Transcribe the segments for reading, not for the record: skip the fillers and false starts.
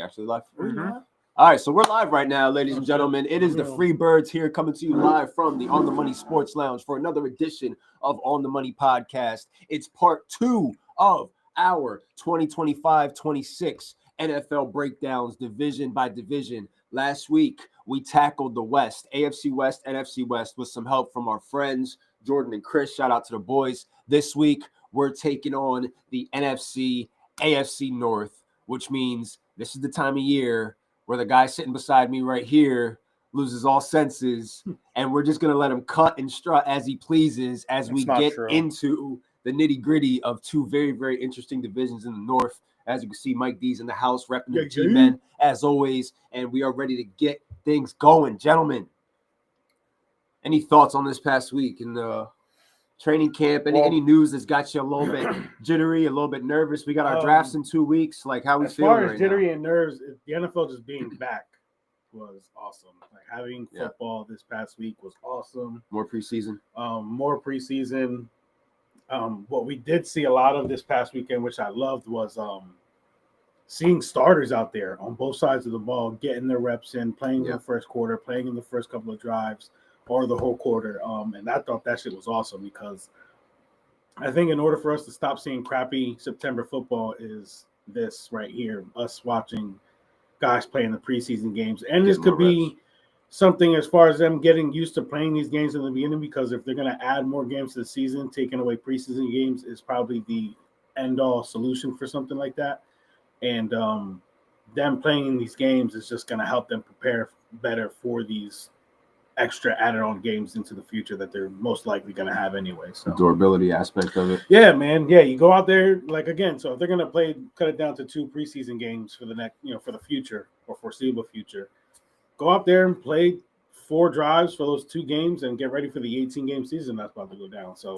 actually live? Mm-hmm. All right, so we're live right now, ladies and gentlemen. It is the Free Birds here coming to you live from the On the Money Sports Lounge for another edition of On the Money Podcast. It's part 2 of our 2025-26 NFL breakdowns division by division. Last week, we tackled the West, AFC West, NFC West, with some help from our friends, Jordan and Chris. Shout out to the boys. This week, we're taking on the NFC, AFC North, which means this is the time of year where the guy sitting beside me right here loses all senses, and we're just going to let him cut and strut as he pleases as we get into the nitty-gritty of two very, very interesting divisions in the North. As you can see, Mike D's in the house, repping the G-Men, as always, and we are ready to get things going. Gentlemen, any thoughts on this past week in the training camp? Any news that's got you a little bit jittery, a little bit nervous? We got our drafts in 2 weeks. Like, how we feeling right now? As far as jittery and nerves, the NFL just being back was awesome. Like, having football this past week was awesome. More preseason. What we did see a lot of this past weekend, which I loved, was seeing starters out there on both sides of the ball, getting their reps in, playing in the first quarter, playing in the first couple of drives, or the whole quarter. And I thought that shit was awesome because I think in order for us to stop seeing crappy September football is this right here, us watching guys playing the preseason games. And this could be something as far as them getting used to playing these games in the beginning, because if they're going to add more games to the season, taking away preseason games is probably the end-all solution for something like that. And them playing these games is just going to help them prepare better for these extra added-on games into the future that they're most likely going to have anyway. So the durability aspect of it. Yeah, man. Yeah, you go out there, like, again, so if they're going to cut it down to 2 preseason games for the next, for the future or foreseeable future, go out there and play 4 drives for those 2 games and get ready for the 18-game season that's about to go down. So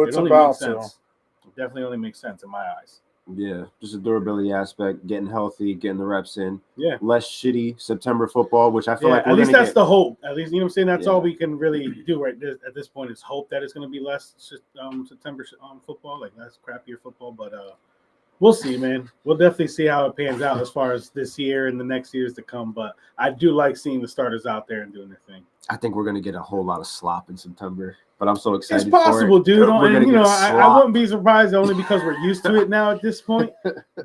it's about to. It definitely only makes sense in my eyes. Yeah, just a durability aspect, getting healthy, getting the reps in. Yeah. Less shitty September football, which I feel like at least that's the hope. At least, you know what I'm saying? That's all we can really do at this point is hope that it's going to be less September football, like less crappier football. But we'll see, man. We'll definitely see how it pans out as far as this year and the next years to come. But I do like seeing the starters out there and doing their thing. I think we're going to get a whole lot of slop in September, but I'm so excited. It's possible, for it. Dude. And, I wouldn't be surprised only because we're used to it now at this point.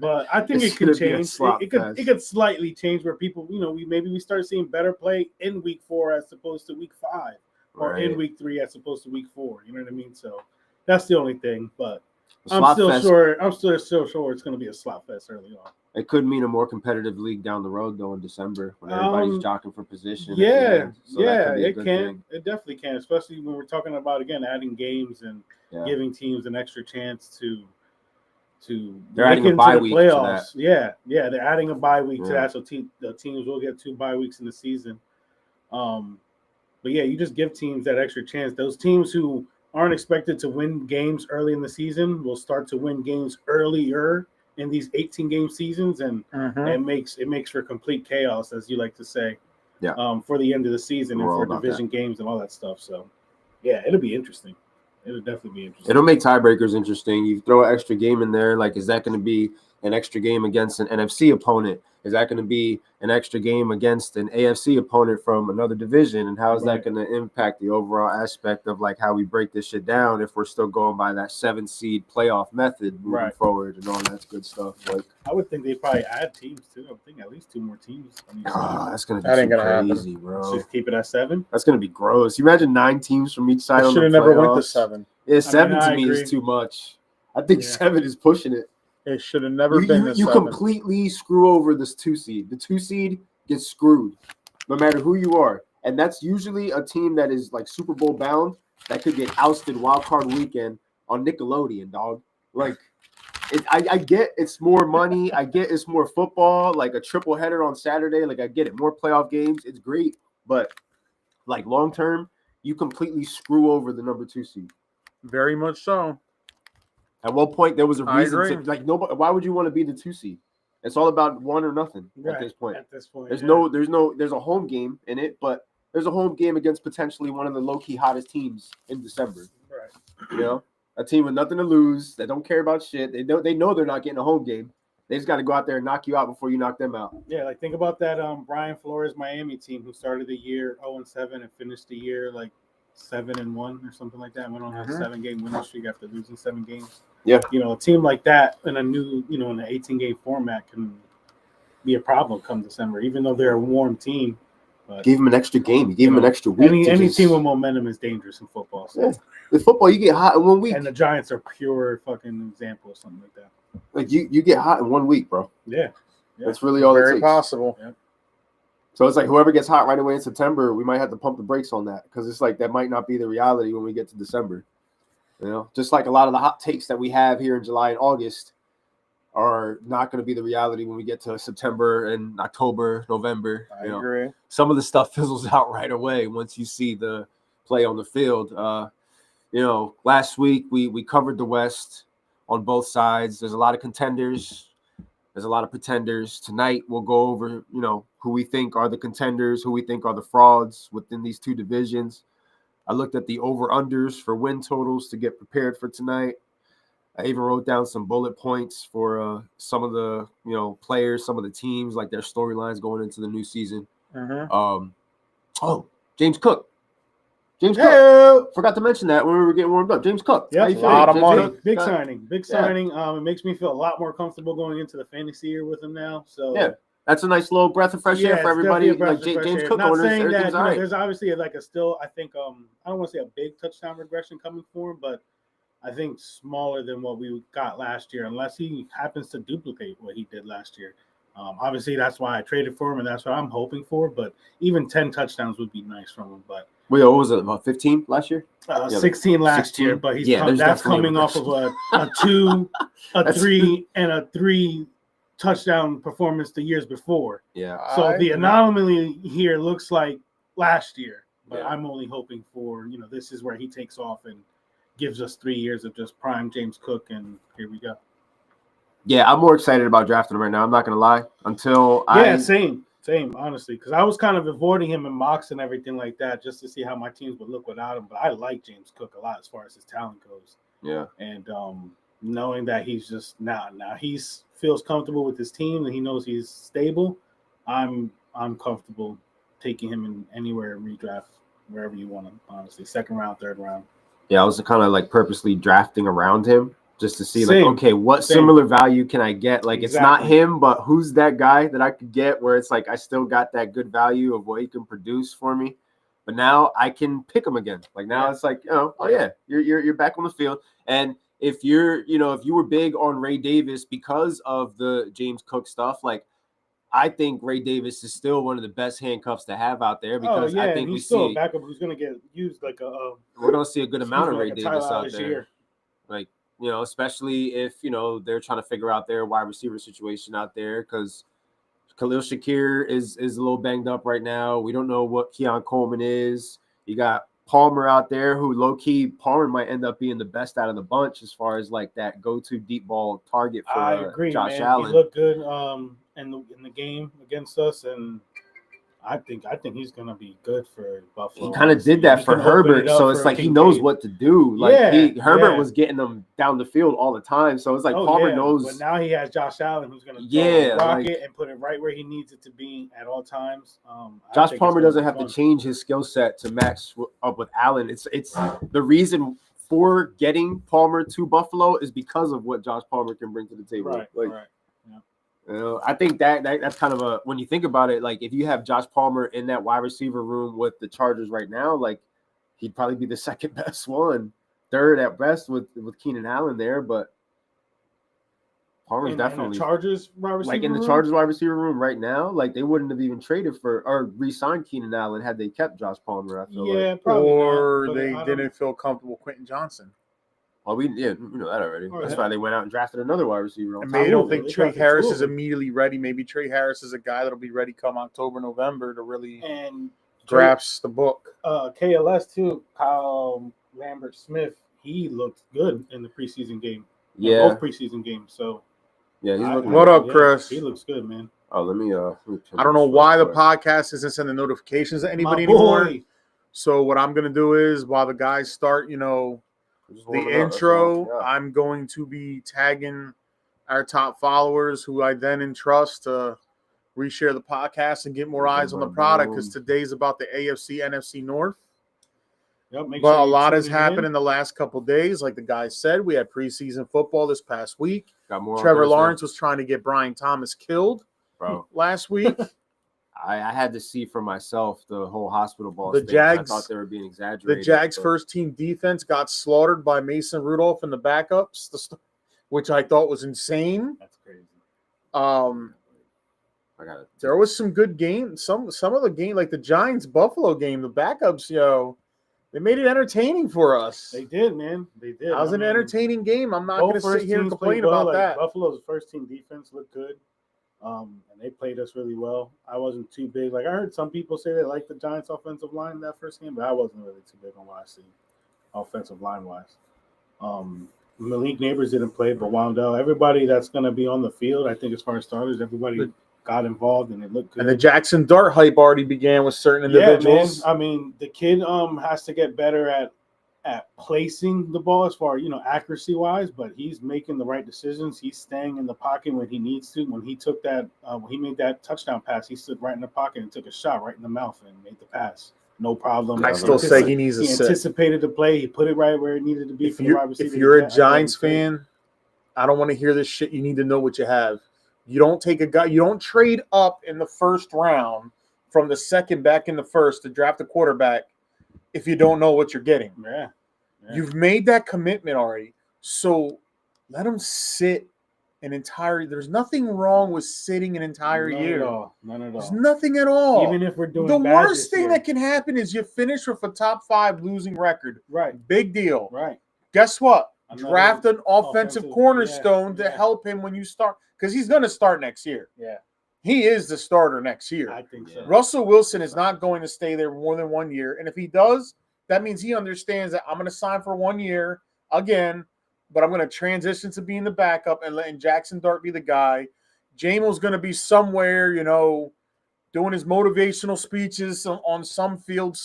But I think it could change. It could slightly change where people, we start seeing better play in week 4 as opposed to week 5, or in week 3 as opposed to week 4. You know what I mean? So that's the only thing. But I'm still sure it's going to be a slop fest early on. It could mean a more competitive league down the road, though, in December when everybody's jockeying for position. It can. It definitely can, especially when we're talking about, again, adding games and giving teams an extra chance to they're adding a bye week playoffs. To that. Yeah, they're adding a bye week to that, so the teams will get 2 bye weeks in the season. But yeah, you just give teams that extra chance. Those teams who aren't expected to win games early in the season will start to win games earlier in these 18-game seasons, and it makes for complete chaos, as you like to say, for the end of the season and for division games and all that stuff. So, yeah, it'll be interesting. It'll definitely be interesting. It'll make tiebreakers interesting. You throw an extra game in there. Like, is that going to be an extra game against an NFC opponent? Is that going to be an extra game against an AFC opponent from another division? And how is that going to impact the overall aspect of, like, how we break this shit down if we're still going by that 7-seed playoff method moving forward and all that good stuff? Like, I would think they'd probably add teams, too. I would think at least 2 more teams. That's going to be crazy, bro. Just keep it at 7? That's going to be gross. You imagine 9 teams from each side on the playoffs. Should have never went to 7. Yeah, 7 to me is too much. I think 7 is pushing it. It should have never been this. You completely screw over this 2 seed. The 2 seed gets screwed, no matter who you are, and that's usually a team that is like Super Bowl bound that could get ousted wild card weekend on Nickelodeon, dog. Like, I get it's more money. I get it's more football, like a triple header on Saturday. Like, I get it, more playoff games. It's great, but like long term, you completely screw over the number 2 seed. Very much so. At one point, there was a reason to, like, nobody. Why would you want to be the 2 seed? It's all about 1 or nothing at this point. There's a home game in it, but there's a home game against potentially one of the low key hottest teams in December. Right. A team with nothing to lose that don't care about shit. They know they're not getting a home game. They just got to go out there and knock you out before you knock them out. Yeah, like think about that Brian Flores Miami team who started the year 0-7 and finished the year like 7-1 or something like that. Went on a 7-game winning streak after losing 7 games. Yeah. A team like that in a new, in an 18-game format can be a problem come December, even though they're a warm team. But Give them an extra game. You give them an extra week. Any team with momentum is dangerous in football. So. Yeah. In football, you get hot in 1 week. And the Giants are pure fucking example of something like that. Like you get hot in 1 week, bro. Yeah. That's really all it Very takes. possible. Yeah. So it's like whoever gets hot right away in September, we might have to pump the brakes on that because it's like that might not be the reality when we get to December. Just like a lot of the hot takes that we have here in July and August are not going to be the reality when we get to September and October, November. I agree. Some of the stuff fizzles out right away once you see the play on the field. Last week we covered the West on both sides. There's a lot of contenders. There's a lot of pretenders. Tonight we'll go over, who we think are the contenders, who we think are the frauds within these two divisions. I looked at the over-unders for win totals to get prepared for tonight. I even wrote down some bullet points for some of the, players, some of the teams, like their storylines going into the new season. James Cook. Forgot to mention that when we were getting warmed up. James Cook. Yeah, a lot of money. Big signing. It makes me feel a lot more comfortable going into the fantasy year with him now. So yeah, that's a nice little breath of fresh air for everybody. Like James Cook Not owners, saying that all right. there's obviously I think I don't want to say a big touchdown regression coming for him, but I think smaller than what we got last year, unless he happens to duplicate what he did last year. Obviously, that's why I traded for him, and that's what I'm hoping for. But even 10 touchdowns would be nice from him. But wait, what was it? About 15 last year? 16 last year. But that's coming off of a 2, a 3, and a 3 touchdown performance the years before. Yeah. So the anomaly here looks like last year. But I'm only hoping for this is where he takes off and gives us 3 years of just prime James Cook, and here we go. Yeah, I'm more excited about drafting him right now. I'm not gonna lie. Same, honestly, because I was kind of avoiding him in mocks and everything like that just to see how my teams would look without him. But I like James Cook a lot as far as his talent goes. Yeah, and knowing that he's just now he feels comfortable with his team and he knows he's stable, I'm comfortable taking him in anywhere redraft wherever you want him. Honestly, 2nd round, 3rd round. Yeah, I was kind of like purposely drafting around him just to see what similar value can I get? Like It's not him, but who's that guy that I could get where it's like I still got that good value of what he can produce for me. But now I can pick him again. Like now it's like, you're back on the field. And if you're, if you were big on Ray Davis because of the James Cook stuff, like I think Ray Davis is still one of the best handcuffs to have out there because I think he's still a backup who's going to get used like we're going to see a good amount of Ray Davis out there. Year. Like, especially if, they're trying to figure out their wide receiver situation out there because Khalil Shakir is a little banged up right now. We don't know what Keon Coleman is. You got Palmer out there who low-key Palmer might end up being the best out of the bunch as far as like that go-to deep ball target for I agree, Josh man. Allen. He looked good in the game against us, and I think he's gonna be good for Buffalo. He kind of did that for Herbert, so it's like he knows what to do. Like Herbert was getting them down the field all the time, so it's like Palmer knows. But now he has Josh Allen, who's gonna rock it and put it right where he needs it to be at all times. Josh Palmer doesn't have to change his skill set to match up with Allen. It's the reason for getting Palmer to Buffalo is because of what Josh Palmer can bring to the table. Right. I think that's kind of when you think about it, like if you have Josh Palmer in that wide receiver room with the Chargers right now, like he'd probably be the second best one, 3rd at best with Keenan Allen there, but Palmer's definitely in the Chargers wide receiver like in the Chargers wide receiver room right now. Like they wouldn't have even traded for or re-signed Keenan Allen had they kept Josh Palmer. I feel like. Probably or not, they didn't feel comfortable with Quentin Johnson. Well, we know that already. That's why they went out and drafted another wide receiver. And maybe don't think Trey Harris is immediately ready. Maybe Trey Harris is a guy that'll be ready come October, November to really grasp the book. KLS too, Kyle Lambert Smith. He looked good in the preseason game. Yeah, both preseason games. So he's looking. What up, Chris? He looks good, man. Oh, let me. I don't know why the podcast isn't sending notifications to anybody anymore. So what I'm gonna do is while the guys start, the intro, I'm going to be tagging our top followers, who I then entrust to reshare the podcast and get more eyes on the product, because today's about the AFC, NFC North. Yep, but a lot has happened in the last couple days. Like the guy said, we had preseason football this past week. Trevor Lawrence was trying to get Brian Thomas killed last week. I had to see for myself the whole hospital ball. The Jags, I thought they were being exaggerated. The Jags' first team defense got slaughtered by Mason Rudolph and the backups, which I thought was insane. That's crazy. There was some good games. Some of the game, like the Giants Buffalo game, the backups, they made it entertaining for us. They did, man. They did. It was an entertaining game. I'm not going to sit here and complain about that. Buffalo's first team defense looked good, and they played us really well. I wasn't too big. Like I heard some people say they like the Giants' offensive line in that first game, but I wasn't really too big on what I see, offensive line wise. Malik Neighbors didn't play, but Wandell, everybody that's going to be on the field, I think as far as starters, everybody got involved and it looked good. And the Jackson Dart hype already began with certain individuals. Yeah, man. I mean, the kid has to get better at placing the ball as far, accuracy wise, but he's making the right decisions. He's staying in the pocket when he needs to. When he took that when he made that touchdown pass, he stood right in the pocket and took a shot right in the mouth and made the pass. No problem. I still say he needs a sit. He anticipated the play. He put it right where it needed to be for the wide receiver. If you're a Giants fan, I don't want to hear this shit. You need to know what you have. You don't take a guy. You don't trade up in the first round from the second back in the first to draft a quarterback if you don't know what you're getting. Yeah. You've made that commitment already. So let him sit an entire. There's nothing wrong with sitting an entire year. None at all. There's nothing at all. Even if we're doing the worst thing that can happen is you finish with a top 5 losing record. Right. Big deal. Right. Guess what? Draft an offensive cornerstone to help him when you start. Because he's going to start next year. Yeah. He is the starter next year. I think so. Russell Wilson is not going to stay there more than 1 year. And if he does, that means he understands that I'm going to sign for 1 year again, but I'm going to transition to being the backup and letting Jackson Dart be the guy. Jamo's going to be somewhere, doing his motivational speeches on some field.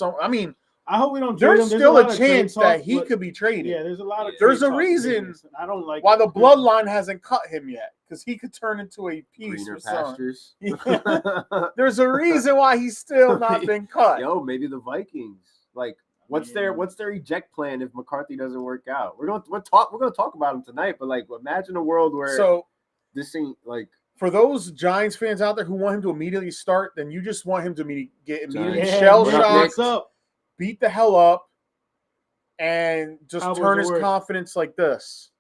I hope we don't trade him. There's still a chance that he could be traded. Yeah, there's a lot of. There's a reason I don't like why the bloodline hasn't cut him yet, because he could turn into a piece greener for some. pastures. Yeah. There's a reason why he's still not been cut. Maybe the Vikings. Like, what's their eject plan if McCarthy doesn't work out? We're gonna talk about him tonight, but like, imagine a world where this ain't like. For those Giants fans out there who want him to immediately start, then you just want him to get immediately shell shocked. Beat the hell up and just turn his confidence like this.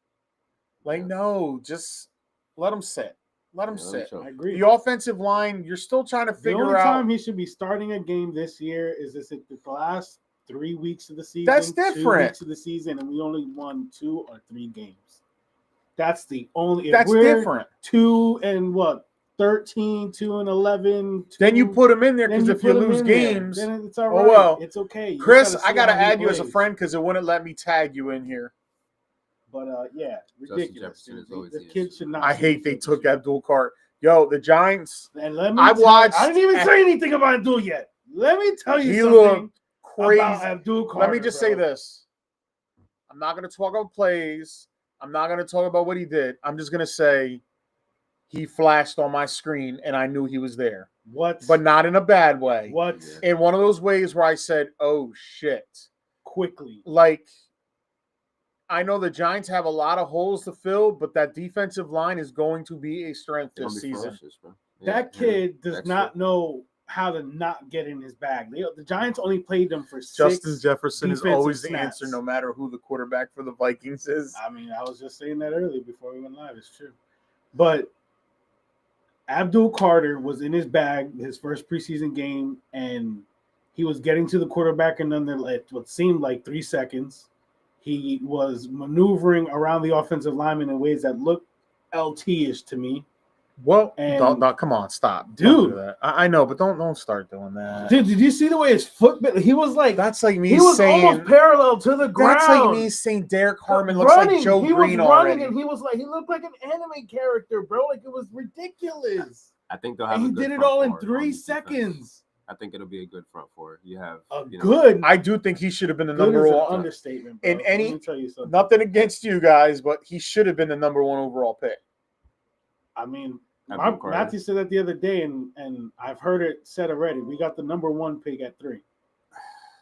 No, just let him sit. Let him sit. I agree. The offensive line, you're still trying to figure out. The only time he should be starting a game this year is at the last 3 weeks of the season. That's different. 2 weeks of the season, and we only won 2 or 3 games. That's the only. That's different. 13, 2 and 11. Then you put him in there, because if you lose games, then it's all right. Oh well, it's okay. Chris, I gotta add you as a friend because it wouldn't let me tag you in here. But ridiculous. The kid should not. I hate they took Abdul Cart. Yo, the Giants. And I didn't even say anything about Abdul yet. Let me tell you something crazy about Abdul Carter. Let me just say this. I'm not gonna talk about plays. I'm not gonna talk about what he did. I'm just gonna say he flashed on my screen and I knew he was there. What? But not in a bad way. What? In one of those ways where I said, oh, shit. Quickly. Like, I know the Giants have a lot of holes to fill, but that defensive line is going to be a strength this season. That kid does not know how to not get in his bag. The Giants only played them for 6. Justin Jefferson is always the answer, no matter who the quarterback for the Vikings is. I mean, I was just saying that earlier before we went live. It's true. But Abdul Carter was in his bag his first preseason game, and he was getting to the quarterback in under what seemed like 3 seconds. He was maneuvering around the offensive lineman in ways that looked LT-ish to me. Well, come on, stop, dude. I know, but don't start doing that. Dude, did you see the way his foot? He was like, that's like me. He was almost parallel to the ground. That's like me saying Derek Harmon looks like Joe Green already. And he looked like an anime character, bro. Like, it was ridiculous. I think they'll have. And he did it all in 3 seconds. I think it'll be a good front four. You have good. I do think he should have been the number one. Understatement. Bro. In any, nothing against you guys, but he should have been the number 1 overall pick. I mean, Abdul Carter. Matthew said that the other day, and I've heard it said already. We got the number 1 pick at 3.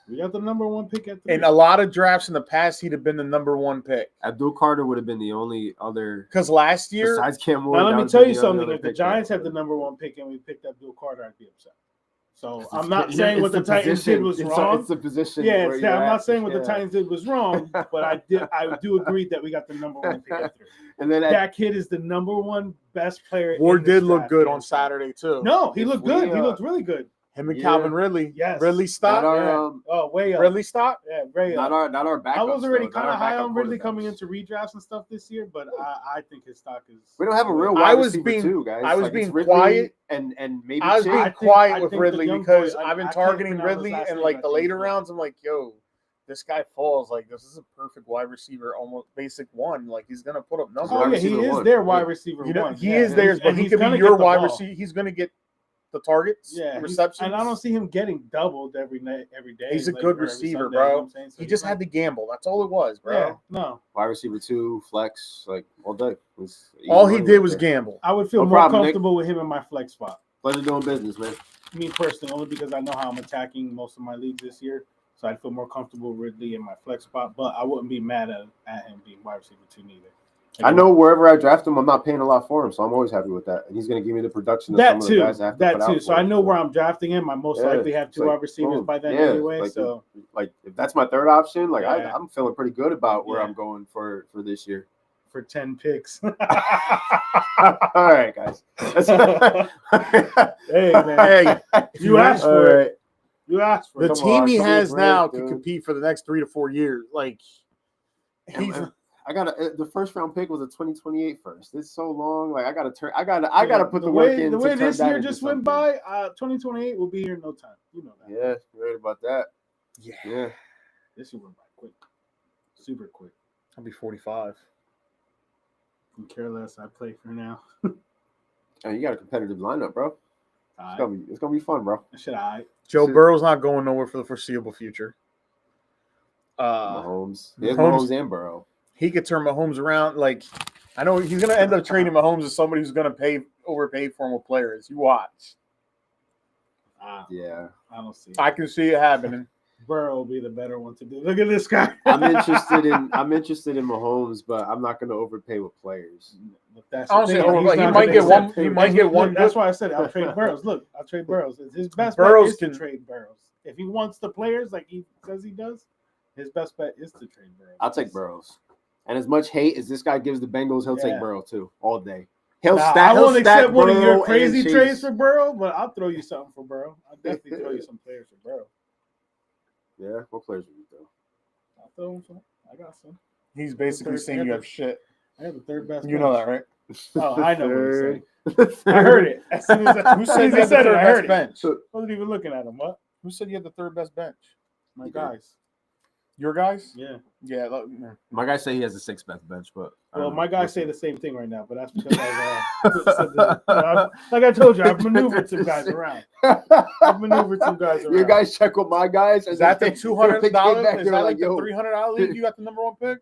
We got the number 1 pick at 3. In a lot of drafts in the past, he'd have been the number 1 pick. Abdul Carter would have been the only other. Because last year, besides Cam Ward. Now let me tell you something. If the Giants had the number 1 pick and we picked Abdul Carter, I'd be upset. So I'm not saying what the Titans did was wrong. It's the position. Yeah, I'm not saying what the Titans did was wrong, but I do agree that we got the number 1 pick at 3. And then that kid is the number 1 best player. Ward did look good on Saturday too. No, he looked good. He looked really good. Him and Calvin Ridley. Yes. Ridley stock. Way up. Ridley stock. Yeah, very up. Not our backup. I was already kind of high on Ridley coming into redrafts and stuff this year, but I think his stock is. We don't have a real wide receiver too, guys. I was being quiet and maybe I was being quiet with Ridley because I've been targeting Ridley in like the later rounds. I'm like, yo, this guy falls like this is a perfect wide receiver, almost basic 1. Like he's gonna put up numbers. Oh yeah, he is their wide receiver 1. He is theirs, but he could be your wide receiver. He's gonna get the targets, receptions, and I don't see him getting doubled every day. He's a good receiver, bro. He just had to gamble. That's all it was, bro. Yeah, no. Wide receiver 2, flex, like all day. All he did was gamble. I would feel more comfortable with him in my flex spot. Pleasure doing business, man. Me personally, only because I know how I'm attacking most of my leagues this year, so I'd feel more comfortable with Ridley in my flex spot. But I wouldn't be mad at him being wide receiver 2 neither. I know wherever I draft him, I'm not paying a lot for him, so I'm always happy with that. And he's going to give me the production that some of the guys have to put out. So I know where I'm drafting him. I most likely have 2 wide receivers by then anyway. So if that's my third option, I'm feeling pretty good about where I'm going for this year. For 10 picks. All right, guys. Hey, man. You asked for it. You asked for it. The team he has now can compete for the next 3 to 4 years. Like he's. I got the first round pick was a 2028 first. It's so long. Like I gotta put the work in. The way this year just went by, 2028 will be here in no time. You know that. Yeah, you're right about that. Yeah. This year went by quick, super quick. I'll be 45. I'm careless. I play for now. And you got a competitive lineup, bro. It's gonna be fun, bro. Joe Burrow's not going nowhere for the foreseeable future. Mahomes and Burrow. He could turn Mahomes around. Like, I know he's going to end up trading Mahomes as somebody who's going to overpay for him with players. You watch. Yeah, I don't see it. I can see it happening. Burrow will be the better one to do. Look at this guy. I'm interested in Mahomes, but I'm not going to overpay with players. That's he might get one. He might get one. That's why I said I'll trade Burrows. Look, I'll trade Burrows. His best bet is to trade Burrows. If he wants the players like he says he does, his best bet is to trade Burrows. I'll take Burrows. And as much hate as this guy gives the Bengals, he'll take Burrow too all day. I won't accept one of your crazy trades for Burrow, but I'll throw you something for Burrow. I'll definitely throw you some players for Burrow. Yeah, what players would you throw? I'll throw him some. I got some. He's basically saying you have shit. I have the third best. You know that, right? Oh, I know what he's saying. I heard it. As soon as who said he said it, I heard it. Bench. I wasn't even looking at him. What? Who said you had the third best bench? My guys. Your guys? Yeah. Yeah. My guys say he has the 6th best bench, but my guys say the same thing right now, but that's because like I told you, I've maneuvered some guys around. Your guys check with my guys. Is that the $200? Is that like the $300 league? You got the number 1 pick?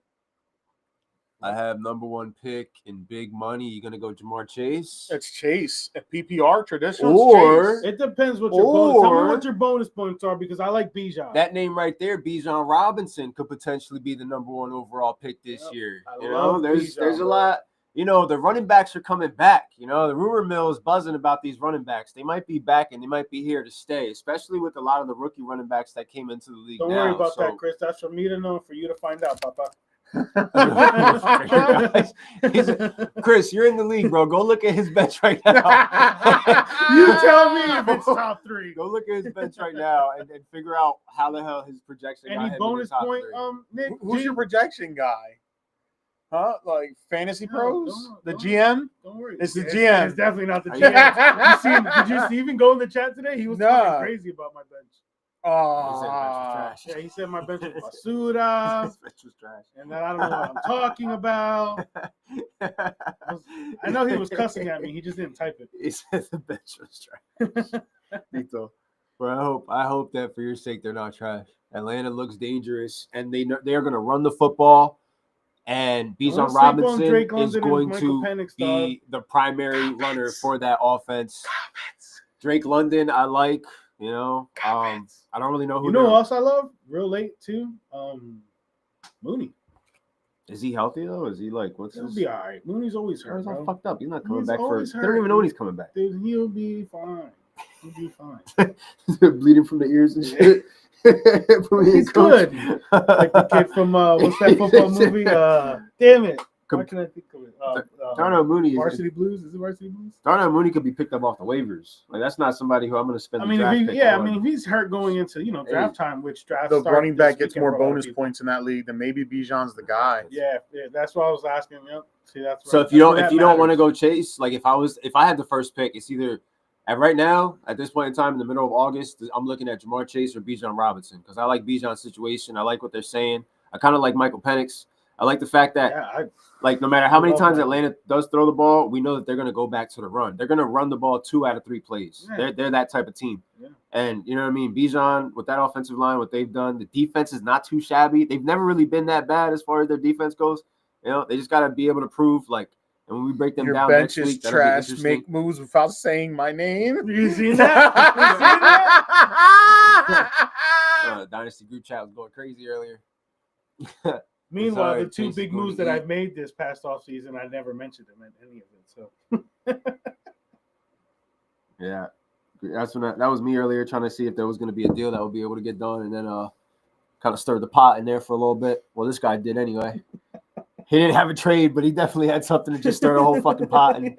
I have number 1 pick in big money. You gonna go Jamar Chase? It's Chase at PPR traditional. Or Chase. It depends what your bonus. Tell me what your bonus points are because I like Bijan. That name right there, Bijan Robinson, could potentially be the number 1 overall pick this year. There's a lot. The running backs are coming back. The rumor mill is buzzing about these running backs. They might be back and they might be here to stay, especially with a lot of the rookie running backs that came into the league. Don't worry about that, Chris. That's for me to know, for you to find out, Papa. Chris, you're in the league, bro. Go look at his bench right now. You tell me if it's top 3. Go look at his bench right now and figure out how the hell his projection. Any bonus point, Nick? Who's your projection guy? Huh? Like Fantasy Pros? The GM? Don't worry. It's the GM. It's definitely not the GM. Did you even go in the chat today? He was talking crazy about my bench. Oh, he said my bench was Masuda. His bench was trash. And then I don't know what I'm talking about. I know he was cussing at me. He just didn't type it. He said the bench was trash. Bro, I hope that for your sake they're not trash. Atlanta looks dangerous, and they are going to run the football. And Don't Bijan sleep on Robinson Drake is London and going Michael to Penix, be the primary runner for that offense. Drake London, I like. You know, I don't really know who. You know who else I love? Real late too. Mooney. Is he healthy though? Is he like what's He'll his? be all right. Mooney's always hurt. He's all Bro. fucked up. He's not coming He's back for. always They don't hurt, even know when dude. he's coming back. Dude, he'll be fine. He'll be fine. Bleeding from the ears and shit. He's good. Like the kid from what's that football movie? Damn it. Why can I think of it? Darnell Mooney. Varsity Blues? Is it Varsity Blues? Darnell Mooney could be picked up off the waivers. Like that's not somebody who I'm going to spend. I mean, if he's hurt going into draft time, which draft The running back gets more for a lot of bonus people. points in that league, then maybe Bijan's the guy. Yeah, that's what I was asking. Yep. See, that's so right. if you That's don't want to go chase, like if I had the first pick, it's either right now at this point in time in the middle of August, I'm looking at Jamar Chase or Bijan Robinson because I like Bijan's situation. I like what they're saying. I kind of like Michael Penix. I like the fact that like no matter how many times Atlanta does throw the ball, we know that they're going to go back to the run. They're going to run the ball 2 out of 3 plays. Yeah. They're that type of team. Yeah. And you know what I mean? Bijan, with that offensive line, what they've done, the defense is not too shabby. They've never really been that bad as far as their defense goes. You know, they just got to be able to prove like, and when we break them down bench next week, is trash. Make moves without saying my name. You seen that? Dynasty group chat was going crazy earlier. Meanwhile, the 2 big moves that I've made this past offseason, I never mentioned them in any of it. So, yeah, that's when that was me earlier trying to see if there was going to be a deal that would be able to get done, and then kind of stirred the pot in there for a little bit. Well, this guy did anyway. He didn't have a trade, but he definitely had something to just stir the whole fucking pot and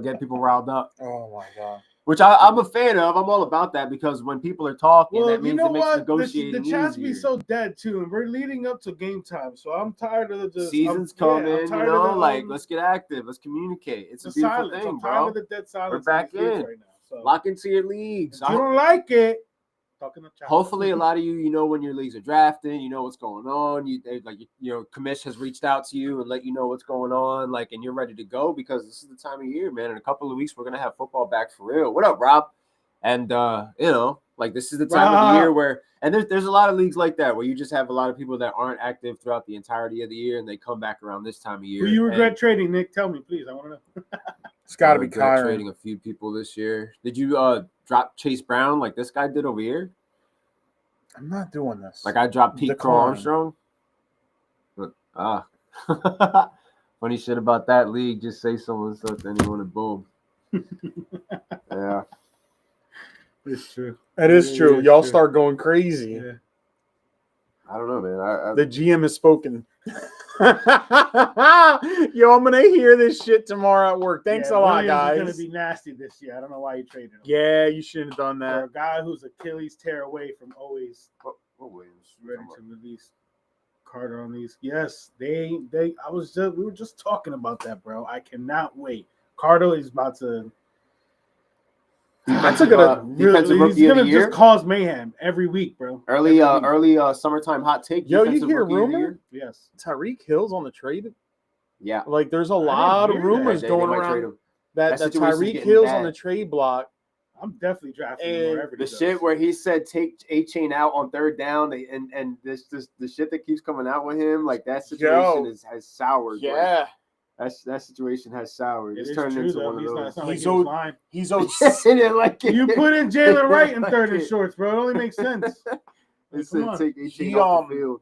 get people riled up. Oh my god. Which I'm a fan of. I'm all about that because when people are talking, that means it makes negotiating the chats easier. be so dead too, and we're leading up to game time, so I'm tired of the season's coming. Like let's get active, let's communicate. It's a beautiful thing, I'm bro. tired of the dead silence. We're back in right now. So. Lock into your leagues. If you don't like it. Hopefully, a lot of you know when your leagues are drafting, you know what's going on. Commish has reached out to you and let you know what's going on, like, and you're ready to go because this is the time of year, man. In a couple of weeks, we're gonna have football back for real. What up, Rob? And this is the time of the year where, and there's a lot of leagues like that where you just have a lot of people that aren't active throughout the entirety of the year, and they come back around this time of year. Who you regret trading, Nick? Tell me, please. I want to know. It's got to be Kyron. Trading a few people this year. Did you drop Chase Brown like this guy did over here? I'm not doing this. Like I dropped Pete Crow Armstrong. Funny shit about that league. Just say someone stuff to anyone and boom. Yeah. It's true. That is true. Y'all start going crazy. Yeah. I don't know, man. The GM has spoken. Yo, I'm gonna hear this shit tomorrow at work. Thanks a lot, guys. It's gonna be nasty this year. I don't know why you traded him. Yeah, you shouldn't have done that. For a guy whose Achilles tear away from always Williams ready to release Carter on these. Yes, we were just talking about that, bro. I cannot wait. Carter is about to. That's a good defensive rookie of the year. Just cause mayhem every week, bro. Early summertime hot take. Yo, you hear rumor? Yes. Tyreek Hill's on the trade. Yeah. Like there's a lot of rumors going around that Tyreek Hill's on the trade block. I'm definitely drafting him wherever the shit where he said take A-Chain out on 3rd down, and this the shit that keeps coming out with him, like that situation has soured. Yeah. Bro. That situation has soured. It's turned into one of those. He's owed. Like you put in Jalen Wright in 3rd and shorts, bro. It only makes sense. Take A-Chain off the field.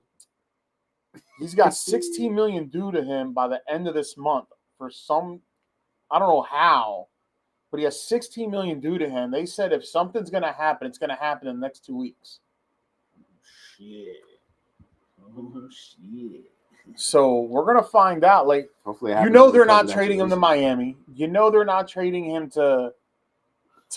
He's got $16 million due to him by the end of this month for some. I don't know how, but he has $16 million due to him. They said if something's gonna happen, it's gonna happen in the next 2 weeks. Oh shit. So we're gonna find out. Like, hopefully, they're not trading him to Miami. They're not trading him to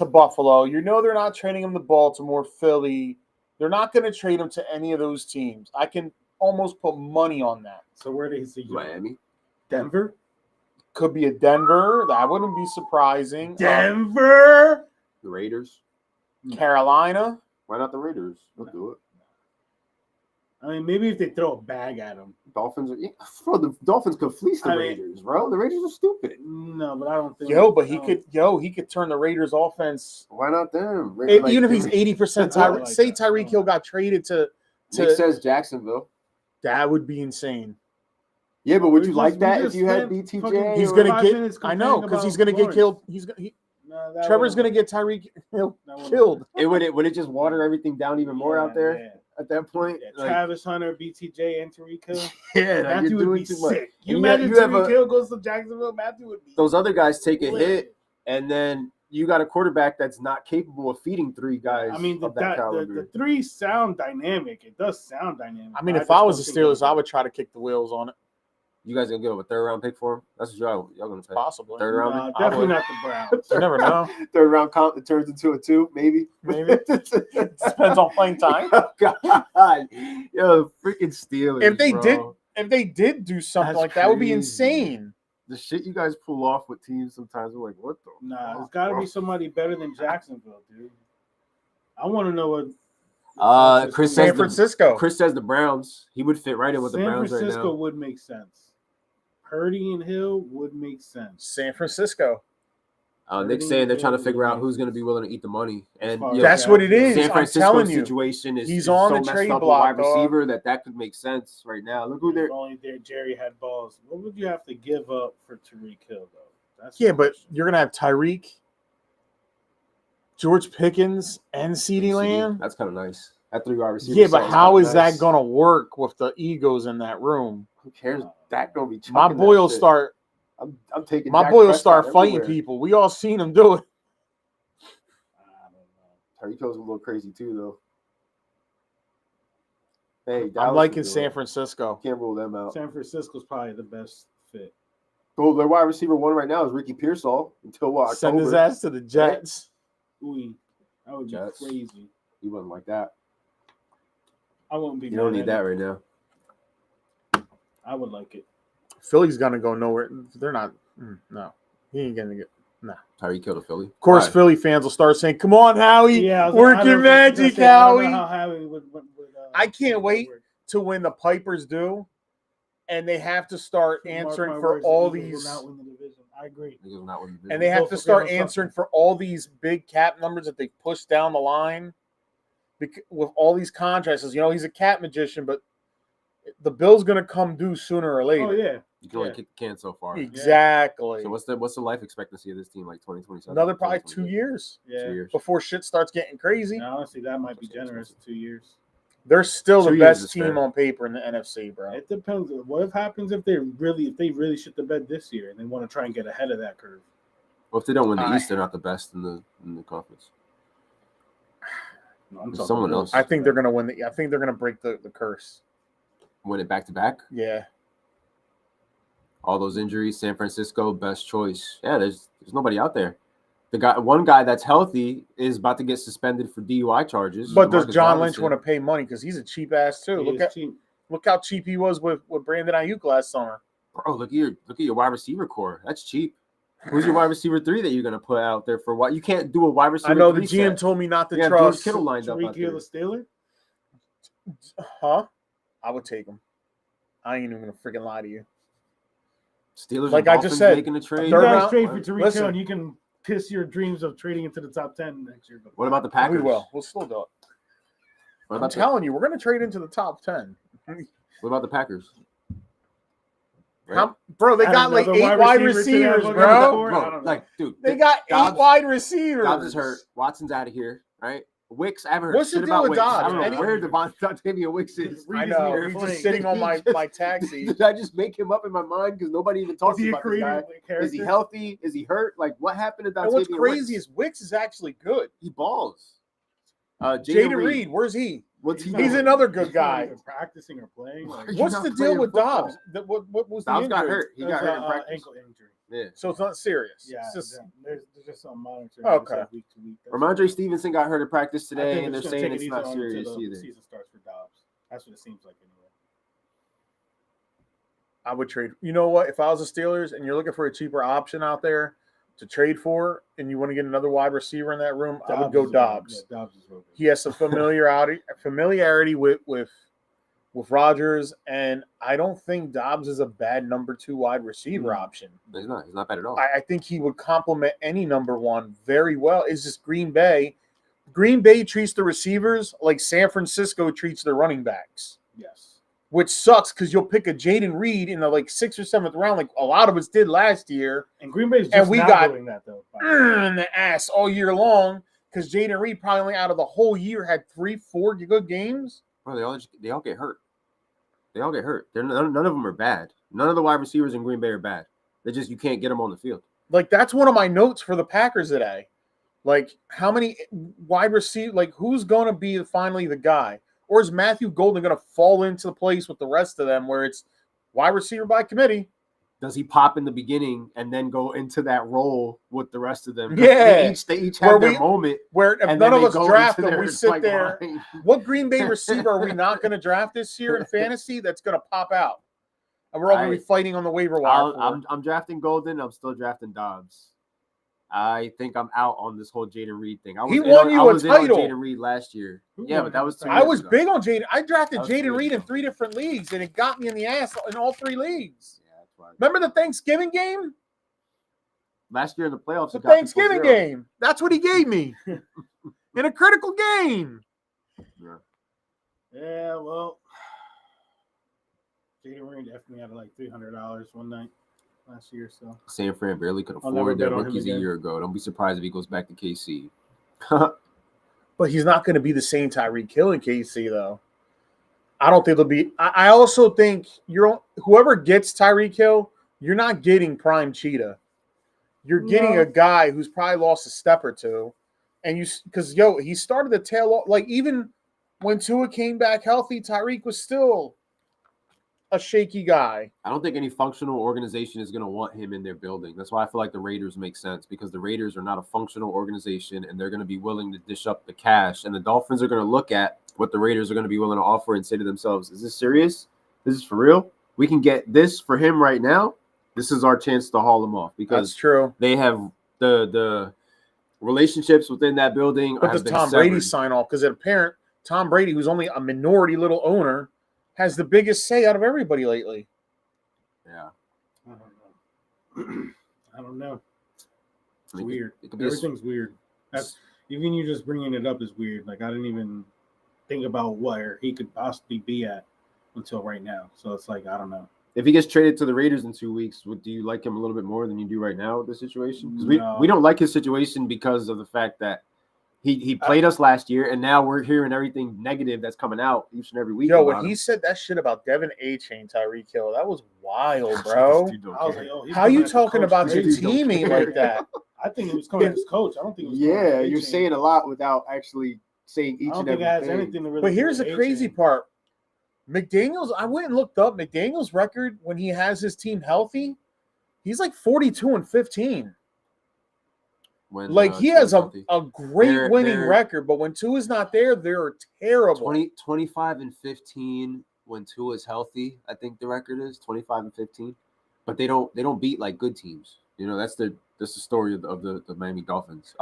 Buffalo. They're not trading him to Baltimore, Philly. They're not going to trade him to any of those teams. I can almost put money on that. So where do you see Miami, Denver? Could be a Denver. That wouldn't be surprising. Denver, the Raiders, Carolina. Why not the Raiders? They'll do it. I mean, maybe if they throw a bag at him. Dolphins the Dolphins could fleece the Raiders, bro. The Raiders are stupid. No, but I don't think. He could turn the Raiders' offense. Why not them? Even if he's 80%, Tyreek Hill got traded to. Nick says Jacksonville. That would be insane. Yeah, but would you We like just- that we if just you had spent BTJ? fucking- He's or- gonna 5 get. minutes I know complaining because he's about gonna get Lawrence. killed. No, that Trevor's gonna wouldn't get Tyreek work. That wouldn't killed. work. would it just water everything down even more out there Yeah. at that point? Yeah, Like, Travis Hunter, BTJ, and Tariq Hill. yeah, like, Matthew you're would doing be too much. sick. You And imagine you have Tariq Hill goes to Jacksonville, Matthew would be. those other guys take a lit. hit, and then you got a quarterback that's not capable of feeding 3 guys. I mean, of that caliber. the 3 sound dynamic. It does sound dynamic. I mean, but if I just was don't the think Steelers, I it'll would try to kick the wheels on it. You guys gonna give up a 3rd round pick for him? That's what y'all gonna take. Possibly. 3rd be. round. Nah, pick? definitely would. not the Browns. You never know. 3rd round comp that turns into a 2, maybe. Maybe. Depends on playing time. Oh, God, yo, freaking Steelers. If they did do something That's like that, it would be crazy. insane. The shit you guys pull off with teams sometimes, we're like, what the? Nah, fuck, it's got to bro? be somebody better than Jacksonville, dude. I want to know what. Chris San says Francisco. Chris says the Browns. He would fit right in with the San Browns Francisco right now. would make sense. Purdy and Hill would make sense. San Francisco. Nick's saying they're trying to figure out who's going to be willing to eat the money, and far you as know, That's what it is. San I'm Francisco's telling you. situation is He's is on so the messed trade up with block, wide dog. receiver that could make sense right now. Look who they're. If only Jerry had balls. What would you have to give up for Tariq Hill, though? That's Yeah, but you're gonna have Tyreek, George Pickens, and CeeDee Lamb. That's kind of nice. That 3 wide receiver. Yeah, but sounds how kinda is nice. that gonna work with the egos in that room? Who cares? Dak gonna be. My chucking boy that will shit. start. I'm taking. My Dak boy will Prescott start fighting everywhere. people. We all seen him do it. I don't know. Tyreek Hill's a little crazy too, though. Hey, I'm Dallas liking can do San it. Francisco. Can't rule them out. San Francisco's probably the best fit. Well, their wide receiver 1 right now is Ricky Pearsall until what? Send his October. ass to the Jets. Ooh, that would be Jets. crazy. He wasn't like that. I wouldn't be. You don't mad need at that it. right now. I would like it. Philly's gonna go nowhere. They're not. No, he ain't gonna get. Tyreek killed a Philly. Of course, Why? Philly fans will start saying, "Come on, Howie, Yeah, I was work I your was gonna magic, say, I don't Howie." know how Howie would, I can't wait to when the Pipers do, and they have to start answering Mark my for words, the all Eagles will these, not win the division. I agree. Niggas will not win the and division. they have Both to will start give us answering something. for all these big cap numbers that they push down the line. With all these contracts, he's a cap magician, but the bill's gonna come due sooner or later. Oh yeah, You can only yeah. kick the can so far. Exactly. So what's the life expectancy of this team? Like 2027? Another probably 2 years yeah. 2 years. before shit starts getting crazy. Now, honestly, that might be That's what I'm generous. 2 years. They're still 2 the years best is team fair. on paper in the NFC, bro. It depends. What happens if they really shit the bed this year and they want to try and get ahead of that curve? Well, if they don't win the I- East, they're not the best in the conference. No, I'm There's talking someone about else. I think they're gonna win I think they're gonna break the curse. Win it back to back. Yeah. All those injuries, San Francisco, best choice. Yeah, there's nobody out there. One guy that's healthy is about to get suspended for DUI charges. But does Demarcus John Lynch Robinson. want to pay money? Because he's a cheap ass too. He Look is at cheap. look how cheap he was with Brandon Ayuk last summer. Bro, look at your wide receiver core. That's cheap. Who's your wide receiver 3 that you're gonna put out there for what? You can't do a wide receiver. I know the 3 GM set. told me not to Yeah, trust. George Kittle lined up Tariq out Hill, there. the Steeler. Huh? I would take him. I ain't even gonna freaking lie to you. Steelers, Like and I just Dolphins said, making a trade. You Third guys round- trade for Tariq listen. Hill, and you can piss your dreams of trading into the top 10 next year. What about the Packers? We will. We'll still do it. What I'm about the, telling you, we're gonna trade into the top 10. what about the Packers? Right? Bro, they Add got like another 8 wide receiver to that receivers, fucking bro. core? I don't know. Like, dude, They got 8 Dobbs- wide receivers. Dobbs is hurt. Watson's out of here, right? Wicks, I haven't heard What's the shit deal about with Wicks. Dobbs? I don't know Any- where Devontae Wicks is. I Reed is know. here He's playing. just sitting on my taxi. Did I just make him up in my mind because nobody even talks Is he a about this guy? creative character? Is he healthy? Is he hurt? Like, what happened to Dontavian And what's crazy Wicks? is Wicks is actually good. He balls. Jaden Reed, where's he? What's he He's doing? another good He's not guy. even practicing or playing. Like, You're What's not the deal playing with football. Dobbs? What was the Dobbs injury? got hurt. He it got was hurt in practice. ankle injury. Yeah. So it's not serious. Yeah, It's just, there's just some monitoring. Okay. Week to week. Ramondre Stevenson got hurt in practice I today, think and they're just gonna saying take it it's easy not on him serious till the either. season starts for Dobbs. That's what it seems like anyway. I would trade. You know what? If I was the Steelers and you're looking for a cheaper option out there to trade for, and you want to get another wide receiver in that room, I would go is- Dobbs. Yeah, Dobbs is real good. He has some familiarity with Rodgers, and I don't think Dobbs is a bad number 2 wide receiver option. He's not. He's not bad at all. I think he would complement any number 1 very well. It's just Green Bay. Green Bay treats the receivers like San Francisco treats their running backs. Yes. which sucks because you'll pick a Jaden Reed in the like 6th or 7th round, like a lot of us did last year. And Green Bay's just not doing that though. In the ass all year long because Jaden Reed probably only out of the whole year had 3-4 good games. Bro, they all get hurt. They all get hurt. None of them are bad. None of the wide receivers in Green Bay are bad. They just, you can't get them on the field. Like, that's one of my notes for the Packers today. Like, how many wide receivers, like, who's going to be finally the guy? Or is Matthew Golden going to fall into the place with the rest of them where it's wide receiver by committee? Does he pop in the beginning and then go into that role with the rest of them? Yeah. They each have their moment. Where if none of us draft them, we sit there. What Green Bay receiver are we not going to draft this year in fantasy that's going to pop out? And we're all going to be fighting on the waiver wire. I'm drafting Golden. I'm still drafting Dobbs. I think I'm out on this whole Jaden Reed thing. He won you a title. Jaden Reed last year. Yeah, but that was 2 years I was ago. big on Jaden. I drafted Jaden Reed in 3 different leagues, and it got me in the ass in all 3 leagues. Yeah, that's why. Remember the Thanksgiving game? Last year in the playoffs, The Thanksgiving game. That's what he gave me in a critical game. Yeah, well, Jaden Reed definitely had like $300 one night last year. So San Fran barely could afford their rookies a year ago. Don't be surprised if he goes back to KC. But he's not going to be the same Tyreek Hill in KC, though. I don't think they'll be. I also think whoever gets Tyreek Hill, you're not getting prime Cheetah. You're getting a guy who's probably lost a step or two, and he started the tail off. Like, even when Tua came back healthy, Tyreek was still a shaky guy. I don't think any functional organization is going to want him in their building. That's why I feel like the Raiders make sense, because the Raiders are not a functional organization, and they're going to be willing to dish up the cash. And the Dolphins are going to look at what the Raiders are going to be willing to offer and say to themselves, is this serious? This is for real? We can get this for him right now. This is our chance to haul him off, because that's true. They have the relationships within that building. But does Tom Brady sign off? Because apparent Tom Brady, who's only a minority little owner, has the biggest say out of everybody lately. Yeah. I don't know. It's weird. It could be Everything's weird. Even you just bringing it up is weird. Like, I didn't even think about where he could possibly be at until right now. So it's like, I don't know. If he gets traded to the Raiders in 2 weeks, do you like him a little bit more than you do right now with the situation? Because we don't like his situation because of the fact that he played us last year, and now we're hearing everything negative that's coming out each and every week. Yo, when he said that shit about Devin A-Chain, Tyreek Hill, that was wild, bro. I was like, how are you talking about your teammate like that? I think it was coming as coach. I don't think it was. Yeah, you're saying a lot without actually saying each and every thing. Anything to really. But here's the crazy part. McDaniels, I went and looked up McDaniels' record when he has his team healthy. He's like 42-15. He has a great winning record, but when Tua's not there, they're terrible. 25-15 when Tua's healthy. I think the record is 25-15, but they don't beat like good teams. You know, that's the story of the Miami Dolphins.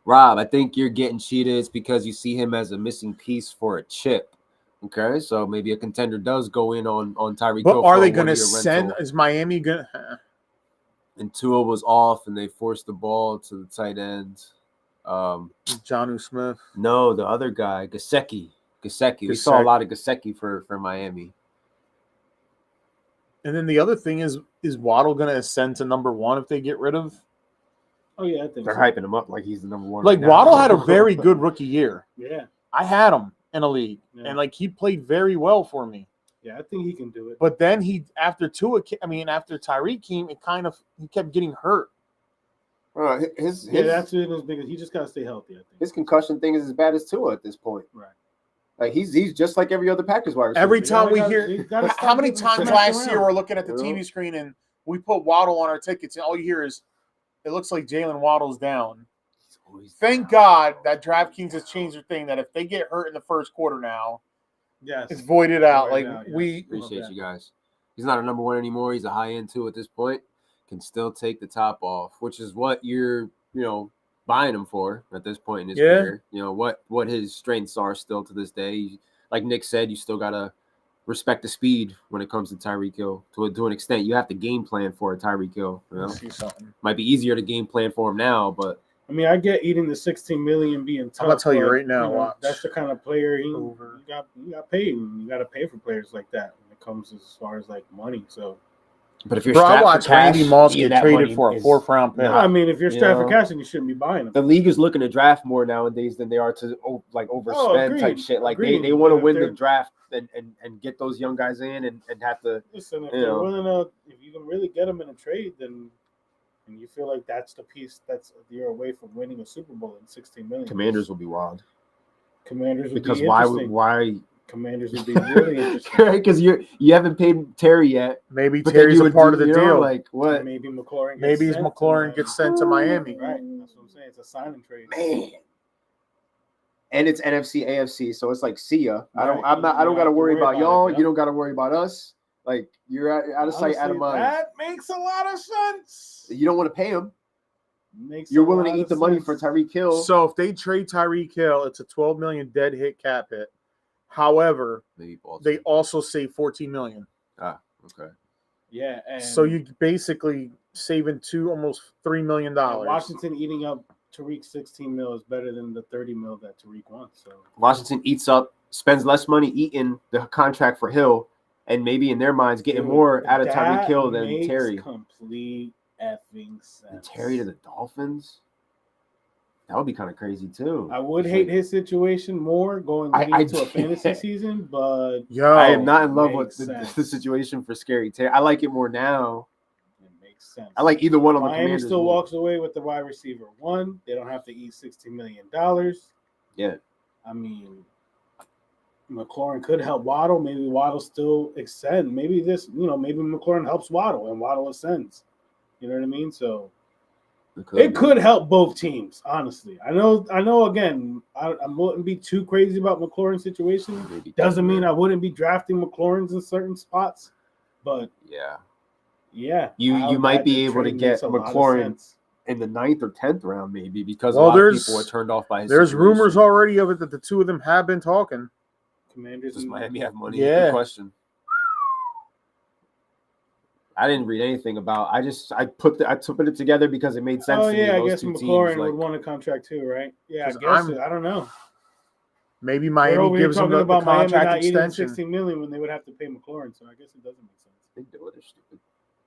Rob, I think you're getting cheated. It's because you see him as a missing piece for a chip. Okay, so maybe a contender does go in on Tyreek Hill. But are they going to send? Is Miami going to? And Tua was off, and they forced the ball to the tight end. Jonnu Smith. No, the other guy, Gesicki. We saw a lot of Gesicki for Miami. And then the other thing is Waddle going to ascend to number 1 if they get rid of? Oh yeah, I think they're hyping him up like he's the number 1. Like, Waddle had a very good rookie year. Yeah, I had him in a league, and like he played very well for me. Yeah, I think he can do it. But then after Tyreek came, he kept getting hurt. That's it. Because he just got to stay healthy. I think his concussion thing is as bad as Tua at this point. Right. Like he's just like every other Packers wide receiver. Every time we hear, how many times last year we're looking at the TV screen and we put Waddle on our tickets, and all you hear is, it looks like Jalen Waddle's down. Thank God that DraftKings has changed their thing that if they get hurt in the first quarter now, it's voided out. We appreciate you guys. He's not a number 1 anymore. He's a high end 2 at this point. Can still take the top off, which is what you're, buying him for at this point in his career. You know what his strengths are still to this day. Like Nick said, you still gotta respect the speed when it comes to Tyreek Hill. To an extent, you have to game plan for a Tyreek Hill. See something. Might be easier to game plan for him now, but. I mean, I get eating the $16 million being tough. I'm gonna tell you right now, that's the kind of player you got paid. You got to pay for players like that. comes as far as like money. So, But if you're Bro, I strapped for watched cash, Randy Moss needing get that traded money for a is- 4th-round pick. no, I mean, if you're You strapped for know? cash, then you shouldn't be buying them. the league is looking to draft more nowadays than they are to overspend type agreed, shit. Like agreed. they want to But if win the they're- draft and get those young guys in and have to. Listen, if You they're know. willing to, if you can really get them in a trade, then and you feel like that's the piece that's you're away from winning a Super Bowl in 16 million. Commanders will be wild Commanders would because be why interesting. why Commanders would be really interesting. right? Because you haven't paid Terry yet. Maybe But then Terry's you a would part do, of the you know, deal. like what? Maybe McLaurin. Maybe Gets sent to McLaurin Miami. gets sent to Miami. Right. That's what I'm saying. It's a signing trade. Man. And it's NFC, AFC, so it's like see ya. I don't Right. got to have to worry about y'all. it, yeah. You don't got to worry about us. Like you're out of sight, out of Honestly, mind. That makes a lot of sense. You don't want to pay him. Makes You're a willing lot to eat of the money sense. for Tyreek Hill. So if they trade Tyreek Hill, it's a $12 million dead hit cap hit. However, Maybe Baltimore. they also save $14 million. Okay. Yeah. And So you basically saving almost $3 million. and Washington eating up Tariq's 16 mil is better than the 30 mil that Tariq wants. So Washington spends less money eating the contract for Hill, and maybe in their minds getting Dude, more out of Tyreek that Hill than makes Terry. Complete effing sense. And Terry to the Dolphins? That would be kind of crazy too. I would hate his situation more going into a fantasy season, but Yo, I am not in love with makes the sense. situation for Scary Terry. I like it more now. it makes sense. I like either one on the Miami Commanders. still more. walks away with the wide receiver one. They don't have to eat $16 million. Yeah. I mean, McLaurin could help Waddle. Maybe Waddle still extend. Maybe maybe McLaurin helps Waddle and Waddle ascends. You know what I mean? So it could help both teams, honestly. I know. Again, I wouldn't be too crazy about McLaurin's situation. Maybe Doesn't mean I wouldn't be drafting McLaurin's in certain spots, but yeah. You might be able to get McLaurin in the 9th or 10th round, maybe because a lot of people are turned off by his There's situation. rumors already of it that the two of them have been talking. Commanders. Does Miami have money? Yeah. Good question. I didn't read anything about. I put it together because it made sense. Oh to me. yeah, I Those guess two McLaurin teams, would want a contract too, right? Yeah, I 'Cause guess. I don't know. Maybe We're Miami over here gives them talking the about Miami contract not eating extension. $16 million when they would have to pay McLaurin, so I guess it doesn't make sense. They do it. They're stupid.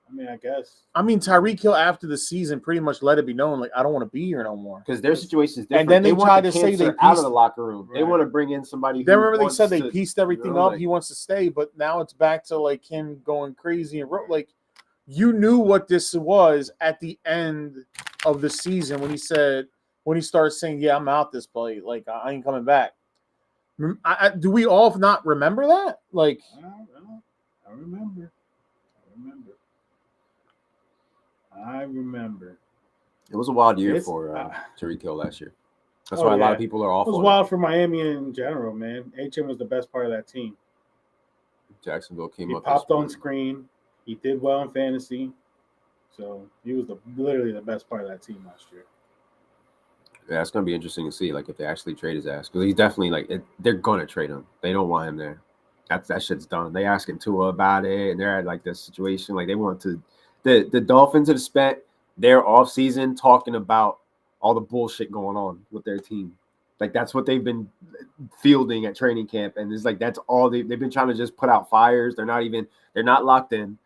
I mean, I guess. I mean, Tyreek Hill after the season pretty much let it be known, like, I don't want to be here no more. Because their situation is different. And then they want tried the to say they cancer out of pieced- the locker room. They Right. want to bring in somebody. Then who remember they wants said they to, pieced everything you know, up. like- He wants to stay, but now it's back to like him going crazy and like you knew what this was at the end of the season when he started saying, "Yeah, I'm out this play. Like I ain't coming back." Do we all not remember that? Like, I remember. It was a wild year It's- for Tyreek Hill last year. That's Oh, why a lot yeah. of people are It off was on wild for Miami in general, man. HM was the best part of that team. it. Jacksonville came He up. popped as- on screen. He did well in fantasy. So he was literally the best part of that team last year. Yeah, it's gonna be interesting to see, like, if they actually trade his ass, because he's definitely they're gonna trade him. They don't want him there. That shit's done. They asking Tua about it, and they're at like this situation. Like they want to. The Dolphins have spent their offseason talking about all the bullshit going on with their team. Like that's what they've been fielding at training camp, and it's like that's all they've been trying to just put out fires. They're not locked in.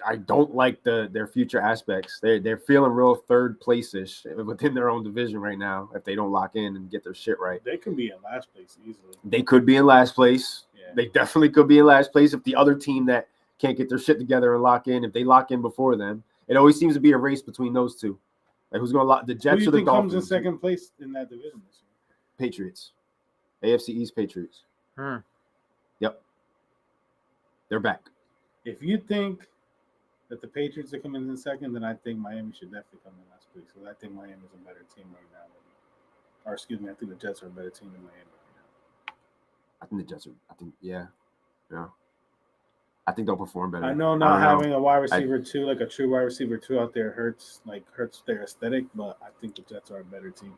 I don't like their future aspects. They're feeling real third place-ish within their own division right now if they don't lock in and get their shit right. They can be in last place easily. They could be in last place. Yeah. They definitely could be in last place if the other team that can't get their shit together and lock in, if they lock in before them. It always seems to be a race between those two. Like who's going to lock the Who Jets do you or the think Dolphins? comes in second place in that division this year? Patriots. AFC East Patriots. Yep. They're back. If you think that the Patriots are coming in second, then I think Miami should definitely come in last place. Because I think Miami's a better team right now. I think the Jets are a better team than Miami right now. I think the Jets are. Yeah. I think they'll perform better. I know not having a wide receiver two, like a true wide receiver two out there hurts their aesthetic, but I think the Jets are a better team.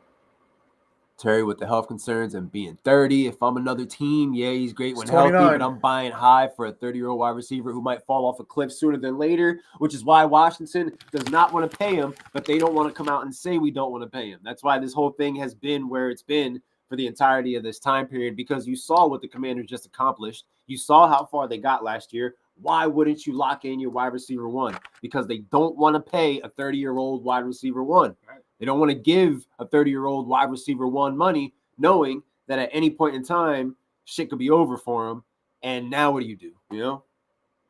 Terry with the health concerns and being 30. If I'm another team, yeah, he's great when He's healthy, 29. but I'm buying high for a 30-year-old wide receiver who might fall off a cliff sooner than later, which is why Washington does not want to pay him, but they don't want to come out and say we don't want to pay him. That's why this whole thing has been where it's been for the entirety of this time period because you saw what the Commanders just accomplished. You saw how far they got last year. Why wouldn't you lock in your wide receiver one? Because they don't want to pay a 30-year-old wide receiver one. Right. They don't want to give a 30-year-old wide receiver one money, knowing that at any point in time, shit could be over for him. And now what do? You know?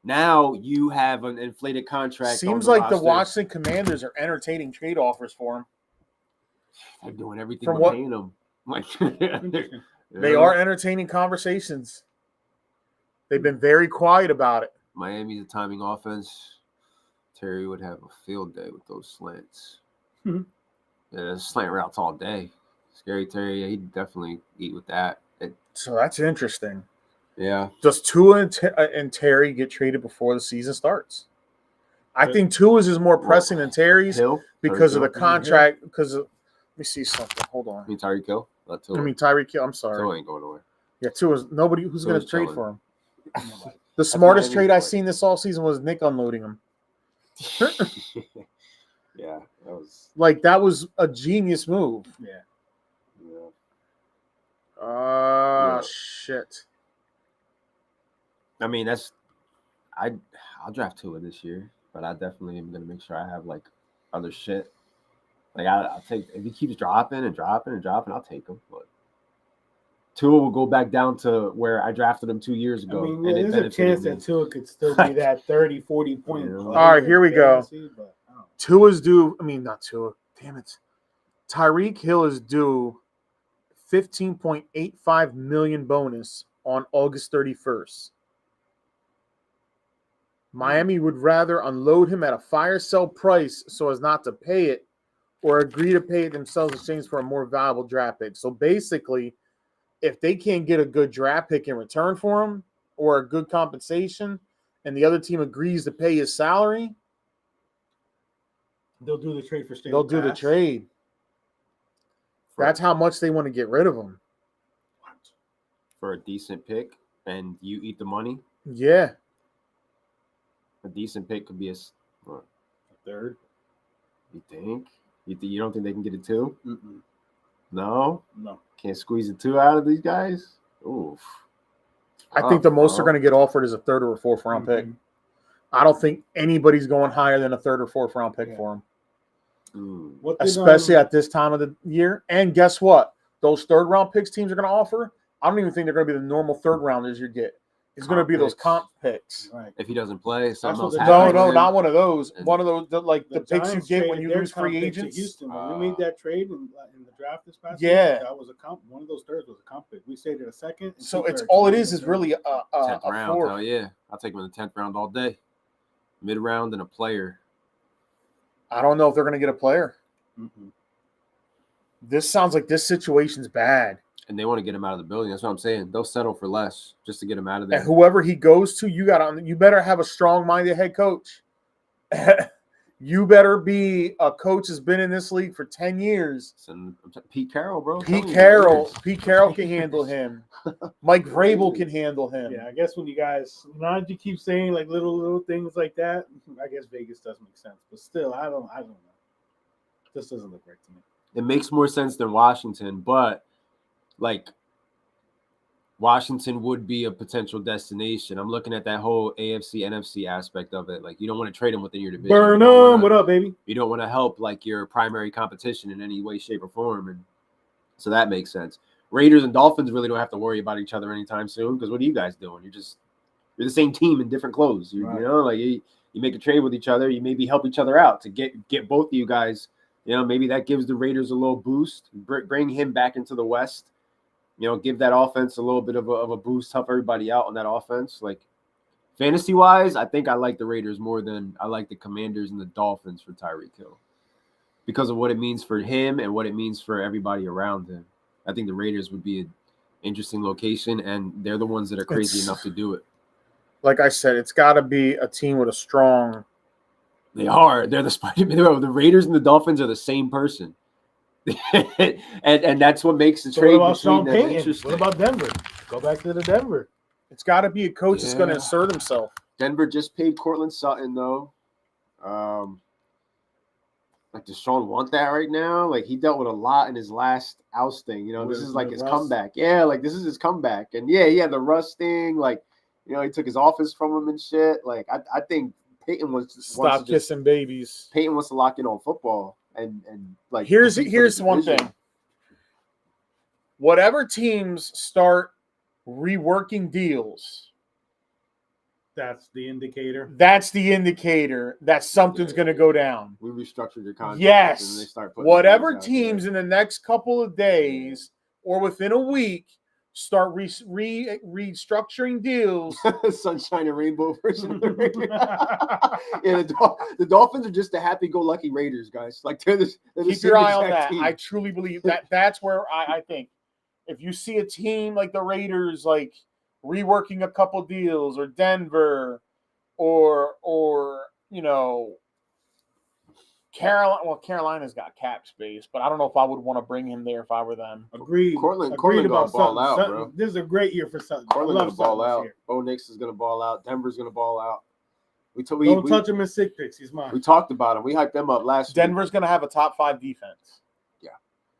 Now you have an inflated contract. Seems like the Washington Commanders are entertaining trade offers for him. They're doing everything but paying them. Like, they are entertaining conversations. They've been very quiet about it. Miami's a timing offense. Terry would have a field day with those slants. Yeah, slant routes all day. Scary Terry, he'd definitely eat with that. So that's interesting. Yeah. Does Tua and Terry get traded before the season starts? I think Tua's is more pressing than Terry's because of the contract. Because let me see something. Hold on. You mean Tyreek Hill? Tyreek Hill. I'm sorry. Tua ain't going nowhere. Yeah, Tua's nobody. Who's going to trade for him? The smartest trade I've seen this all season was Nick unloading him. Yeah, that was a genius move. Yeah. Shit. I mean, I'll draft Tua this year, but I definitely am gonna make sure I have like other shit. Like I'll take if he keeps dropping and dropping and dropping, I'll take him. But Tua will go back down to where I drafted him 2 years ago. I mean, there's a chance that Tua could still be that 30, 40 point. All right, here we go. Tua's due. I mean, not Tua. Damn it. Tyreek Hill is due $15.85 million bonus on August 31st. Miami would rather unload him at a fire sale price so as not to pay it or agree to pay it themselves in exchange for a more valuable draft pick. So basically, if they can't get a good draft pick in return for him or a good compensation and the other team agrees to pay his salary, they'll do the trade for state. They'll do the trade. That's how much they want to get rid of him. For a decent pick and you eat the money? Yeah. A decent pick could be a third. You think? You don't think they can get a 2? Mm-mm. No? No. Can't squeeze a 2 out of these guys? Oof. I think the most they're going to get offered is a 3rd or a 4th round pick. I don't think anybody's going higher than a 3rd or 4th round pick for him. Especially at this time of the year. And guess what? Those 3rd round picks teams are going to offer, I don't even think they're going to be the normal 3rd rounders you get. It's going to be those comp picks. Right. If he doesn't play, something else happens. No, not one of those. One of those, the picks you get when you lose free agents. Houston. When we made that trade in the draft this past year, that was a comp. One of those 3rds was a comp pick. We saved it a 2nd. So it's all it is really a 10th round. 4th. Hell yeah. I'll take him in the 10th round all day. Mid-round and a player. I don't know if they're going to get a player. Mm-hmm. This sounds like this situation's bad. And they want to get him out of the building. That's what I'm saying. They'll settle for less just to get him out of there. And whoever he goes to, you better have a strong-minded head coach. You better be a coach that's been in this league for 10 years. Pete Carroll, bro. Pete Carroll can handle him. Mike Vrabel can handle him. Yeah, I guess when you guys, now that you keep saying like little things like that, I guess Vegas does make sense. But still, I don't know. This doesn't look right to me. It makes more sense than Washington, but like Washington would be a potential destination. I'm looking at that whole AFC, NFC aspect of it. Like, you don't want to trade them within your division. Burn them. What up, baby? You don't want to help like your primary competition in any way, shape, or form. And so that makes sense. Raiders and Dolphins really don't have to worry about each other anytime soon because what are you guys doing? You're the same team in different clothes. You know, like you make a trade with each other. You maybe help each other out to get both of you guys. You know, maybe that gives the Raiders a little boost. Bring him back into the West. You know, give that offense a little bit of a boost, help everybody out on that offense. Like, fantasy-wise, I think I like the Raiders more than I like the Commanders and the Dolphins for Tyreek Hill because of what it means for him and what it means for everybody around him. I think the Raiders would be an interesting location, and they're the ones that are crazy enough to do it. Like I said, it's got to be a team with a strong – They are. They're the Raiders and the Dolphins are the same person. and that's what makes the trade between them interesting. What about Denver? Go back to the Denver. It's got to be a coach that's going to assert himself. Denver just paid Cortland Sutton, though. Like, does Sean want that right now? Like, he dealt with a lot in his last ousting. You know, this is like his comeback. Yeah, like, this is his comeback. And, yeah, he had the Russ thing. Like, you know, he took his office from him and shit. Like, I think Peyton stop kissing babies. Peyton wants to lock in on football. And like, here's one thing. Whatever teams start reworking deals, that's the indicator. That's the indicator that something's going to go down. We restructured your contract. Yes. And they start whatever teams in the next couple of days or within a week start restructuring deals. Sunshine and rainbow version of the Raiders. Yeah, the Dolphins are just the happy-go-lucky Raiders, guys. Like, they're keep your eye on that. Team. I truly believe that's where I think if you see a team like the Raiders, like reworking a couple deals, or Denver, or you know, Carolina. Well, Carolina's got cap space, but I don't know if I would want to bring him there if I were them. Agreed. Cortland about ball out, Sutton. bro. This is a great year for Sutton. Cortland's gonna ball out. Bo Nix is gonna ball out. Denver's gonna ball out. Don't touch him in sick picks. He's mine. We talked about him. We hyped them up last week. Denver's gonna have a top 5 defense. Yeah,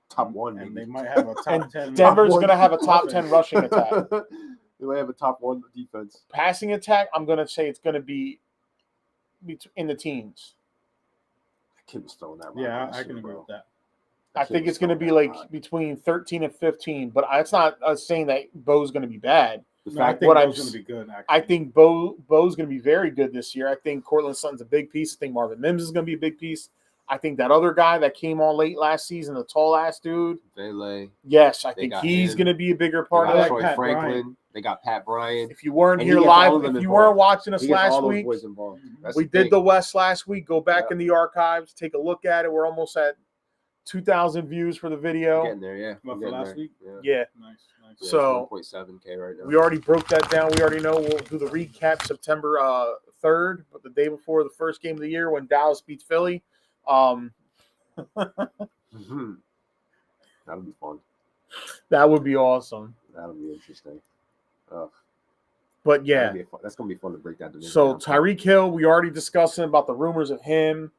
top 1. And maybe. they might have a top 10. Denver's gonna have a top 10 rushing attack. They might have a top 1 defense. Passing attack, I'm gonna say it's gonna be in the teens. Kid was throwing that. Yeah, I can agree with that. I think it's going to be like between 13 and 15, but it's not saying that Bo's going to be bad. I think Bo's going to be good. Actually. I think Bo's going to be very good this year. I think Cortland Sutton's a big piece. I think Marvin Mims is going to be a big piece. I think that other guy that came on late last season, the tall ass dude. Vele. Yes, I think he's going to be a bigger part of that. Troy Franklin. Bryan. They got Pat Bryan. If you weren't here live, if you weren't watching us last week, we did the West last week. Go back in the archives, take a look at it. We're almost at 2,000 views for the video. Getting there, yeah. For last week? Yeah. Nice. Yeah, so 1.7K right now. We already broke that down. We already know we'll do the recap September 3rd, but the day before the first game of the year when Dallas beats Philly. That'll be fun. That would be awesome. That'll be interesting. But yeah, that's gonna be fun to break that division. So Tyreek Hill, we already discussing about the rumors of him.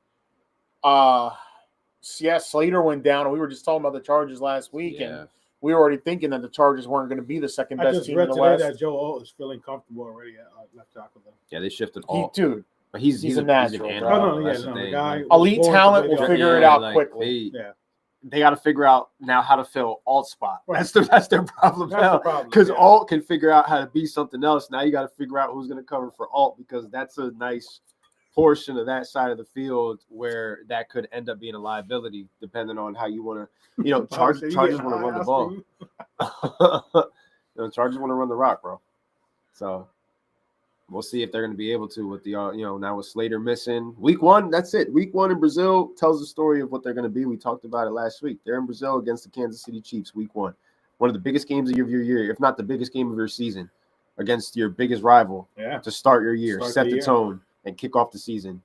Slater went down, and we were just talking about the Chargers last week, and we were already thinking that the Chargers weren't going to be the second best team in the West. I just read today that Joe Alt is feeling comfortable already at left tackle. Yeah, they shifted Alt. Dude, but he's a natural. The guy. Elite talent will figure it out quickly. They got to figure out now how to fill Alt's spot. Right. That's their problem now. Because Alt can figure out how to be something else. Now you got to figure out who's going to cover for Alt, because that's a nice portion of that side of the field where that could end up being a liability, depending on how you want to. You know, Chargers want to run the ball. Chargers want to run the rock, bro. So we'll see if they're going to be able to with the now with Slater missing. Week 1, that's it. Week 1 in Brazil tells the story of what they're going to be. We talked about it last week. They're in Brazil against the Kansas City Chiefs. Week 1, one of the biggest games of your year, if not the biggest game of your season, against your biggest rival. Yeah. To start your year, set the tone, and kick off the season.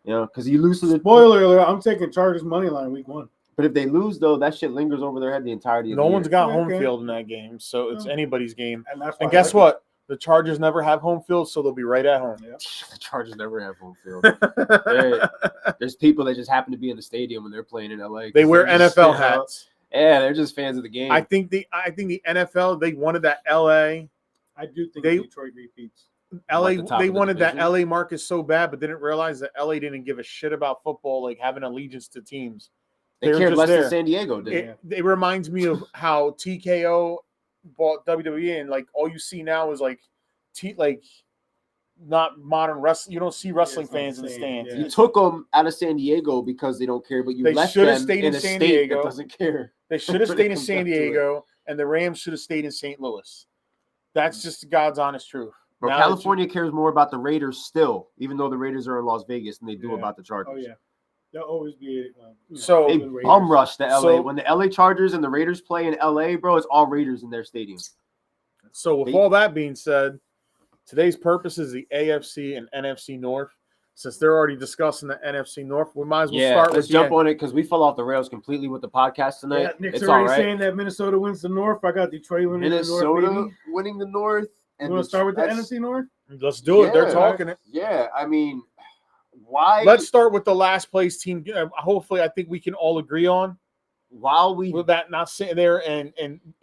You know, because you lose to the spoiler alert. I'm taking Chargers money line week 1. But if they lose, though, that shit lingers over their head the entirety of the year. No one's got home field in that game, so it's anybody's game. And guess what? The Chargers never have home field, so they'll be right at home. Yeah. The Chargers never have home field. There's people that just happen to be in the stadium when they're playing in LA. They wear NFL hats. Yeah, they're just fans of the game. I think the NFL, they wanted that LA. I do think Detroit repeats. They wanted that LA market so bad, but didn't realize that LA didn't give a shit about football, like having allegiance to teams. They cared less than San Diego did. It reminds me of how TKO bought WWE, and like all you see now is like not modern wrestling. You don't see wrestling fans in the stands. You took them out of San Diego because they don't care, but you left them in a state that doesn't care. They should have stayed in San Diego, and the Rams should have stayed in St. Louis. That's just God's honest truth. Bro, California cares more about the Raiders still, even though the Raiders are in Las Vegas, than they do about the Chargers. Oh, yeah. They'll always be so they bum rush to LA. When the LA Chargers and the Raiders play in LA, bro, it's all Raiders in their stadium. So with all that being said, today's purpose is the AFC and NFC North. Since they're already discussing the NFC North, we might as well start. Let's jump on it because we fell off the rails completely with the podcast tonight. Yeah, Nick's already saying that Minnesota wins the North. I got Detroit winning the North. Minnesota winning the North. You want to start with the NFC North? Let's do it. They're talking it. Yeah, I mean, why? Let's start with the last place team. Hopefully, I think we can all agree on. While we With that, not sitting there and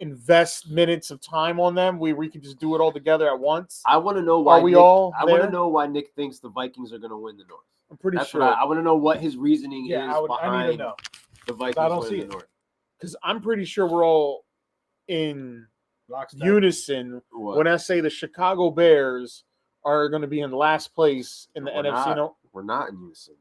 invest minutes of time on them, we can just do it all together at once. I want to know why. Are we all I want to there? know why Nick thinks the Vikings are going to win the North. I'm pretty That's sure. what I want to know what his reasoning is I behind need to know. the Vikings I don't winning see the it. North. Because I'm pretty sure we're all in Lockstep. unison What? when I say the Chicago Bears are going to be in last place in the We're NFC. not. We're not in unison.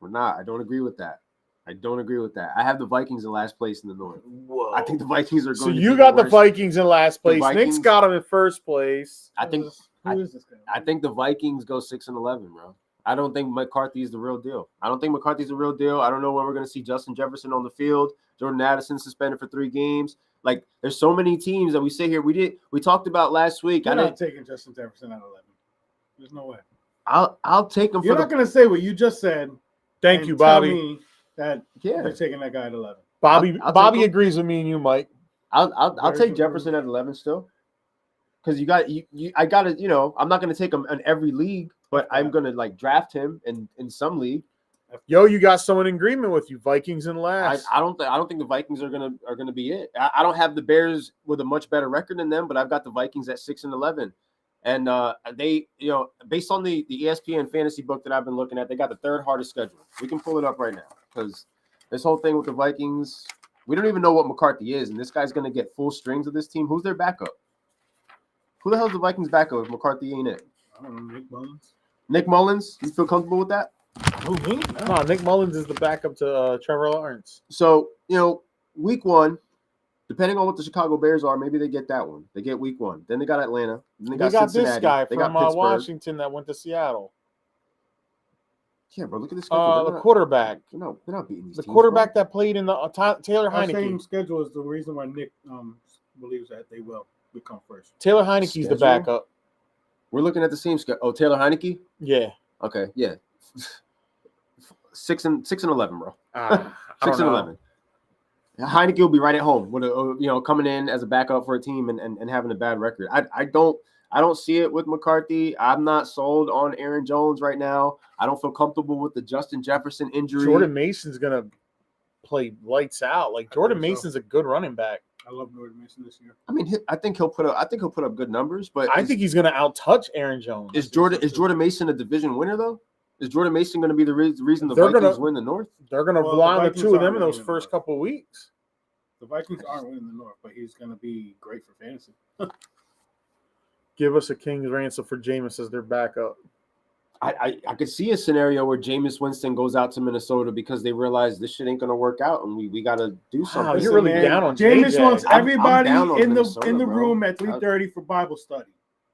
We're not. I don't agree with that. I have the Vikings in last place in the North. Whoa. I think the Vikings are So going to you be got the worst. Vikings in last place. Vikings- Nick's got them in first place. I think Who is this guy? I think the Vikings go 6-11, bro. I don't think McCarthy is the real deal. I don't think McCarthy's the real deal. I don't know when we're going to see Justin Jefferson on the field. Jordan Addison suspended for 3 games. Like, there's so many teams that we sit here. We talked about last week. You're not taking Justin Jefferson at 11. There's no way. I'll take him You're for not going to say what you just said. Thank and you, tell Bobby. me that Yeah. they're taking that guy at 11. Bobby I'll Bobby take him. agrees with me and you, Mike. I'll Very take good. Jefferson at 11 still. Because I got to, I'm not going to take him in every league, but I'm going to like draft him in some league. Yo, you got someone in agreement with you. Vikings in last. I don't think the Vikings are gonna be it. I don't have the Bears with a much better record than them, but I've got the Vikings at 6-11, and they based on the ESPN fantasy book that I've been looking at, they got the 3rd hardest schedule. We can pull it up right now because this whole thing with the Vikings, we don't even know what McCarthy is, and this guy's gonna get full strings of this team. Who's their backup? Who the hell's the Vikings backup if McCarthy ain't it? I don't know, Nick Mullins. Nick Mullins. You feel comfortable with that? Who, me? Come on, Nick Mullins is the backup to Trevor Lawrence. So, week 1, depending on what the Chicago Bears are, maybe they get that one. They get week 1. Then they got Atlanta. Then They got Cincinnati. this guy They got from Pittsburgh. Washington that went to Seattle. Yeah, bro, look at this schedule. The quarterback. They're not beating these The teams, quarterback that played in the Taylor Our same Heineke. schedule is the reason why Nick believes that they will become first. Taylor Heineke's the Schedule? backup. Bro. We're looking at the same schedule. Oh, Taylor Heineke? Yeah. Okay, yeah. 6-11, bro. I 6 don't and know. 11. Heineke will be right at home with coming in as a backup for a team and having a bad record. I don't see it with McCarthy. I'm not sold on Aaron Jones right now. I don't feel comfortable with the Justin Jefferson injury. Jordan Mason's gonna play lights out. Like Jordan think so. Mason's a good running back. I love Jordan Mason this year. I mean, I think he'll put up good numbers. But I think he's gonna outtouch Aaron Jones. is Jordan Mason a division winner though? Is Jordan Mason going to be the reason the They're Vikings gonna- win the North? They're gonna Well, rely the on the Vikings two of them aren't in those winning first the couple weeks. The Vikings aren't winning the North, but he's going to be great for fantasy. Give us a king's ransom for Jameis as their backup. I could see a scenario where Jameis Winston goes out to Minnesota because they realize this shit ain't going to work out and we got to do something. Wow, you're really down on Jameis JJ. wants I'm everybody down on in the Minnesota, bro. room at 3:30 for Bible study.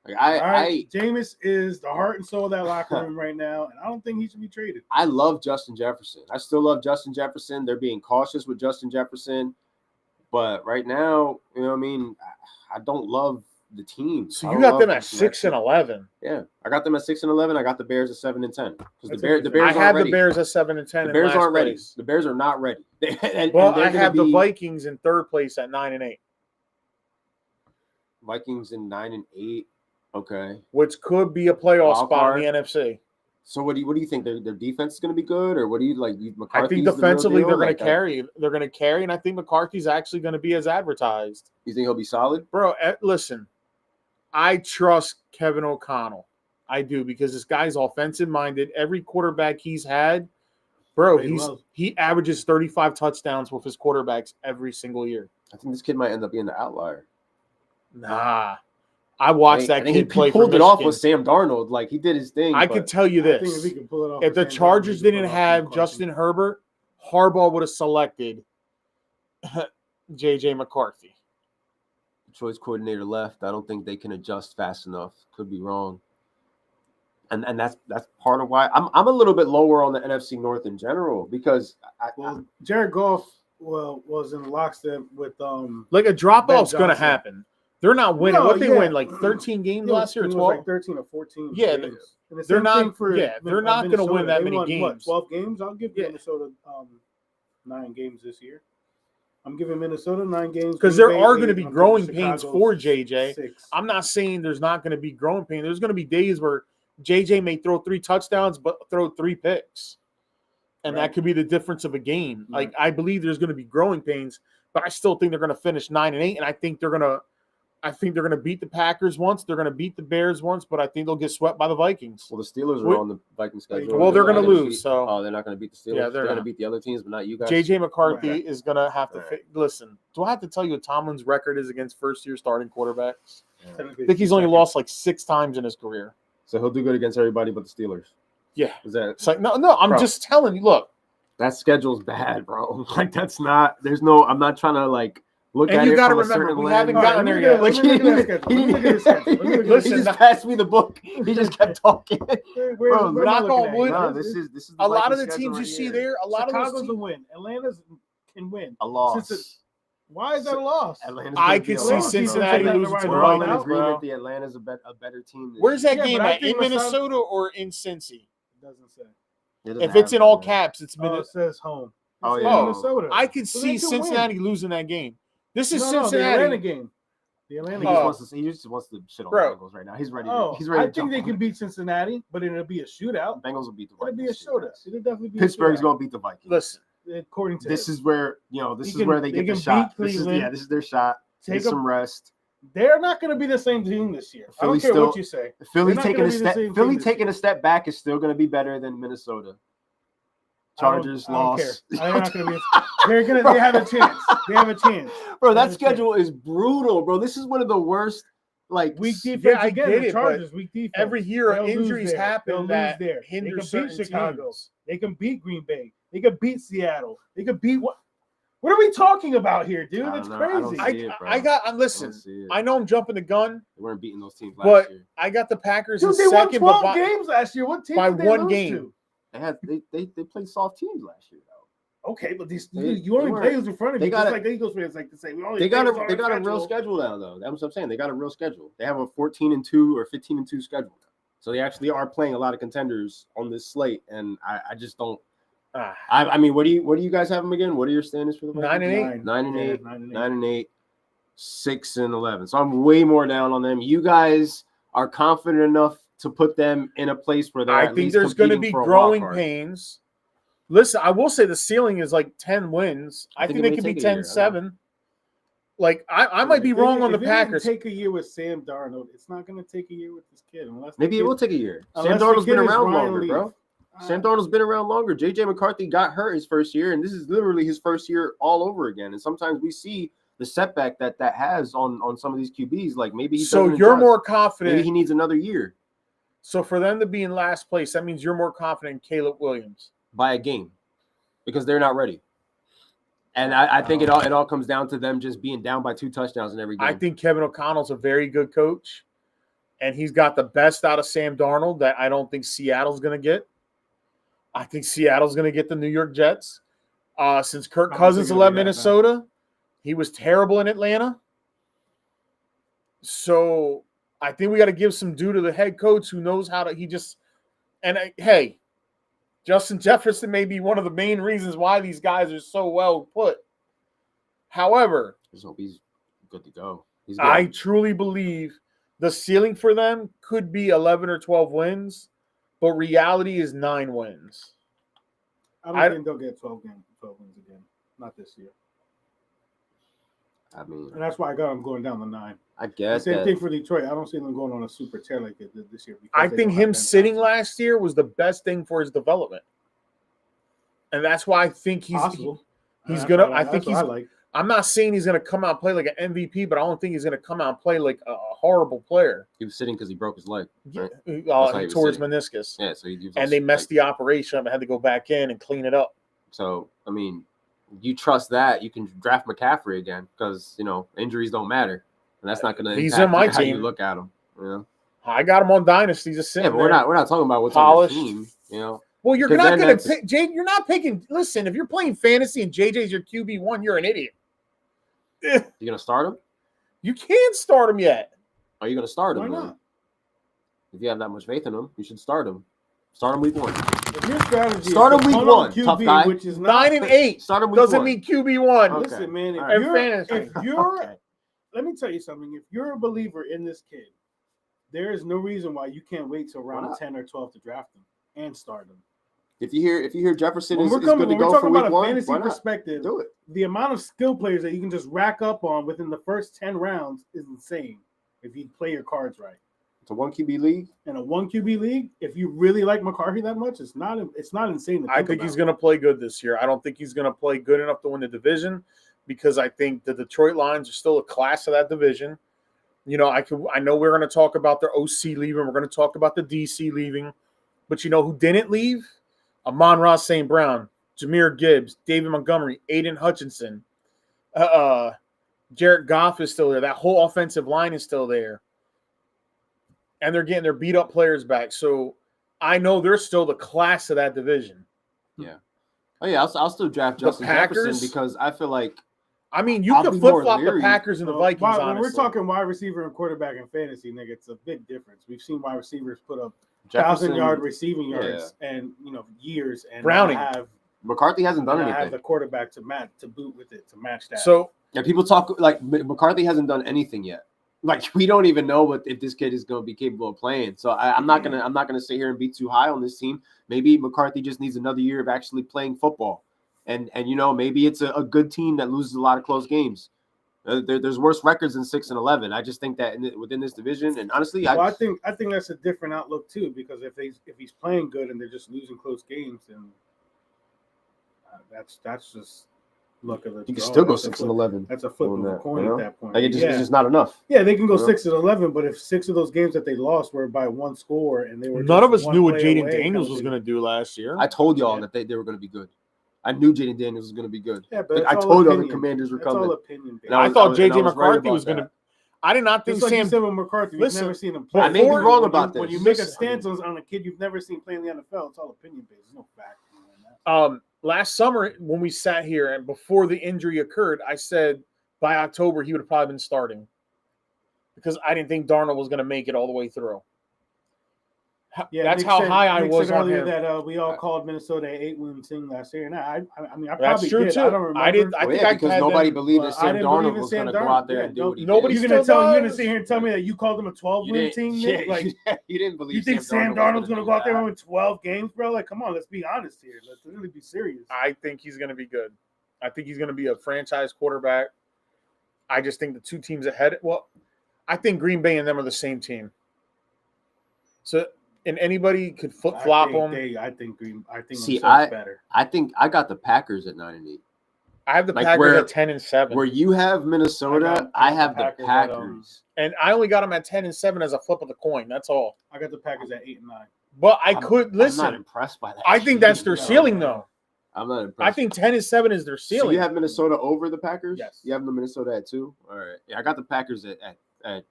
Like, All right, Jameis is the heart and soul of that locker room right now, and I don't think he should be traded. I love Justin Jefferson. I still love Justin Jefferson. They're being cautious with Justin Jefferson. But right now, I mean, I don't love the team. So I you don't got love them at this 6-11. Yeah, I got them at 6-11. I got the Bears at 7-10 because the That's Bears interesting. I aren't have ready. the Bears at 7-10. The in Bears last aren't ready. place. The Bears are not ready. Well, they're I gonna have the be Vikings in 3rd place at 9-8, Vikings in 9-8. Okay. which could be a playoff Wild spot card. in the NFC. So what do you think? Their defense is going to be good, or what do you like? I McCarthy's think the real defensively deal? they're going Like, to carry. They're going to carry, and I think McCarthy's actually going to be as advertised. You think he'll be solid? Bro, listen, I trust Kevin O'Connell. I do because this guy's offensive minded. Every quarterback he's had, bro, he averages 35 touchdowns with his quarterbacks every single year. I think this kid might end up being the outlier. Nah, I watched that think kid play. He pulled for it off Michigan. with Sam Darnold. Like he did his thing. I but could tell you I think if he this: can pull it off, if the with Sam Darnold, Chargers he can didn't pull it off have with Justin McCarthy. Herbert, Harbaugh would have selected J.J. McCarthy. choice coordinator left. I don't think they can adjust fast enough. Could be wrong. And that's part of why I'm a little bit lower on the NFC North in general because Jared Goff was in lockstep with Like a drop Ben off's going to Johnson. happen. They're not winning. No, what they yeah. win like 13 games last year, it was 12. like 13 or 14. Yeah, games. And the they're same not- thing for yeah, they're not gonna Minnesota. win that They many won, games. 12 games. I'll give Yeah. Minnesota 9 games this year. I'm giving Minnesota 9 games Because Green there Bay are going to 8. be I'm growing giving pains Chicago for JJ. 6. I'm not saying there's not going to be growing pain. There's going to be days where JJ may throw 3 touchdowns, but throw 3 picks. And Right. that could be the difference of a game. Right. Like, I believe there's going to be growing pains, but I still think they're going to finish 9-8, and I think they're going to beat the Packers once. They're going to beat the Bears once, but I think they'll get swept by the Vikings. Well, the Steelers are on the Vikings schedule. Well, they're not going to lose. So they're not going to beat the Steelers. Yeah, they're they're going to not. beat the other teams, but not you guys. JJ McCarthy Right. is going to have to Right. listen. Do I have to tell you what Tomlin's record is against first-year starting quarterbacks? Yeah. I think he's only lost like 6 times in his career. So he'll do good against everybody but the Steelers. Yeah. Is that It's like, no, I'm Bro. just telling you. Look, that schedule's bad, bro? Like that's not. There's no. I'm not trying to like look And at you it gotta from a remember, certain we lens. haven't All right, gotten let there me yet. look at his schedule. Let me look at his schedule. Let me look at his Listen, He schedule. just passed me the book. He just kept talking. Bro, knock on wood. No, this is the a lot of the Vikings teams schedule you right see here. there, a lot Chicago's of those a teams, win. Atlanta's can win. A loss. Since Why is that a loss? Atlanta's I gonna be could a see loss, Cincinnati bro. losing to the We're all in Vikings, agreement. bro. The Atlanta's a better team. This Where's year. that Yeah, game but I at? In think Masai- Minnesota or in Cincy? It doesn't say. It doesn't If it's have in all that. caps, it's Oh, Minnesota. it says home. Oh, It's yeah. in Minnesota. I could So see they can Cincinnati win. losing that game. This is No, the Cincinnati. Atlanta game. The Atlanta He game. just wants to shit on Bro. the Bengals right now. He's ready. Oh, He's ready. I to think jump they on can it. beat Cincinnati, but it'll be a shootout. Bengals will beat the It'll Vikings. be a shootout. It'll definitely be Pittsburgh's a shootout. gonna beat the Vikings. Listen, According to This him. is where this He is can- where they they get the can shot. beat This is Cleveland. this is their shot. Take Get some rest. They're not going to be the same team this year. I Philly don't care still- what you say. Philly They're not taking gonna a be the step. same Philly team this taking year. a step back is still going to be better than Minnesota. I don't- Chargers I don't lost. care. They're not going to be. They have a chance. They have a chance. Bro, They that have a schedule is brutal, bro. This is one of the worst. Like Weak defense Yeah, I again. get The it, but Chargers weak defense. every year They'll lose injuries there. happen They'll that lose there. hinder They can certain beat Chicago. teams. They can beat Green Bay. They can beat Seattle. They can beat what? What are we talking about here, dude? I That's don't know. I don't crazy. see it, bro. Listen, see it. I know I'm jumping the gun, They weren't beating those teams last but year. I got the Packers Dude, in they won second, 12 but games last year. What team by did they one lose game. to? They played soft teams last year, though. Okay, but these They- you only they play who's in front of they you. got Just it. like the Eagles fans like to say, we only They got play a real schedule now, though. That's what I'm saying. They got a real schedule. They have a 14-2 or 15-2 schedule. So they actually are playing a lot of contenders on this slate, and I just don't. I mean, what do you guys have them again? What are your standings for the Vikings? 9-8. 9-8, 6-11. So I'm way more down on them. You guys are confident enough to put them in a place where they're I at think least there's going to competing be for a growing wild card. pains. Listen, I will say the ceiling is like 10 wins. I think it they may could be take a year. 10-7. Like, I might be wrong on the Packers. Take a year with Sam Darnold. It's not going to take a year with this kid unless the Maybe it kid- will take a year. Sam unless the Darnold's been kid is around Ryan longer, Leaf. bro. Sam Darnold's been around longer. J.J. McCarthy got hurt his first year, and this is literally his first year all over again. And sometimes we see the setback that has on some of these QBs. Like maybe he So doesn't you're adjust. more confident. Maybe he needs another year So for them to be in last place, that means you're more confident in Caleb Williams. by a game because they're not ready. And I think it all comes down to them just being down by 2 touchdowns in every game. I think Kevin O'Connell's a very good coach, and he's got the best out of Sam Darnold that I don't think Seattle's going to get. I think Seattle's going to get the New York Jets. Since Kirk I don't Cousins think it'll left be that bad. Minnesota, he was terrible in Atlanta. So I think we got to give some due to the head coach who knows how to. Hey, Justin Jefferson may be one of the main reasons why these guys are so well put. However, just hope he's good to go. He's good. I truly believe the ceiling for them could be 11 or 12 wins, but reality is 9 wins. I don't think they'll get 12 wins again. Not this year. I mean, And that's why I got them going down the 9. I guess Same that, thing for Detroit. I don't see them going on a super tear like they did this year. because I they think don't have him Ben sitting Johnson. last year was the best thing for his development. And that's why I think Possible. he's That's gonna. what I think that's what he's. I like. I'm not saying he's gonna come out and play like an MVP, but I don't think he's gonna come out and play like a horrible player. he was sitting because he broke his leg. Right? Uh, how he was towards sitting. meniscus, Yeah, so he was and they also, messed like, the operation up and had to go back in and clean it up. So I mean, you trust that you can draft McCaffrey again because injuries don't matter, and that's not going to He's impact in my how you team. look at him. You know? I got him on Dynasty just Yeah, sitting but there. we're not talking about what's Polished. on your team. You know, Well, you're 'Cause not then going to that's- pick, Jade. You're not picking. Listen, if you're playing fantasy and JJ's your QB1, you're an idiot. you're going to start him. You can't start him yet. Are you going to start him? Why then? not? If you have that much faith in him, you should start him. Start him week 1. If your strategy Start is him to week punt 1, on QB, tough guy. which is not 9 and 8 Start him week doesn't 1. mean QB1. Okay. Listen, man. And fantasy. If you're, Okay. let me tell you something. If you're a believer in this kid, there is no reason why you can't wait till Why round not? 10 or 12 to draft them and start them. If you hear Jefferson When is we're good to when we're go talking for week about a one, fantasy why not? perspective, Do it. the amount of skill players that you can just rack up on within the first 10 rounds is insane if you play your cards right. It's a 1 QB league. In a 1 QB league, if you really like McCarthy that much, it's not insane to I think he's going to play good this year. I don't think he's going to play good enough to win the division because I think the Detroit Lions are still a class of that division. You know, I know we're going to talk about their OC leaving. We're going to talk about the DC leaving. But you know who didn't leave? Amon-Ra St. Brown, Jahmyr Gibbs, David Montgomery, Aiden Hutchinson. Jared Goff is still there. That whole offensive line is still there. And they're getting their beat-up players back. So I know they're still the class of that division. Yeah. Oh, yeah, I'll still draft Justin Jefferson because I feel like I mean, you I'll could be more flip-flop the leery. Packers and the Vikings, when honestly. we're talking wide receiver and quarterback in fantasy, nigga, it's a big difference. We've seen wide receivers put up Jefferson 1,000-yard receiving yards and years, and Browning. McCarthy hasn't done anything. Have the quarterback to boot with it to match that. So yeah, people talk like McCarthy hasn't done anything yet. Like we don't even know if this kid is going to be capable of playing. So I'm not gonna sit here and be too high on this team. Maybe McCarthy just needs another year of actually playing football, and you know maybe it's a good team that loses a lot of close games. There's worse records than 6-11. I just think that within this division, and honestly, I think that's a different outlook too. Because if he's playing good and they're just losing close games, then that's just luck of the draw. You can still go 6-11. That's a flip of a coin at that point. Like it's just not enough. Yeah, they can go 6-11, but if 6 of those games that they lost were by one score and they were none of us one knew what play Jaden away, Daniels was going to do last year. I told y'all that they were going to be good. I knew Jaden Daniels was going to be good. Yeah, but I told y'all the Commanders were That's coming. all opinion. I thought JJ McCarthy was going to. I did not think Just like Sam. you said with McCarthy, we've never seen him play. I may be wrong about this. When you make a stance on a kid you've never seen play in the NFL, it's all opinion based. There's no fact. Last summer when we sat here and before the injury occurred, I said by October he would have probably been starting because I didn't think Darnold was going to make it all the way through. Yeah, that's how high I was on him. That we all called Minnesota an 8-win team last year. And I mean, I That's probably true did. too. I don't remember. I think because nobody believed that Sam didn't Darnold believe in was Sam going to go Darnold. out there Yeah, and do what he nobody did. You're gonna sit here and tell me that you called him a 12-win team, Nick? Like you didn't believe. You think Sam Darnold's going to go out there and win 12 games, bro? Like, come on, let's be honest here. Let's really be serious. I think he's going to be good. I think he's going to be a franchise quarterback. I just think the two teams ahead. Well, I think Green Bay and them are the same team. So, and anybody could flip flop them. I think Minnesota's better. I think I got the Packers at 9-8. I have the Packers at 10-7. Where you have Minnesota, I have the Packers. And I only got them at 10-7 as a flip of the coin. That's all. I got the Packers at 8-9. But I could listen. I'm not impressed by that. I think that's their ceiling, though. I'm not impressed. I think 10-7 is their ceiling. So you have Minnesota over the Packers? Yes. You have the Minnesota at 2? All right. Yeah, I got the Packers at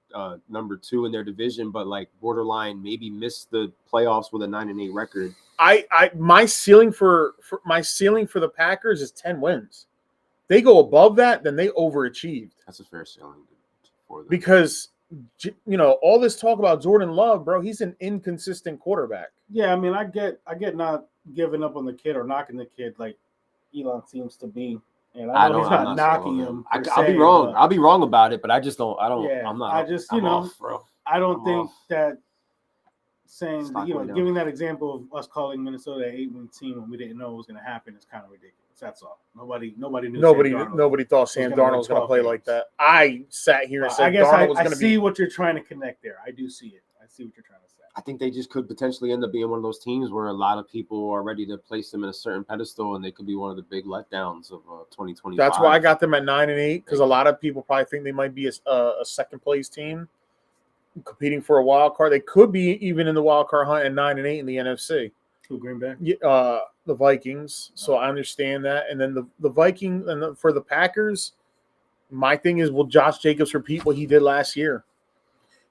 number 2 in their division, but like borderline maybe missed the playoffs with a 9-8 record. My ceiling for the Packers is 10 wins. They go above that, then they overachieved. That's a fair ceiling for them. Because all this talk about Jordan Love, bro, he's an inconsistent quarterback. Yeah, I mean, I get not giving up on the kid or knocking the kid like Elon seems to be. And I know he's not knocking him. I'll be wrong. I'll be wrong about it, but I just don't. I'm not. I just, I'm off, bro. I don't think that saying, going giving that example of us calling Minnesota an 8-win team when we didn't know it was going to happen is kind of ridiculous. That's all. Nobody knew. Nobody thought Sam Darnold was going to play like that. I sat here and said, I guess Darnold was going to be. I see what you're trying to connect there. I do see it. I see what you're trying to say. I think they just could potentially end up being one of those teams where a lot of people are ready to place them in a certain pedestal, and they could be one of the big letdowns of 2025. That's why I got them at 9-8, because a lot of people probably think they might be a second place team competing for a wild card. They could be even in the wild card hunt at 9-8 in the NFC. Who, Green Bay? The Vikings. So I understand that. And then the Vikings, and for the Packers, my thing is, will Josh Jacobs repeat what he did last year?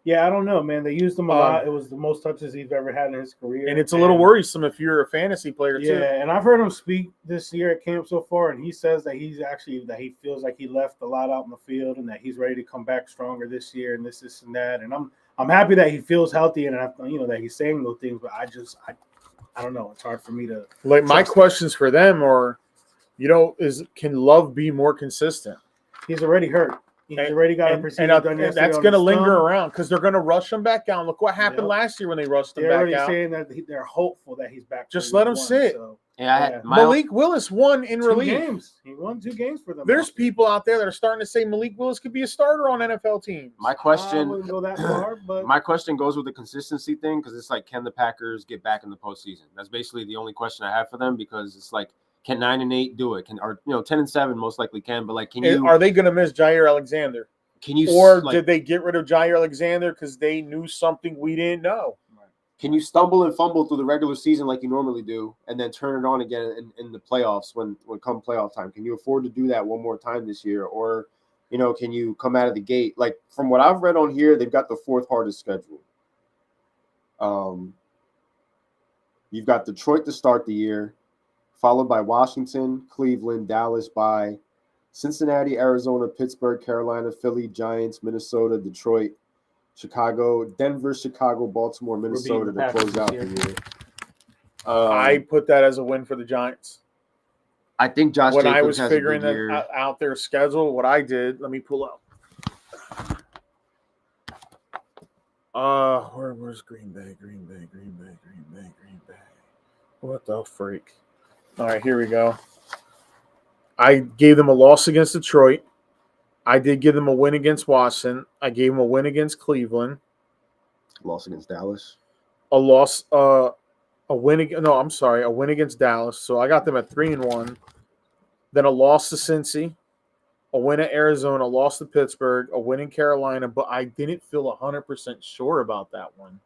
Yeah, I don't know, man. They used him a lot. It was the most touches he's ever had in his career. And it's a little worrisome if you're a fantasy player, too. Yeah, and I've heard him speak this year at camp so far, and he says that he feels like he left a lot out in the field and that he's ready to come back stronger this year and this and that. And I'm happy that he feels healthy and that he's saying those things, but I don't know. It's hard for me to like my questions for them are, can Love be more consistent? He's already hurt. He's already got a procedure done and yesterday. that's going to linger around because they're going to rush him back down. Look what happened last year when they rushed him They're back already out. saying that they're hopeful that he's back. Just let him sit. So, Malik Willis won in relief. Games. He won 2 games for them. There's people out there that are starting to say Malik Willis could be a starter on NFL teams. My question, I wouldn't go that far, but my question goes with the consistency thing because it's like, can the Packers get back in the postseason? That's basically the only question I have for them because it's like, can 9-8 do it? 10-7 most likely can, but like, are they going to miss Jair Alexander? Did they get rid of Jair Alexander because they knew something we didn't know? Can you stumble and fumble through the regular season like you normally do, and then turn it on again in the playoffs when come playoff time? Can you afford to do that one more time this year, or can you come out of the gate? Like from what I've read on here, they've got the 4th hardest schedule. You've got Detroit to start the year, followed by Washington, Cleveland, Dallas, by Cincinnati, Arizona, Pittsburgh, Carolina, Philly, Giants, Minnesota, Detroit, Chicago, Denver, Chicago, Baltimore, Minnesota to close out the year. I put that as a win for the Giants. I think Josh when Jacobs I was has figuring a good year. out their schedule, what I did, let me pull up. Where's Green Bay? What the freak? All right, here we go. I gave them a loss against Detroit. I did give them a win against Washington. I gave them a win against Cleveland. Loss against Dallas. A win against Dallas. So I got them at 3-1. Then a loss to Cincy, a win at Arizona, a loss to Pittsburgh, a win in Carolina, but I didn't feel 100% sure about that one.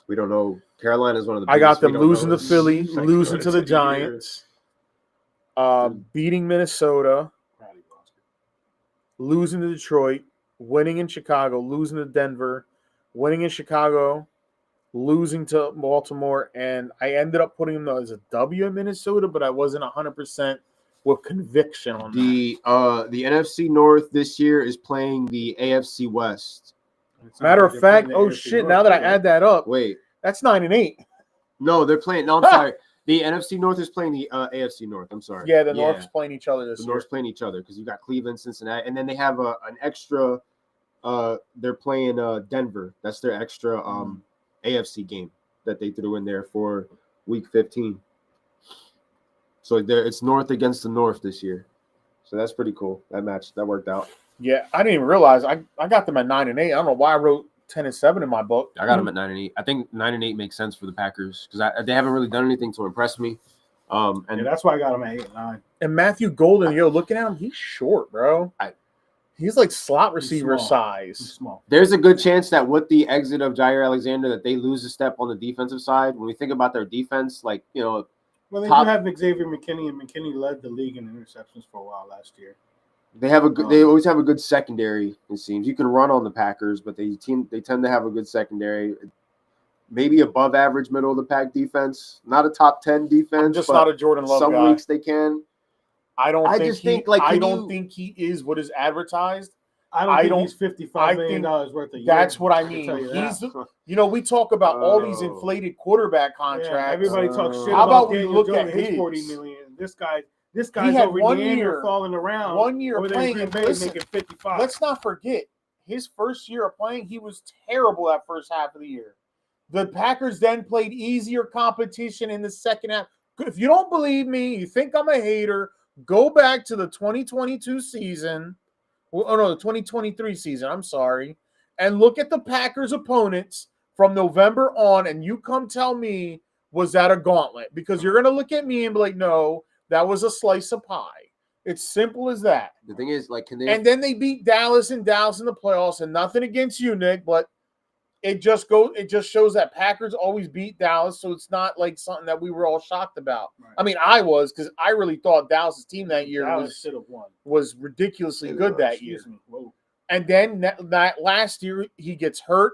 We don't know. Carolina is one of the I got biggest. them losing to Philly, losing to the Giants, beating Minnesota, losing to Detroit, winning in Chicago, losing to Denver, winning in Chicago, losing to Baltimore, and I ended up putting them as a W in Minnesota, but I wasn't 100% with conviction on that. The NFC North this year is playing the AFC West. Matter of fact, now that I add that up, wait, that's 9-8. No, they're playing. No, I'm sorry. The NFC North is playing the AFC North. I'm sorry. Yeah, the North's playing each other this year. The North's playing each other because you got Cleveland, Cincinnati, and then they have an extra. They're playing Denver. That's their extra AFC game that they threw in there for Week 15. So it's North against the North this year. So that's pretty cool. That match that worked out. Yeah, I didn't even realize I got them at 9-8. I don't know why I wrote 10-7 in my book. I got them at 9-8. I think 9-8 makes sense for the Packers because they haven't really done anything to impress me. And that's why I got them at 8-9. And Matthew Golden, looking at him, he's short, bro. He's like slot receiver size. He's small. There's a good chance that with the exit of Jair Alexander, that they lose a step on the defensive side. When we think about their defense, well, they do have Xavier McKinney, and McKinney led the league in interceptions for a while last year. They have a good. They always have a good secondary. It seems you can run on the Packers, but they tend to have a good secondary. Maybe above average, middle of the pack defense. Not a top 10 defense. I'm just not a Jordan Love some guy. weeks they can. I don't think he is what is advertised. I don't think he's $55 million worth a year. That's what I mean. We talk about all these inflated quarterback contracts. Yeah, everybody talks shit How about Daniel we look Jones, at his his $40 million. This guy's had over 1 the year falling around. 1 year over playing there in Green Bay making 55. Let's not forget his first year of playing. He was terrible that first half of the year. The Packers then played easier competition in the second half. If you don't believe me, you think I'm a hater, go back to the 2022 season. The 2023 season, I'm sorry, and look at the Packers' opponents from November on, and you come tell me, was that a gauntlet? Because you're going to look at me and be like, no, that was a slice of pie. It's simple as that. The thing is, and then they beat Dallas in the playoffs, and nothing against you, Nick, but it just shows that Packers always beat Dallas, so it's not like something that we were all shocked about. Right. I mean, I was, because I really thought Dallas' team that year was ridiculously good that year. And then that last year, he gets hurt.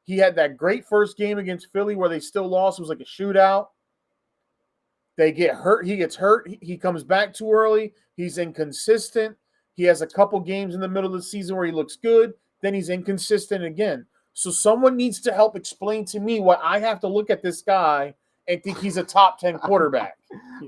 He had that great first game against Philly where they still lost. It was like a shootout. They get hurt. He gets hurt. He comes back too early. He's inconsistent. He has a couple games in the middle of the season where he looks good. Then he's inconsistent again. So someone needs to help explain to me why I have to look at this guy and think he's a top 10 quarterback.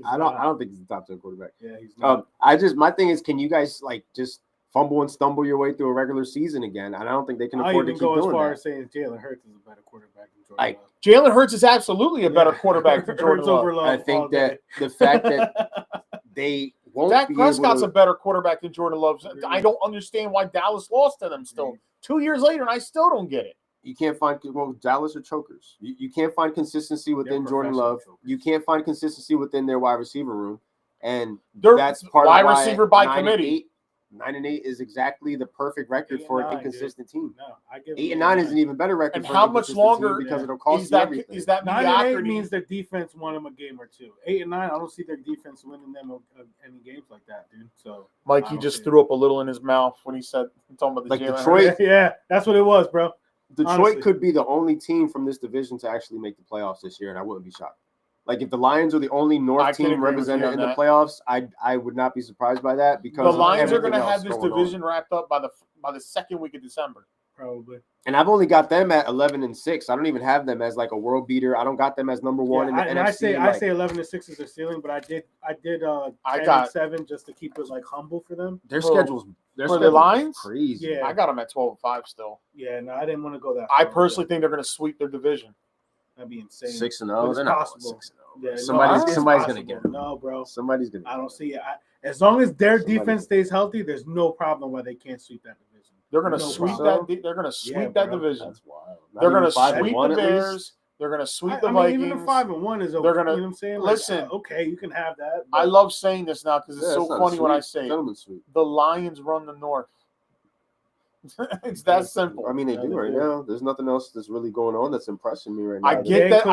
I don't think he's a top 10 quarterback. Yeah, he's not. My thing is, can you guys just fumble and stumble your way through a regular season again. And I don't think they can afford to keep doing that. I even go as far as saying Jalen Hurts is a better quarterback than Jordan Love. Jalen Hurts is absolutely a better quarterback than Jordan Love. I think that the fact that they won't Dak be Prescott's able a better quarterback than Jordan Love. I don't understand why Dallas lost to them still. 2 years later, and I still don't get it. You can't find Dallas are chokers. You can't find consistency within Jordan Love. Chokers. You can't find consistency within their wide receiver room, and that's part wide of why receiver by committee. 9-8 is exactly the perfect record for an inconsistent team. No, I give 8-9 is an even better record. And for how much longer? Because it'll cost is you that, everything. Is that 9-8 means their defense won them a game or two. 8-9, I don't see their defense winning them any games like that, dude. So Mikey just threw up a little in his mouth when he said talking about the Jalen Detroit. Yeah, that's what it was, bro. Detroit Honestly. could be the only team from this division to actually make the playoffs this year, and I wouldn't be shocked. Like if the Lions are the only North team represented in the playoffs, I would not be surprised by that because the Lions are going to have this division wrapped up by the second week of December, probably. And I've only got them at 11-6. I don't even have them as like a world beater. I don't got them as number one in the NFC. I say 11-6 is their ceiling, but I did 10-7 just to keep it like humble for them. Their schedules. For the Lions, crazy. Yeah, I got them at 12-5 still. Yeah, no, I didn't want to go that far. I personally think they're going to sweep their division. That'd be insane. 6-0. They're not 6-0. Yeah, somebody's going to get it. No, bro. Somebody's going to. I don't see it. As long as their defense stays healthy, there's no problem why they can't sweep that division. They're going to sweep that. They're going to sweep that division. That's wild. They're going to sweep the Bears. They're going to sweep the Vikings. Even the 5-1 is okay. They're going to. You know what I'm saying? Listen. Okay, you can have that. I love saying this now because it's so funny when I say it. The Lions run the North. It's that simple. I mean, they do right now. There's nothing else that's really going on that's impressing me right now. I get that.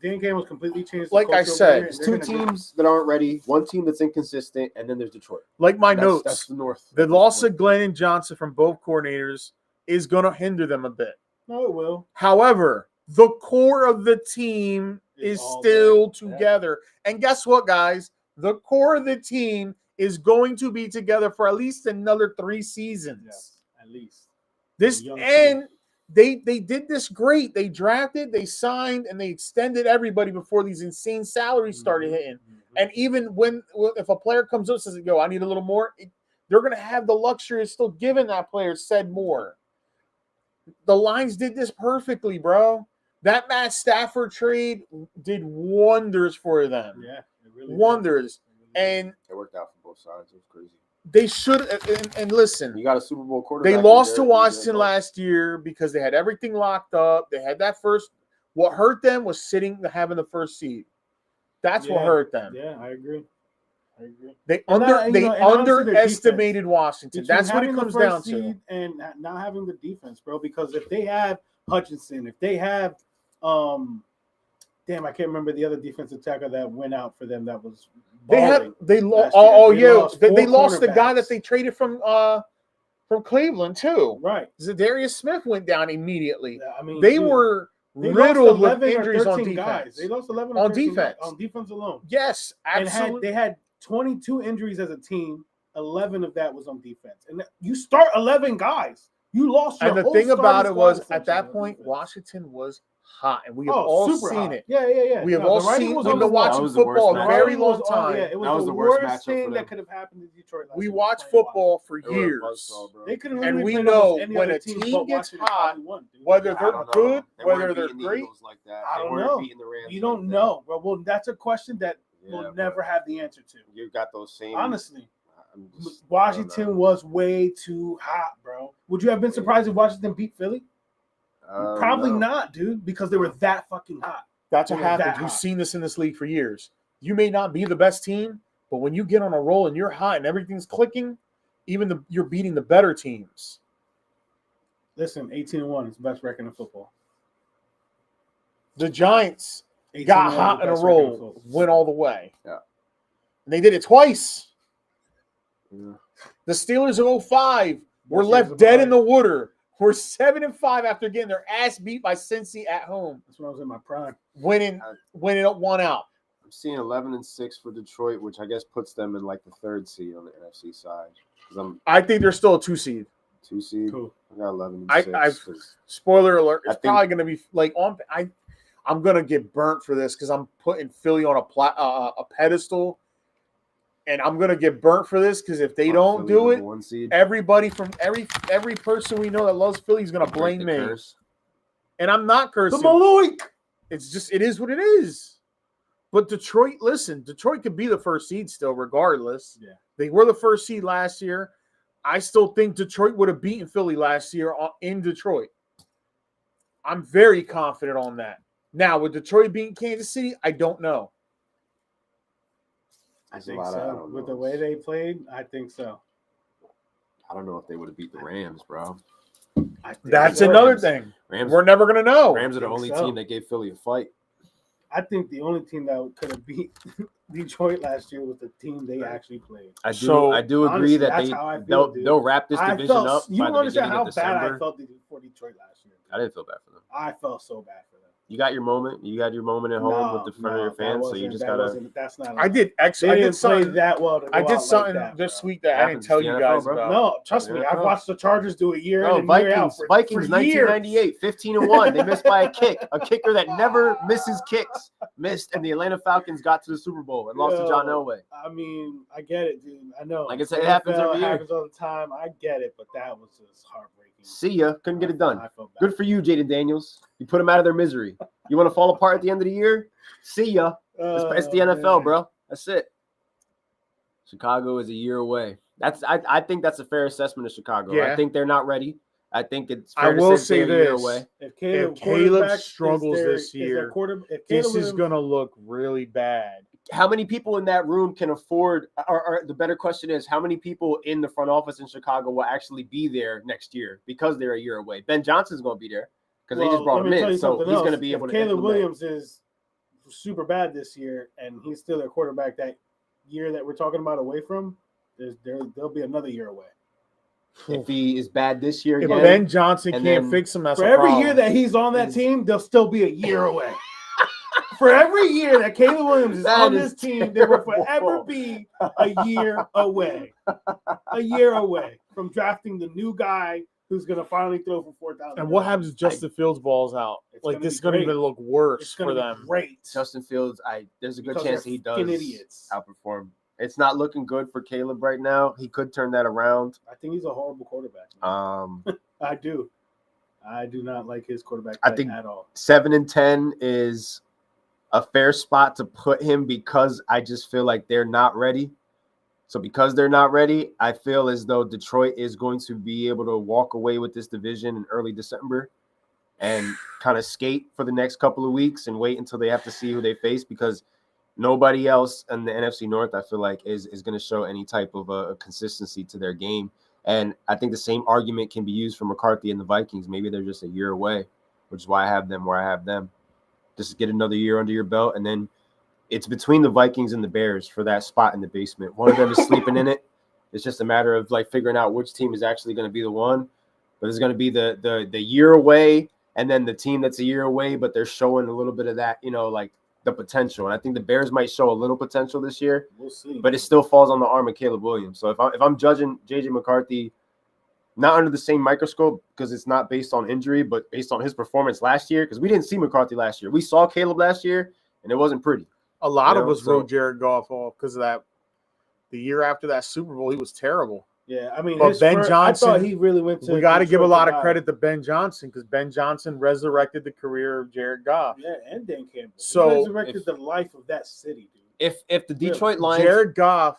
Dan Campbell was completely changed. Like I said, there's two teams that aren't ready, one team that's inconsistent, and then there's Detroit. Like my notes, that's the North. The loss of Glenn and Johnson from both coordinators is going to hinder them a bit. No, it will. However, the core of the team is still together. Yeah. And guess what, guys? The core of the team is going to be together for at least another 3 seasons. Yeah. At least they did this great. They drafted, they signed, and they extended everybody before these insane salaries started hitting. And even if a player comes up and says, "Yo, I need a little more," they're going to have the luxury of still giving that player said more. The Lions did this perfectly, bro. That Matt Stafford trade did wonders for them. Yeah, it really wonders, and it worked out for both sides. It was crazy. They should, and listen. You got a Super Bowl quarterback. They lost to Washington last year because they had everything locked up. They had that first. What hurt them was having the first seed. That's what hurt them. Yeah, I agree. They underestimated Washington. That's what it comes down to. And not having the defense, bro. Because if they have Hutchinson, if they have, I can't remember the other defensive tackle that went out for them. That was. They lost the guy that they traded from Cleveland too. Right. Zadarius Smith went down immediately. Yeah, I mean, they were riddled with injuries on defense. Guys. They lost 11 on defense. On defense alone. Yes, absolutely. And they had 22 injuries as a team. 11 of that was on defense. And you start 11 guys. You lost your And the thing about it was, at that point, Washington was hot, and we have all seen it. Yeah. We have all seen. We've been watching football a very long time. It was the worst thing that could have happened to Detroit. We watched football for years, and we know when a team gets hot, whether they're good, whether they're great. I don't know. You don't know, bro. Well, that's a question that we'll never have the answer to. You got those same. Honestly. Washington was way too hot, bro. Would you have been surprised if Washington beat Philly? Probably not, dude, because they were that fucking hot. That's what happens. We've seen this in this league for years. You may not be the best team, but when you get on a roll and you're hot and everything's clicking, you're beating the better teams. Listen, 18-1 is the best record in football. The Giants got hot in a roll, went all the way. Yeah. And they did it twice. Yeah. The Steelers in 2005 were left dead in the water. We're 7-5 after getting their ass beat by Cincy at home. That's when I was in my prime. Winning up 1 out. I'm seeing 11-6 for Detroit, which I guess puts them in like the 3rd seed on the NFC side. I think they're still a 2 seed. 2 seed. Cool. I got 11-6. Spoiler alert. It's probably going to be like on. I'm going to get burnt for this because I'm putting Philly on a pedestal. And I'm gonna get burnt for this because if they don't do it, everybody from every person we know that loves Philly is gonna blame me. Curse. And I'm not cursing. The Maloik. It is what it is. But Detroit could be the first seed still, regardless. Yeah. They were the first seed last year. I still think Detroit would have beaten Philly last year in Detroit. I'm very confident on that. Now, with Detroit beating Kansas City, I don't know. I think so. With the way they played, I think so. I don't know if they would have beat the Rams, bro. That's another thing. We're never going to know. Rams are the only team that gave Philly a fight. I think the only team that could have beat Detroit last year was the team they actually played. I do agree that they'll wrap this division up. You don't understand how bad I felt for Detroit last year. I didn't feel bad for them. I felt so bad for them. You got your moment. You got your moment at home with the front of your fans, so you just gotta. That's not. I did something that well. I did something this week that I didn't tell you guys about. No, trust me. I've watched the Chargers do it year in and year out. Vikings, 1998, 15-1. They missed by a kicker that never misses kicks. Missed, and the Atlanta Falcons got to the Super Bowl and lost to John Elway. I mean, I get it, dude. I know. Like I said, it happens every year. It happens all the time. I get it, but that was just heartbreaking. See ya. Couldn't get it done. Good for you, Jaden Daniels. You put them out of their misery. You want to fall apart at the end of the year? See ya. It's the NFL, bro. That's it. Chicago is a year away. I think that's a fair assessment of Chicago. Yeah. I think they're not ready. I think it's fair to say they're a year away. If Caleb struggles this year, this is going to look really bad. How many people in that room can afford, or the better question is, how many people in the front office in Chicago will actually be there next year because they're a year away? Ben Johnson's going to be there because they just brought him in, so he's going to be able to Caleb Williams is super bad this year, and he's still their quarterback that year that we're talking about away from, there'll be another year away. If he is bad this year, if Ben Johnson can't fix him, that's for every year that he's on that team, they'll still be a year away. For every year that Caleb Williams is on this team, they will forever be a year away. A year away from drafting the new guy who's going to finally throw for 4,000. And what happens if Justin Fields balls out? Like, this is going to even look worse for them. Great. Justin Fields, there's a good chance he does outperform. It's not looking good for Caleb right now. He could turn that around. I think he's a horrible quarterback. I do. I do not like his quarterback at all. 7-10 is a fair spot to put him because I just feel like they're not ready. So because they're not ready, I feel as though Detroit is going to be able to walk away with this division in early December and kind of skate for the next couple of weeks and wait until they have to see who they face, because nobody else in the NFC North, I feel like, is going to show any type of a consistency to their game. And I think the same argument can be used for McCarthy and the Vikings. Maybe they're just a year away, which is why I have them where I have them. Just get another year under your belt, and then it's between the Vikings and the Bears for that spot in the basement. One of them is sleeping in it. It's just a matter of like figuring out which team is actually going to be the one. But it's going to be the year away, and then the team that's a year away, but they're showing a little bit of that, like the potential. And I think the Bears might show a little potential this year. We'll see. But it still falls on the arm of Caleb Williams. So if I'm judging J.J. McCarthy, not under the same microscope because it's not based on injury, but based on his performance last year, because we didn't see McCarthy last year. We saw Caleb last year, and it wasn't pretty. A lot of us wrote Jared Goff off because of that. The year after that Super Bowl, he was terrible. Yeah, I mean, but Ben Johnson, I thought he really went to. We got to give a lot of credit to Ben Johnson because Ben Johnson resurrected the career of Jared Goff. Yeah, and Dan Campbell. So he resurrected the life of that city, dude. If the Detroit Lions, Jared Goff,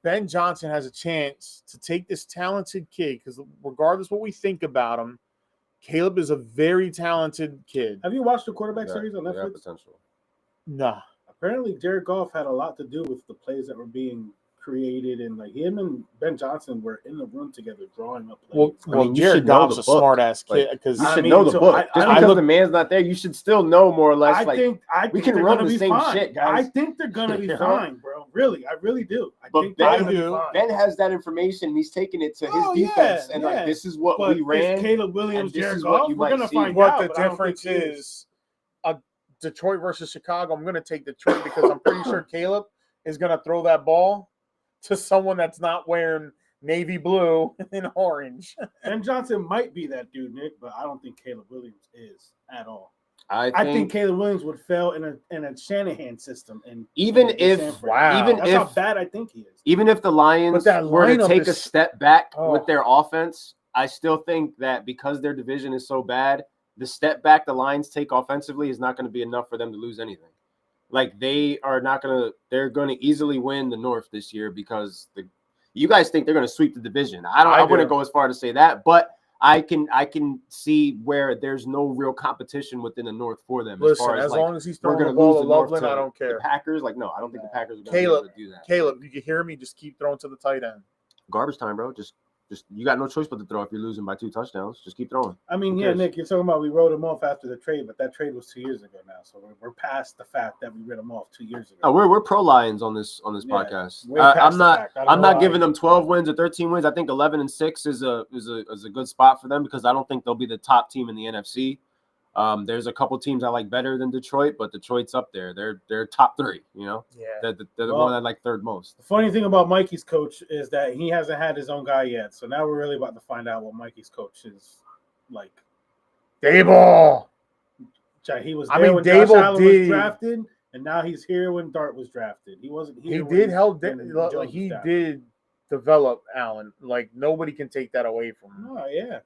Ben Johnson has a chance to take this talented kid, because regardless what we think about him, Caleb is a very talented kid. Have you watched the quarterback series on Netflix? Potential. No. Apparently, Jared Goff had a lot to do with the plays that were being created, and like him and Ben Johnson were in the room together drawing up plays. Well, Jared Goff's a smart ass kid, because you should know the book. Just because the man's not there, you should still know more or less. I think we can run the same shit, guys. I think they're gonna be fine, bro. Really, I really do. Ben has that information. He's taking it to his defense, and like, this is what we ran. Caleb Williams, Jared Goff. We're gonna find out. What the difference is. Detroit versus Chicago, I'm going to take Detroit because I'm pretty sure Caleb is going to throw that ball to someone that's not wearing navy blue and orange. Ben Johnson might be that dude, Nick, but I don't think Caleb Williams is at all. I think Caleb Williams would fail in a Shanahan system, and that's how bad I think he is. Even if the Lions were to take a step back with their offense, I still think that because their division is so bad, the step back the Lions take offensively is not going to be enough for them to lose anything. Like they're going to easily win the North this year because you guys think they're going to sweep the division. I wouldn't go as far to say that, but I can see where there's no real competition within the North for them. Listen, as long as he's throwing the ball to Loveland, I don't care. The Packers, no, I don't think the Packers are going to be able to do that. Caleb, you can hear me? Just keep throwing to the tight end. Garbage time, bro. Just you got no choice but to throw if you're losing by 2 touchdowns. Just keep throwing. I mean, Nick, you're talking about we wrote him off after the trade, but that trade was 2 years ago now, so we're past the fact that we wrote him off 2 years ago. Oh, we're pro Lions on this podcast. I'm not giving them 12 wins or 13 wins. I think 11-6 is a good spot for them because I don't think they'll be the top team in the NFC. There's a couple teams I like better than Detroit, but Detroit's up there. They're top 3. Yeah, they're the one I like third most. The funny thing about Mikey's coach is that he hasn't had his own guy yet. So now we're really about to find out what Mikey's coach is like. Dable. He was there when Josh Allen was drafted, and now he's here when Dart was drafted. He wasn't here. He did develop Allen. Like nobody can take that away from him. Oh yeah.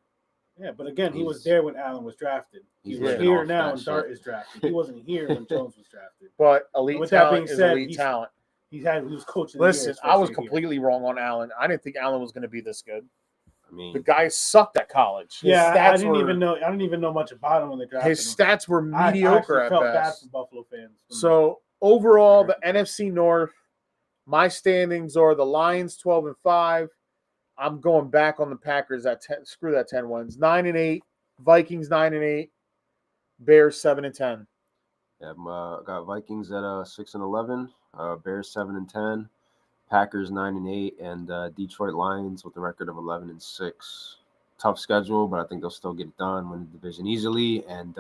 Yeah, but again, he was there when Allen was drafted. He was here now when Dart is drafted. He wasn't here when Jones was drafted. But elite talent is elite talent. He was coaching. Listen, I was completely wrong on Allen. I didn't think Allen was going to be this good. I mean, the guy sucked at college. I didn't even know much about him when they drafted him. His stats were mediocre at felt best. Bad for Buffalo fans. So overall, the NFC North, my standings are the Lions 12-5. I'm going back on the Packers at 10. Screw that 10 wins. 9-8. Vikings 9-8. Bears 7-10. Yeah, got Vikings at 6-11. Bears 7-10. Packers 9-8, and Detroit Lions with a record of 11-6. Tough schedule, but I think they'll still get it done, win the division easily, and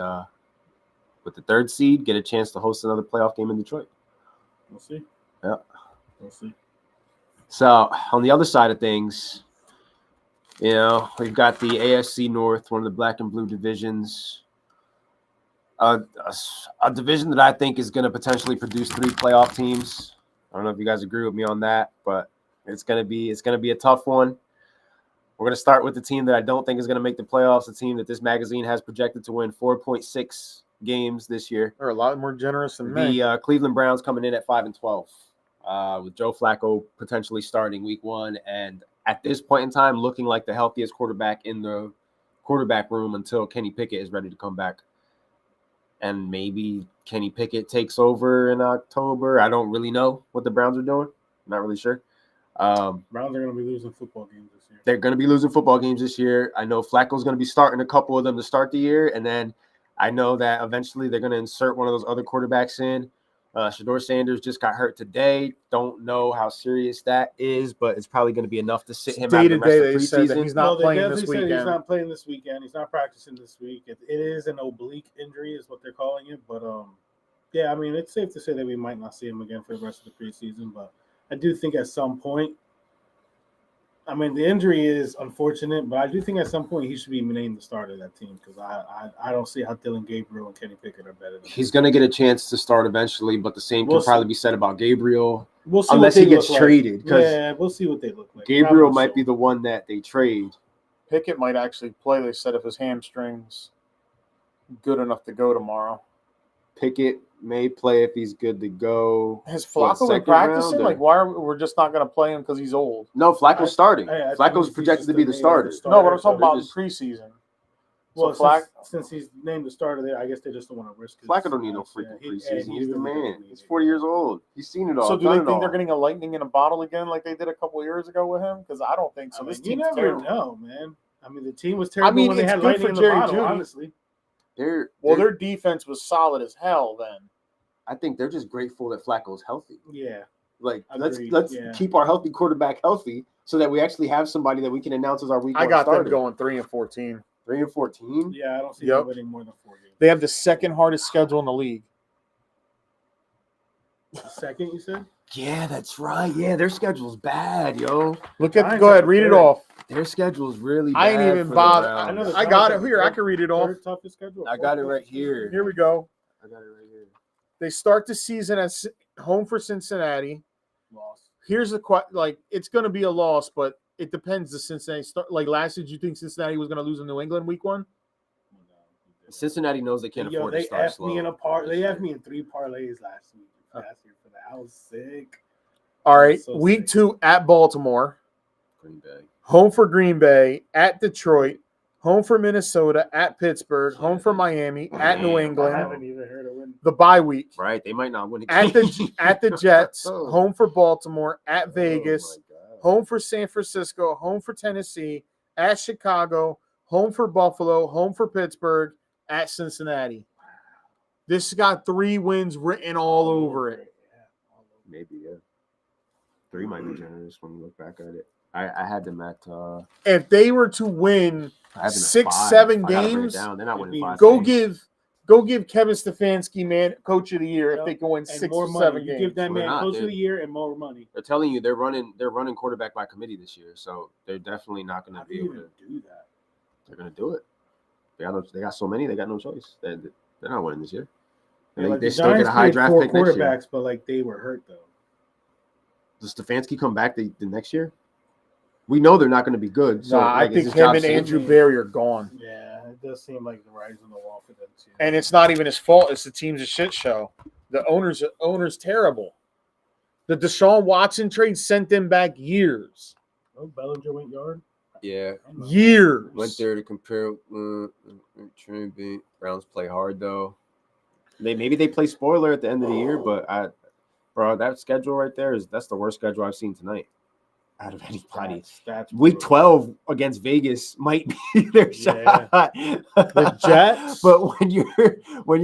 with the 3rd seed, get a chance to host another playoff game in Detroit. We'll see. Yeah, we'll see. So on the other side of things, we've got the AFC North, one of the black and blue divisions. A division that I think is going to potentially produce 3 playoff teams. I don't know if you guys agree with me on that, but it's going to be a tough one. We're going to start with the team that I don't think is going to make the playoffs, a team that this magazine has projected to win 4.6 games this year. They're a lot more generous than me. The Cleveland Browns coming in at 5-12. With Joe Flacco potentially starting week 1, and at this point in time, looking like the healthiest quarterback in the quarterback room until Kenny Pickett is ready to come back. And maybe Kenny Pickett takes over in October. I don't really know what the Browns are doing. I'm not really sure. Browns are going to be losing football games this year. They're going to be losing football games this year. I know Flacco's going to be starting a couple of them to start the year, and then I know that eventually they're going to insert one of those other quarterbacks in. Shedeur Sanders just got hurt today. Don't know how serious that is, but it's probably going to be enough to sit him out the rest of preseason. He's not playing this weekend. He's not playing this weekend. He's not practicing this week. It is an oblique injury is what they're calling it. But, I mean, it's safe to say that we might not see him again for the rest of the preseason. But I do think at some point, I mean, the injury is unfortunate, but I do think at some point he should be named the starter of that team because I don't see how Dylan Gabriel and Kenny Pickett are better than him. He's going to get a chance to start eventually, but the same can probably be said about Gabriel. We'll see unless he gets traded. Yeah, we'll see what they look like. Gabriel might be the one that they trade. Pickett might actually play. They said if his hamstring's good enough to go tomorrow. Pickett may play if he's good to go. Has Flacco been practicing? Like, why we're just not going to play him because he's old? No, Flacco's starting. Flacco's projected to be the starter. No, but I'm talking about preseason. Well, since he's named the starter there, I guess they just don't want to risk it. Flacco don't need no freaking preseason. He's the man. He's 40 years old. He's seen it all. So do they think they're getting a lightning in a bottle again like they did a couple of years ago with him? Because I don't think so. This team's terrible. No, man. I mean, the team was terrible when they had lightning in the bottle, honestly. Their defense was solid as hell then. I think they're just grateful that Flacco's healthy. Yeah. Like, let's keep our healthy quarterback healthy so that we actually have somebody that we can announce as our week 1 starter. I got them going 3-14. 3-14? Yeah, I don't see them winning more than 4 games. They have the second hardest schedule in the league. The second, you said? Yeah, that's right. Yeah, their schedule's bad, yo. Go ahead, read it off. Their schedule is really I ain't bad even for the bothered. Browns. I got it here. I can read it off. Third toughest schedule. I got it right here. Here we go. I got it right here. They start the season as home for Cincinnati. Loss. Here's the like it's going to be a loss, but it depends. The Cincinnati start like last year. Do you think Cincinnati was going to lose in New England week 1? Cincinnati knows they can't afford to start slow. They effed me in 3 parlays last year for that. I was sick. All right, So week sick. 2 at Baltimore, Green Bay. home for Green Bay, at Detroit, home for Minnesota, at Pittsburgh, home for Miami, at New I England. haven't even heard of win. The bye week. Right, they might not win At the Jets, home for Baltimore, at Vegas, home for San Francisco, home for Tennessee, at Chicago, home for Buffalo, home for Pittsburgh, at Cincinnati. This has got 3 wins written all over it. Maybe, yeah. 3 might be generous when you look back at it. I had them at If they were to win I had them at 6, 5. 7 I got 'em written games, down. They're not winning 5. go games. give Kevin Stefanski man coach of the year if they can win 6 more or money. 7 You games. give that man not, coach of dude. the year and more money. They're telling you they're running quarterback by committee this year, so they're definitely not going How to do be you able to even do that? They're going to do it. They got so many, they got no choice. They're not winning this year. Yeah, like they the still get Giants a high played draft 4 pick next year. quarterbacks, but like they were hurt though. Does Stefanski come back the next year? We know they're not going to be good. So I is think his him job and safe? Andrew Berry are gone. Yeah, it does seem like the writing's on the wall for them too. And it's not even his fault. It's the team's a shit show. The owner's terrible. The Deshaun Watson trade sent them back years. Oh, Bellinger went yard. Yeah. Years. Went there to compare. Browns play hard though. Maybe they play spoiler at the end of the year, but that schedule right there that's the worst schedule I've seen tonight. Out of anybody. That's Week 12 against Vegas might be their shot. The Jets. But when you're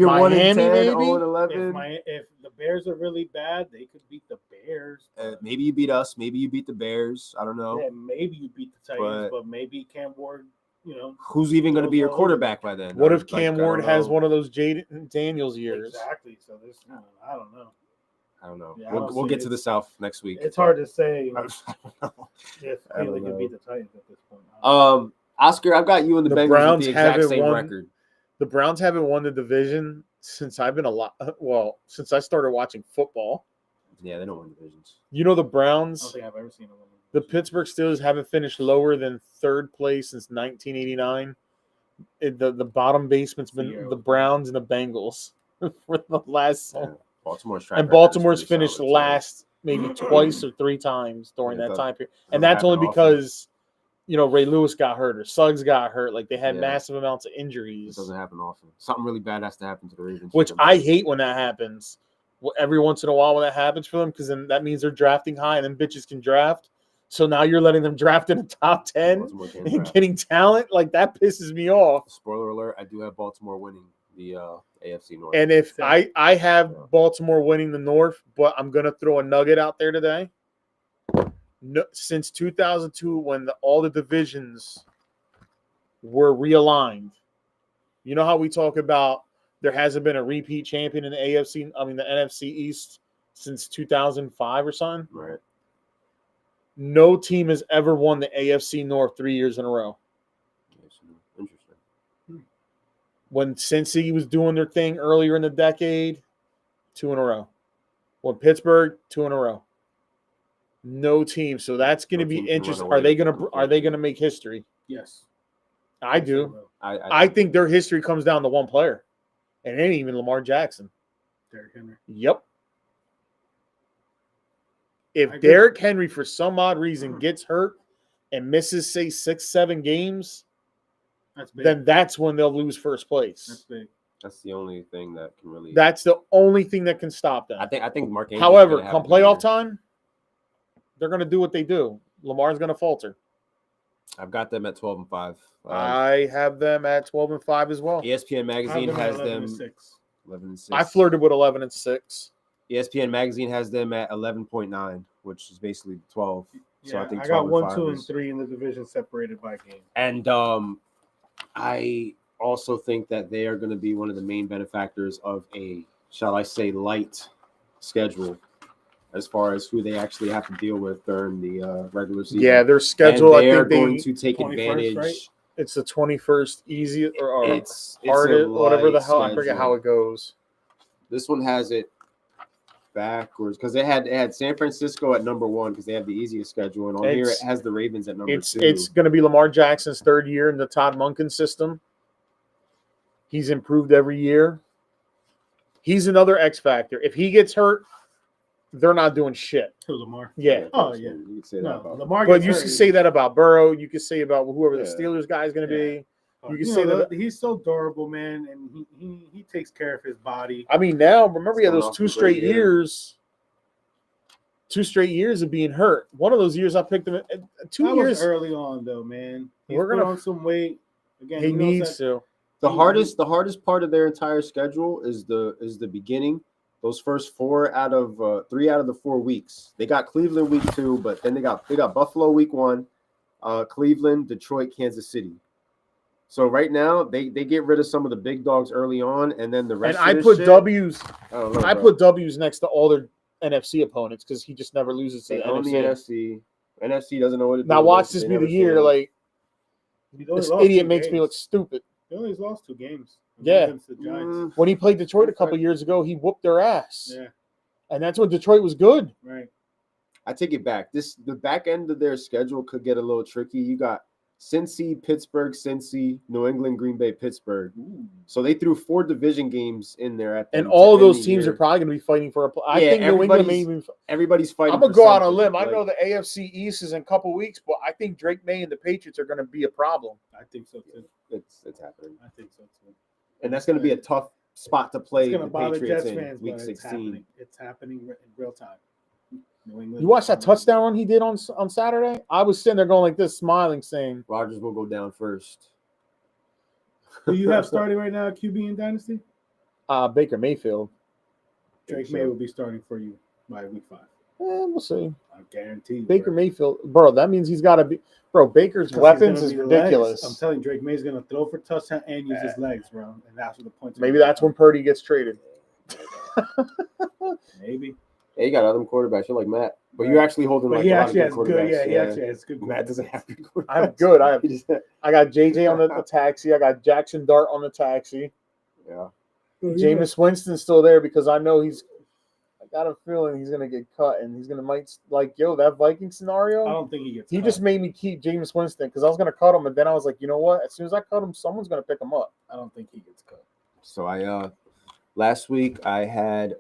1 and 10, Miami, 0 and 11, If the Bears are really bad, they could beat the Bears. maybe you beat us, maybe you beat the Bears. I don't know. Yeah, maybe you beat the Titans, but maybe Cam Ward, who's even going to be your quarterback by then? What if Cam Ward has one of those Jaden Daniels years? Exactly. So this, I don't know. I don't know. Yeah, We'll get to the South next week. It's hard to say if I don't Cleveland can know. beat the Titans at this point. Oscar, I've got you and the Bengals Browns with the exact haven't same won. record. The Browns haven't won the division since I've been since I started watching football. Yeah, they don't win divisions. You know the I don't Browns, think I've ever seen a win. the Pittsburgh Steelers haven't finished lower than 3rd place since 1989. The bottom basement's been the Browns and the Bengals for the last. Yeah. Baltimore's track And record is Baltimore's pretty finished solid, last maybe twice or 3 times during Yeah, that it time period. doesn't And that's only happen often. because, Ray Lewis got hurt or Suggs got hurt. Like they had Yeah. massive amounts of It injuries, doesn't happen often. Something really bad has to happen to the Ravens. which I hate when that happens. Well, every once in a while when that happens for them, because then that means they're drafting high and then bitches can draft. So now you're letting them draft in the top 10 Baltimore can't and draft. getting talent. Like that pisses me off. Spoiler alert, I do have Baltimore winning the AFC North. And if I have Yeah. Baltimore winning the North, but I'm going to throw a nugget out there today. No, since 2002, when all the divisions were realigned, you know how we talk about there hasn't been a repeat champion in the the NFC East since 2005 or something? Right. No team has ever won the AFC North 3 years in a row. Interesting. When Cincy was doing their thing earlier in the decade, 2 in a row. When Pittsburgh, 2 in a row. No team. So that's going to No be team can run interesting. away Are they going to make history? Yes. I do. I I think their history comes down to one player. And it ain't even Lamar Jackson. Derrick Henry. Yep. If I agree. Derrick Henry, for some odd reason, gets hurt and misses, say, 6-7 games, That's big. then that's when they'll lose first That's place. big. That's the only thing that can really. That's the only thing that can stop them. I think Mark. Andrews However, gonna have come a good playoff year. time, they're going to do what they do. Lamar's going to falter. I've got them at 12-5. I have them at 12-5 as well. ESPN magazine has them 11-6. 11-6. I flirted with 11-6. ESPN magazine has them at 11.9, which is basically 12. Yeah, So I think I got 1, 12-5 2, and is- 3 in the division separated by game. And I also think that they are going to be one of the main benefactors of a, shall I say, light schedule as far as who they actually have to deal with during the regular season. Yeah, their schedule. And they I are think going to take 21st, advantage. right? it's the 21st easy or It's hardest, a whatever the light hell. I forget schedule. how it goes. This one has it backwards because they had San Francisco at number 1 because they have the easiest schedule, and on here it has the Ravens at number 2. It's going to be Lamar Jackson's 3rd year in the Todd Monken system. He's improved every year. He's another X factor. If he gets hurt, they're not doing shit. To Lamar. Yeah. Oh, yeah. You could say that about Lamar. But you can say that about Burrow. You can say about whoever the Yeah. Steelers guy is going to be. You can You say know, that. he's so durable, man, and he takes care of his body. I mean, now remember he had Coming those off 2 a great straight year. years. 2 straight years of being hurt. One of those years I picked him. 2 That years was early on, though, man. He's We're put gonna- on some weight. Again, he knows needs that- to. The hardest part of their entire schedule is the beginning. Those first 3 out of the 4 weeks. They got Cleveland week 2, but then they got Buffalo week 1, Cleveland, Detroit, Kansas City. So right now they get rid of some of the big dogs early on, and then the rest. And I of this put shit, W's. I don't know, I bro. put W's next to all their NFC opponents because he just never loses to They the own the NFC. NFC. NFC doesn't know what to do. Now watch They this be never the year. fail. Like He's only this lost idiot 2 makes me games. look stupid. He only lost 2 games. Yeah. Against the Giants. When he played Detroit a couple years ago, he whooped their ass. Yeah. And that's when Detroit was good. Right. I take it back. The back end of their schedule could get a little tricky. You got Cincy, Pittsburgh, Cincy, New England, Green Bay, Pittsburgh. So they threw 4 division games in there at the And all of to end those the teams year. are probably going to be fighting for a. I Yeah, think New England may everybody's even. Everybody's fighting. I'm gonna for go out on a something. limb. I Like, know the AFC East is in a couple weeks, but I think Drake May and the Patriots are going to be a problem. I think so too. it's happening, I think so too. and that's going to be a tough spot to play It's the gonna bother Patriots Jets in fans, week but 16. It's happening in real time. New England. You watched that touchdown run he did on Saturday? I was sitting there going like this, smiling, saying, Rodgers will go down first. Who you have starting right now, QB in Dynasty? Baker Mayfield. Drake May will be starting for you by week 5. We'll see. I guarantee you. Baker bro. Mayfield, bro. That means he's got to be, bro. Baker's 'Cause he's weapons gonna is be ridiculous. legs. I'm telling you, Drake May's going to throw for touchdown and use his legs, bro. And that's what the point. Maybe that's when Purdy gets traded. Maybe. Yeah, you got other quarterbacks. You're like Matt, but you're actually holding But like he a lot of actually good has good. quarterbacks. Yeah, he actually has good. Matt doesn't have good quarterbacks. I'm good. I have. He just- I got JJ on the taxi. I got Jackson Dart on the taxi. yeah. Jameis Winston's still there because I know he's. I got a feeling he's gonna get cut, and he's gonna might like that Viking scenario. I don't think he gets. He cut. just made me keep Jameis Winston because I was gonna cut him, and then I was like, you know what? As soon as I cut him, someone's gonna pick him up. I don't think he gets cut. So I last week I had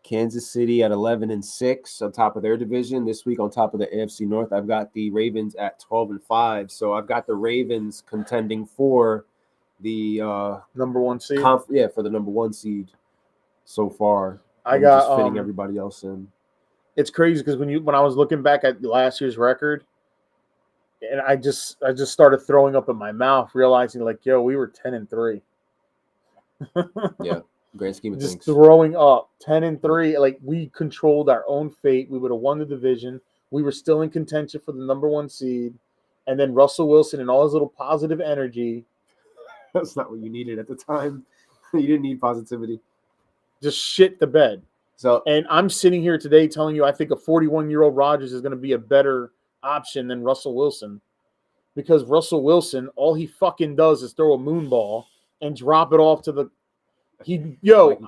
Kansas City at 11-6 on top of their division. This week on top of the AFC North, I've got the Ravens at 12-5. So I've got the Ravens contending for the Number 1 seed. for the number 1 seed so far. I I'm got just fitting everybody else in. It's crazy because when I was looking back at last year's record, and I just started throwing up in my mouth, realizing like, yo, we were 10-3. Yeah, grand scheme of Just things. throwing up 10-3. Like we controlled our own fate. We would have won the division. We were still in contention for the number 1 seed. And then Russell Wilson and all his little positive energy That's not what you needed at the time. You didn't need positivity. just shit the bed. So And I'm sitting here today telling you I think a 41-year-old Rodgers is going to be a better option than Russell Wilson. Because Russell Wilson, all he fucking does is throw a moon ball and drop it off to the you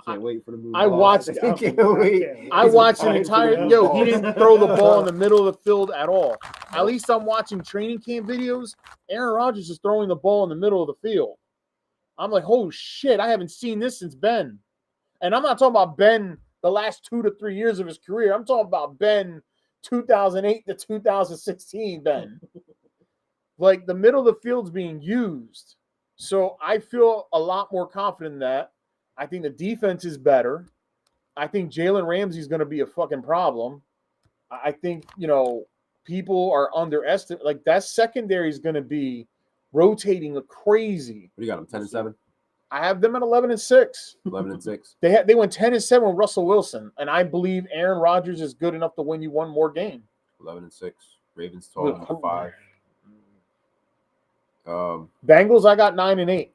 can't wait for the move. I watched I can't wait. I He's watched an dying for entire the he didn't throw the ball in the middle of the field at all. At least I'm watching training camp videos. Aaron Rodgers is throwing the ball in the middle of the field. I'm like, oh shit, I haven't seen this since Ben. And I'm not talking about Ben the last 2 to 3 years of his career. I'm talking about Ben 2008 to 2016 Ben. Like the middle of the field's being used. So I feel a lot more confident in that. I think the defense is better. I think Jalen Ramsey's going to be a fucking problem. I think, people are underestimating. Like that secondary is going to be rotating like crazy. What do you got? Them 10-7, I have them at 11-6. 11-6. They went 10-7 with Russell Wilson, and I believe Aaron Rodgers is good enough to win you one more game. 11-6. Ravens 12-5. Bengals, I got 9-8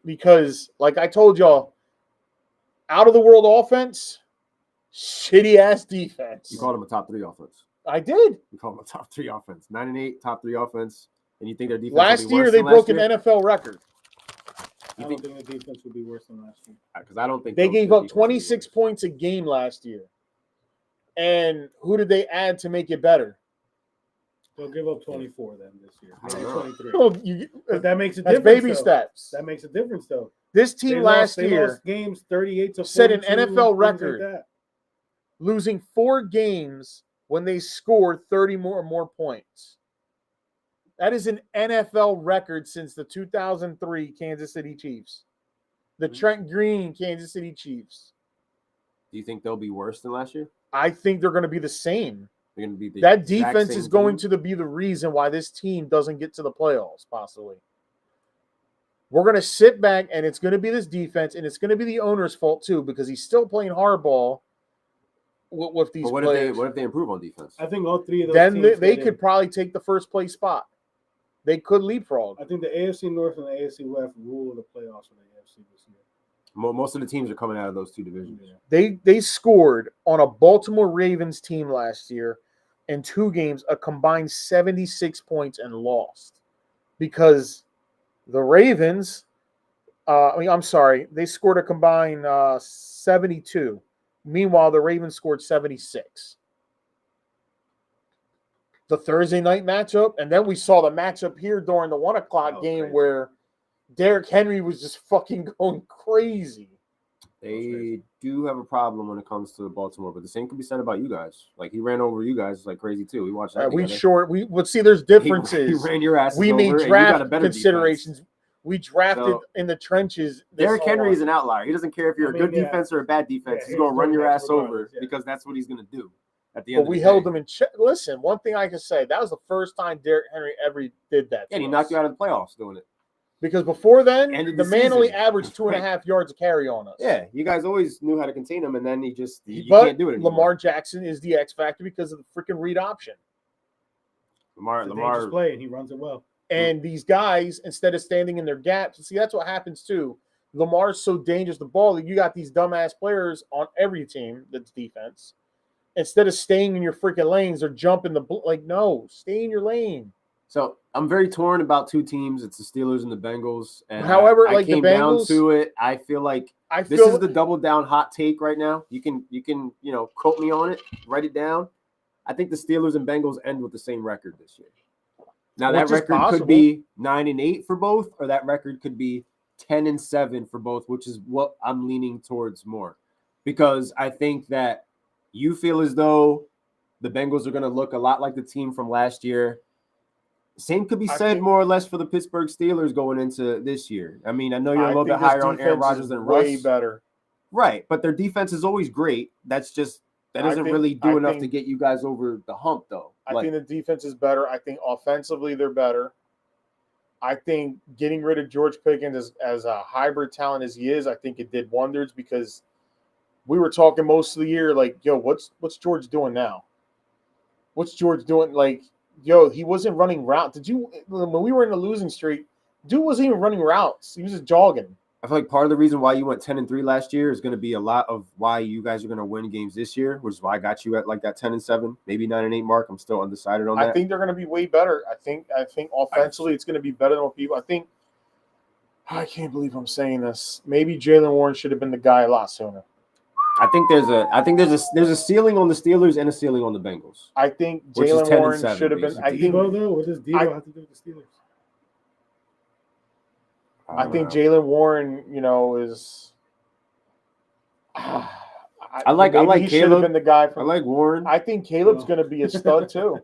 because, like I told y'all, out of the world offense, shitty ass defense. You called them a top 3 offense. I did. You called them a top 3 offense. 9-8, top 3 offense. And you think their defense Last will be year worse they than broke last an year? NFL record. I don't think the defense would be worse than last year. Because I don't think They the gave defense up will be 26 worse. points a game last year. And who did they add to make it better? They'll give up 24 then this year. I don't Maybe know. 23. Well, But that makes a that's difference. baby though. steps. That makes a difference, though. This team last They year lost games 38 to 42. set an NFL things record. Like that. Losing 4 games when they scored 30 or more points. That is an NFL record since the 2003 Kansas City Chiefs. The Trent Green Kansas City Chiefs. Do you think they'll be worse than last year? I think they're going to be the same. They're going to be the That exact defense same is going team? to be the reason why this team doesn't get to the playoffs, possibly. We're going to sit back, and it's going to be this defense, and it's going to be the owner's fault, too, because he's still playing hardball with these But what players. if they improve on defense? I think all 3 of those Then teams they get could in. probably take the first place spot. They could leapfrog. I think the AFC North and the AFC West rule the playoffs for the AFC this year. Most of the teams are coming out of those 2 divisions. Yeah. They scored on a Baltimore Ravens team last year in 2 games a combined 76 points and lost because the Ravens they scored a combined 72. Meanwhile, the Ravens scored 76. The Thursday night matchup, and then we saw the matchup here during the 1 o'clock game crazy. where Derrick Henry was just fucking going crazy. They do have a problem when it comes to Baltimore, but the same can be said about you guys. Like, he ran over you guys like crazy, too. We watched that together. Would see there's differences. He ran your ass We over, made and you got draft a better considerations. defense. We drafted So, in the trenches. Derrick Henry is an outlier. He doesn't care if you're a good yeah. defense or a bad defense. Yeah, He's going to run your defense ass over regardless, yeah. because that's what he's going to do at the end But of the we day. held them in check. Listen, one thing I can say, that was the first time Derrick Henry ever did that. Yeah, and he to knocked us. you out of the playoffs doing it. Because before then, Ended the the man only season. averaged 2.5 yards a carry on us. Yeah, you guys always knew how to contain him, and then you But can't do it anymore. Lamar Jackson is the X factor because of the freaking read option. It's a dangerous play, and he runs it well. And these guys, instead of standing in their gaps, see, that's what happens too. Lamar's so dangerous, the ball, that you got these dumbass players on every team that's defense. Instead of staying in your freaking lanes or jumping no, stay in your lane. So I'm very torn about 2 teams. It's the Steelers and the Bengals. And However, I like the came down Bengals, to it. I feel like this is the double down hot take right now. You can quote me on it, write it down. I think the Steelers and Bengals end with the same record this year. Now that record could be 9-8 for both, or that record could be 10-7 for both, which is what I'm leaning towards more. Because I think that you feel as though the Bengals are going to look a lot like the team from last year. Same could be said more or less for the Pittsburgh Steelers going into this year. I mean, I know you're a little bit higher on Aaron Rodgers than Russ. Way better. Right, but their defense is always great. That doesn't really do enough to get you guys over the hump, though. I think the defense is better. I think offensively they're better. I think getting rid of George Pickens as a hybrid talent as he is, I think it did wonders because we were talking most of the year like, yo, what's George doing now? What's George doing? Like, yo, he wasn't running routes. When we were in the losing streak, dude wasn't even running routes. He was just jogging. I feel like part of the reason why you went 10-3 last year is going to be a lot of why you guys are going to win games this year, which is why I got you at like that 10-7, maybe 9-8 mark. I'm still undecided on that. I think they're going to be way better. I think offensively it's going to be better than what people. I can't believe I'm saying this. Maybe Jalen Warren should have been the guy a lot sooner. I think there's a ceiling on the Steelers and a ceiling on the Bengals. I think Which is Jalen Warren 10-7, should have been. I think Debo, though, what does Debo have to do with the Steelers? I think Jalen Warren, is. I like he should have Caleb. been the guy I like Warren. I think Caleb's going to be a stud too.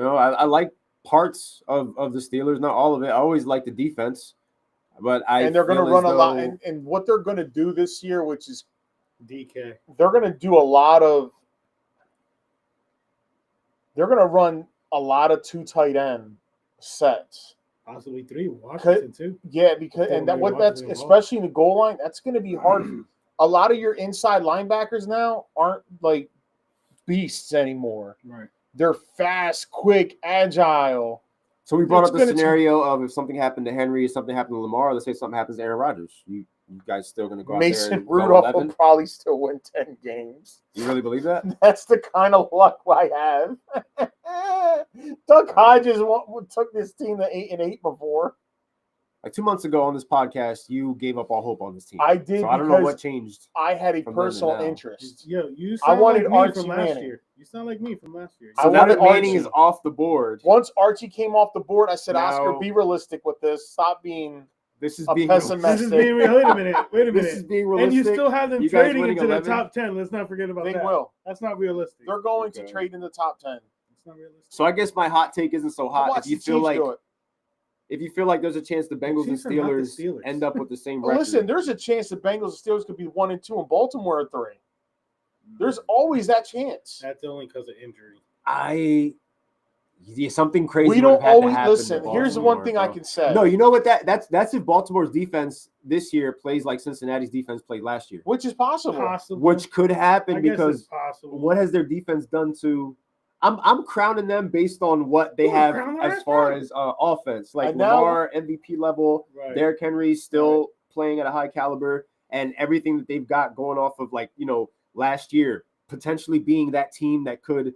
I like parts of the Steelers, not all of it. I always like the defense, but they're going to run a lot. And what they're going to do this year, which is DK, they're going to do a lot of. They're going to run a lot of 2 tight end sets. possibly 3. Washington too. Yeah, because that's especially in the goal line. That's going to be hard. A lot of your inside linebackers now aren't like beasts anymore. Right. They're fast, quick, agile. So we brought up the scenario of if something happened to Henry, if something happened to Lamar, let's say something happens to Aaron Rodgers. You guys still going to go out Mason there and Rudolph go will 11? probably still win 10 games. You really believe that? That's the kind of luck I have. Doug Hodges took this team to 8-8 before. Like 2 months ago on this podcast, you gave up all hope on this team. I did. So I don't know what changed. I had a from then to personal now. interest. Yo, you I sound wanted like me Archie from last Manning. year. You sound like me from last year. So I now that wanted Manning Archie. is off the board, Once Archie came off the board, I said, Now- Oscar, be realistic with this. Stop being this is a being pessimist. This is being real. Wait a minute. Wait a This minute. is being And you realistic. still have them You guys trading winning into 11? the top 10. Let's not forget about They that. will. That's not realistic. They're going to Okay. trade in the top 10. It's not realistic. So I guess my hot take isn't so hot. Watch If you the feel Chiefs like do it. if you feel like there's a chance the Bengals and Chiefs are not the Steelers Steelers. end up with the same Well, record. listen, there's a chance the Bengals and Steelers could be 1 and 2 and Baltimore are 3. There's always that chance. That's only because of injury. Something crazy. We would don't have had to always happen to listen. Here's the one Baltimore, thing I bro. can say. No, you know what? That's if Baltimore's defense this year plays like Cincinnati's defense played last year, Which is possible. Possible. which could happen I guess it's because possible. what has their defense done to? I'm crowning them based on what they Ooh, have crown them, as right, far crown. as offense. Like And now- Lamar MVP level, Right. Derrick Henry still playing at a high caliber, and everything that they've got going off of last year, potentially being that team that could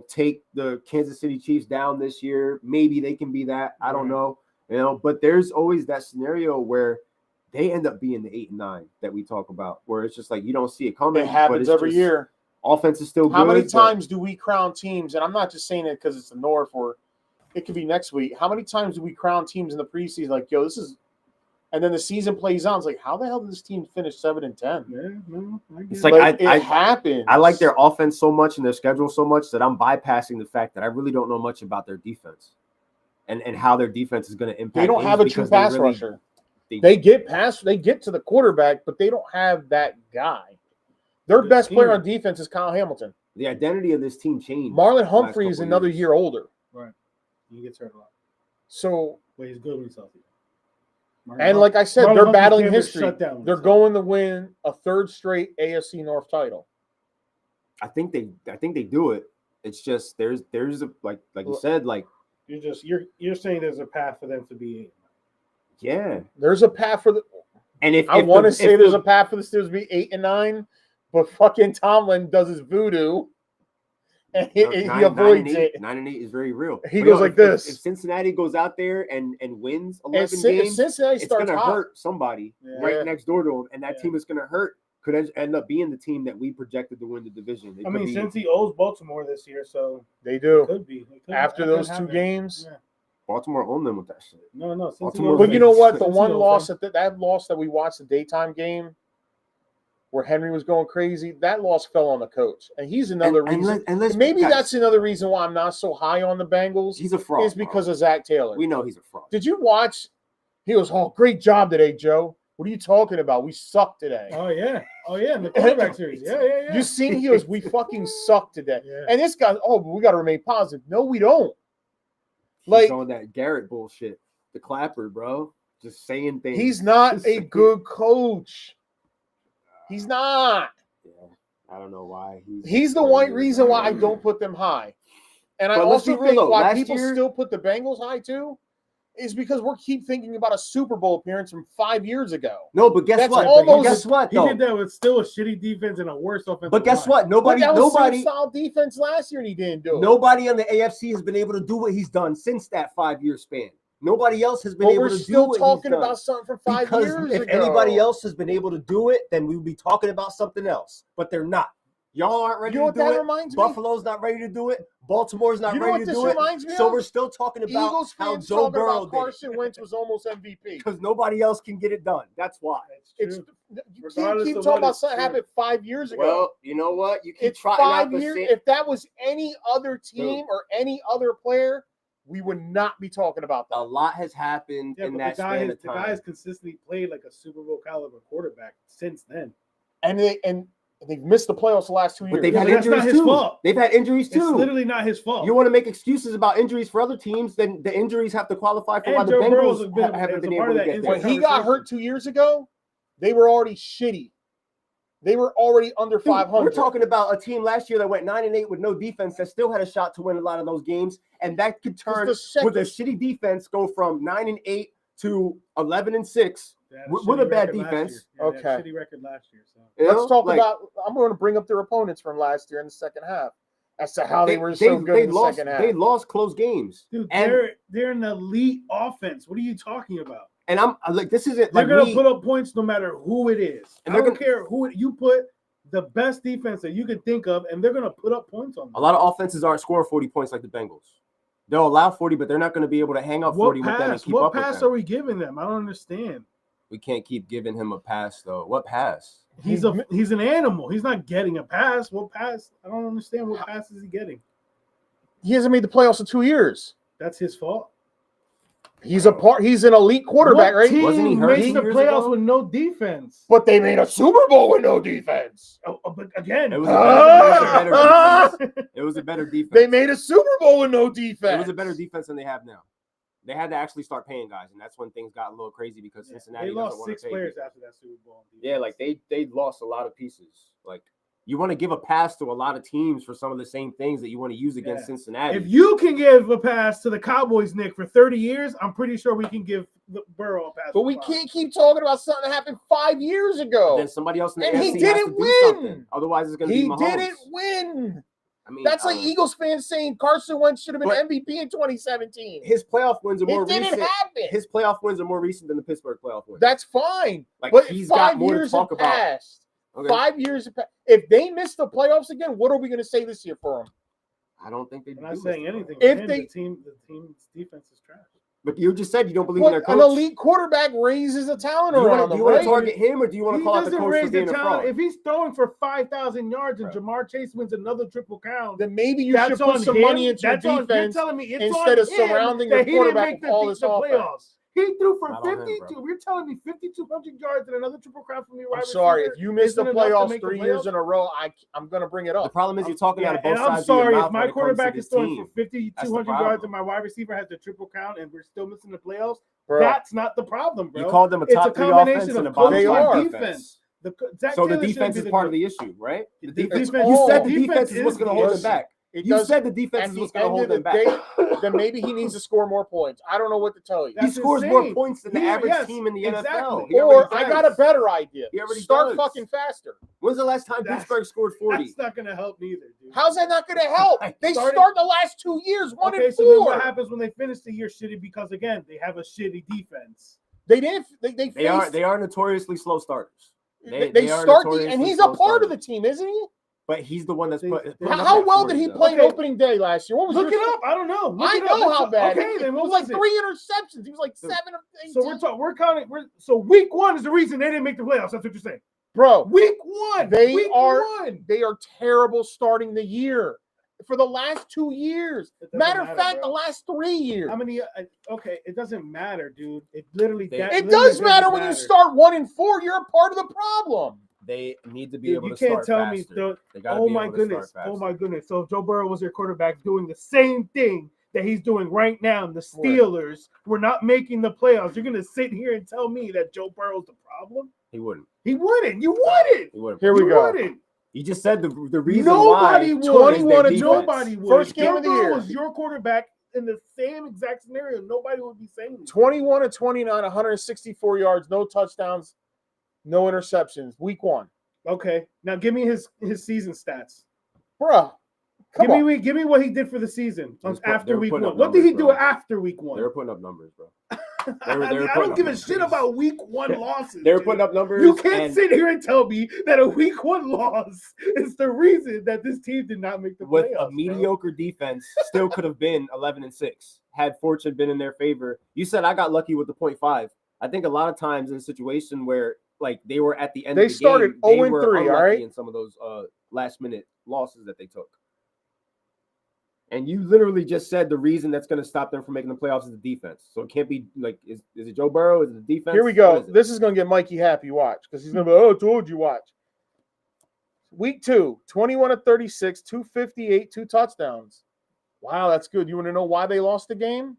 take the Kansas City Chiefs down this year. Maybe they can be that. I don't Right. know. But there's always that scenario where they end up being the 8 and 9 that we talk about, where it's just like you don't see it coming. It happens but it's every just- year. Offense is still good. How many but- times do we crown teams? And I'm not just saying it because it's the North or it could be next week. How many times do we crown teams in the preseason like, yo, this is – and then the season plays on. It's like, how the hell did this team finish 7 and 10? Yeah, no, I get It's it. like it happens. I like their offense so much and their schedule so much that I'm bypassing the fact that I really don't know much about their defense and how their defense is going to impact. They don't games have a true because they pass really- rusher. They get to the quarterback, but they don't have that guy. Their The best player team. on defense is Kyle Hamilton. The identity of this team changed. Marlon last Humphrey is couple another years. year older. Right. He gets hurt a lot. So, But he's good when he's healthy. and like I said, Marlon they're Humphrey battling can't get history. shut down when They're he's going to win a 3rd straight AFC North title. I think they do it. It's just there's a like you said, like You're saying there's a path for them to be 8. yeah. There's a path for the And if I if want the- to say if there's the- a path for the Steelers to be 8 and 9, but fucking Tomlin does his voodoo and he 9 avoids and 8, it. 9 and 8 is very real. He But, goes like this. If Cincinnati goes out there and wins 11 If games, Cincinnati it's starts going to hot, hurt somebody Yeah. right next door to them, and that Yeah. team is going to hurt. Could end up being the team that we projected to win the division. It I could mean, be- since he owes Baltimore this year, so they it do. could be. It could- After that those could 2 happen. games. Yeah. Baltimore owned them with that shit. No, since he Baltimore- owes But you know what? The since he one owes loss them. that loss that we watched, the daytime game, where Henry was going crazy, that loss fell on the coach, and he's another reason. let's Maybe guys, that's another reason why I'm not so high on the Bengals. he's a fraud. Is because bro. of Zach Taylor. we know he's a fraud. Did you watch? He goes, "Oh, great job today, Joe. What are you talking about? We suck today." Oh yeah, in the quarterback series. Yeah. You seen? He goes, "We fucking suck today." Yeah. And this guy, oh, we got to remain positive. No, we don't. He's Like, on that Garrett bullshit. The clapper, bro. Just saying things. he's not Just a saying- good coach. He's not. Yeah, I don't know why. He's the one reason why I don't put them high. And I But let's also be real, think though. why Last people year- still put the Bengals high too is because we're keep thinking about a Super Bowl appearance from 5 years ago. No, but guess That's what? almost- Guess what? He Though? did that with still a shitty defense and a worse offensive But guess line. what? Nobody But that was nobody some solid defense last year, and he didn't do it. Nobody on the AFC has been able to do what he's done since that 5-year span. Nobody else has been But able we're to do still what talking he's done. about something from 5 Because years if ago. anybody else has been able to do it, then we would be talking about something else. But they're not. Y'all aren't ready You know to what do that it. reminds me? Buffalo's not ready to do it. Baltimore's not You know ready what to this do it. reminds me So of? we're still talking about Eagles how fans Joe talking Burrow about did it. Carson Wentz was almost MVP. Because nobody else can get it done. That's why. It's True. you can't Regardless keep of talking what about it's something true. happened 5 years ago. Well, you know what? You keep It's trotting out 5 the years. same. If that was any other team or any other player, we would not be talking about A that. lot has happened Yeah, in but that the guy span has of the guy time. has consistently played like a Super Bowl caliber quarterback since then. And they've missed the playoffs the last 2 years. But they've Yeah, had but that's not injuries his too. fault. They've had injuries It's too. literally not his fault. You want to make excuses about injuries for other teams, then the injuries have to qualify for And why the Joe Burrow's Bengals been- haven't as been a part able of to that get when there. he got hurt 2 years ago, they were already shitty. They were already under Dude, 500. we're talking about a team last year that went 9-8 with no defense that still had a shot to win a lot of those games, and that could turn the second- with a shitty defense go from 9-8 to 11-6 with a bad defense. Okay. Shitty record last year. So let's talk about. I'm going to bring up their opponents from last year in the second half as to how they were so good in the second half. They lost close games. Dude, they're an elite offense. What are you talking about? And I'm like, this isn't. They're going to put up points no matter who it is. And I don't care who you put. The best defense that you can think of, and they're going to put up points on them. A lot of offenses aren't scoring 40 points like the Bengals. They'll allow 40, but they're not going to be able to hang up 40 with them and keep up with them. What pass are we giving them? I don't understand. We can't keep giving him a pass, though. What pass? He's an animal. He's not getting a pass. What pass? I don't understand. What pass is he getting? He hasn't made the playoffs in 2 years. That's his fault. He's an elite quarterback, right? Wasn't he hurt? He made the playoffs with no defense. But they made a Super Bowl with no defense. But again, it was a better defense. It was a better defense. They made a Super Bowl with no defense. It was a better defense than they have now. They had to actually start paying guys, and that's when things got a little crazy because Cincinnati lost 6 players after that Super Bowl. Yeah, like they lost a lot of pieces. Like, you want to give a pass to a lot of teams for some of the same things that you want to use against Cincinnati. If you can give a pass to the Cowboys, Nick, for 30 years, I'm pretty sure we can give Burrow a pass. But we can't keep talking about something that happened 5 years ago. But then somebody else in the and NFC he didn't has to win. Do something. Otherwise, it's going to be Mahomes. He didn't win. I mean, that's like Eagles fans saying Carson Wentz should have been MVP in 2017. His playoff wins are more recent. It didn't happen. His playoff wins are more recent than the Pittsburgh playoff wins. That's fine. Like, but he's 5 got more years to talk have about. Passed. Okay. 5 years have passed. If they miss the playoffs again, what are we going to say this year for them? I don't think they're not saying anything. If the team's defense is trash. But you just said you don't believe in their coach. An elite quarterback raises a talent around them. Do you want to target him, or do you want to call out the coach for being a fraud? If he's throwing for 5,000 yards and Jamar Chase wins another triple count, then maybe you should put some money into your defense instead of surrounding your quarterback with all this offense. He threw for 52. You're telling me 5,200 yards and another triple crown from me. I'm sorry. If you miss the playoffs 3 years in a row, I'm going to bring it up. The problem is you're talking out of both sides. I'm sorry. If my quarterback is throwing for 5,200 yards and my wide receiver has the triple count and we're still missing the playoffs, that's not the problem, bro. You called them a top 3 offense and a bottom 5 defense. So the defense is part of the issue, right? The defense. You said the defense is what's going to hold them back. You said the defense is what's going to hold them back. Then maybe he needs to score more points. I don't know what to tell you. He scores more points than the average team in the NFL. Or I got a better idea. Start fucking faster. When's the last time Pittsburgh scored 40? That's not going to help neither, dude. How's that not going to help? They start the last 2 years 1-4. So then what happens when they finish the year shitty? Because again, they have a shitty defense. They are notoriously slow starters. They start and he's a part of the team, isn't he? But he's the one that's put. How well did he play in opening day last year? What was Look it up. I don't know. I know how bad. Okay, then it was like 3 interceptions. He was like 7 of 18. So we're counting. So week 1 is the reason they didn't make the playoffs. That's what you're saying, bro. Week 1. They are terrible starting the year for the last 2 years. Matter of fact, the last 3 years. How many? Okay, it doesn't matter, dude. It literally. It does matter when you start 1-4. You're a part of the problem. They need to be able to start faster. You can't tell me. Oh my goodness. Oh my goodness. So Joe Burrow was your quarterback doing the same thing that he's doing right now. The Steelers were not making the playoffs. You're going to sit here and tell me that Joe Burrow's the problem? He wouldn't. He wouldn't. You wouldn't. He wouldn't. Here we go. Wouldn't. You just said the reason nobody why. Would. 21 and nobody would. First game of the year was your quarterback in the same exact scenario. Nobody would be saying that. 21 and 29, 164 yards, no touchdowns, no interceptions. Week 1. Okay, now give me his season stats, bro. Give me what he did for the season after week 1. What did he do after week 1? They were putting up numbers, bro. I don't give a shit about week 1 losses. They were putting up numbers. You can't sit here and tell me that a week 1 loss is the reason that this team did not make the playoffs. With a mediocre defense, still could have been 11-6 had fortune been in their favor. You said I got lucky with the 0.5. I think a lot of times in a situation where like they were at the end of the game, started 0-3, all right? In some of those last minute losses that they took. And you literally just said the reason that's going to stop them from making the playoffs is the defense. So it can't be like, is it Joe Burrow? Is it the defense? Here we go. This is going to get Mikey happy. Watch, because he's going to be, I told you, watch. Week 2, 21 of 36, 258, 2 touchdowns. Wow, that's good. You want to know why they lost the game?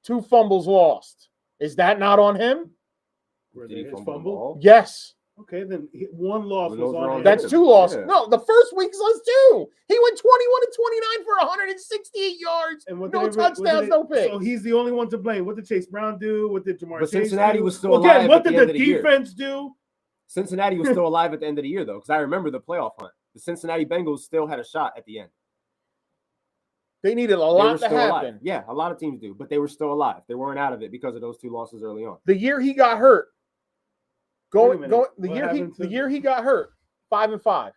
2 fumbles lost. Is that not on him? Did he fumble? Yes. Okay, then 1 loss was on him. That's 2 losses. Yeah. No, the first week was 2. He went 21 and 29 for 168 yards, And what no did they- what touchdowns, did no it- picks. So he's the only one to blame. What did Chase Brown do? What did Jamar But Chase Cincinnati do? was still Again, alive what at the did end the of the year. defense do? Cincinnati was still alive at the end of the year, though, because I remember the playoff hunt. The Cincinnati Bengals still had a shot at the end. They needed a They were lot to still happen. alive. Yeah, a lot of teams do, but they were still alive. They weren't out of it because of those 2 losses early on. The year he got hurt, Wait a minute. the What year happened to- he got hurt, 5-5.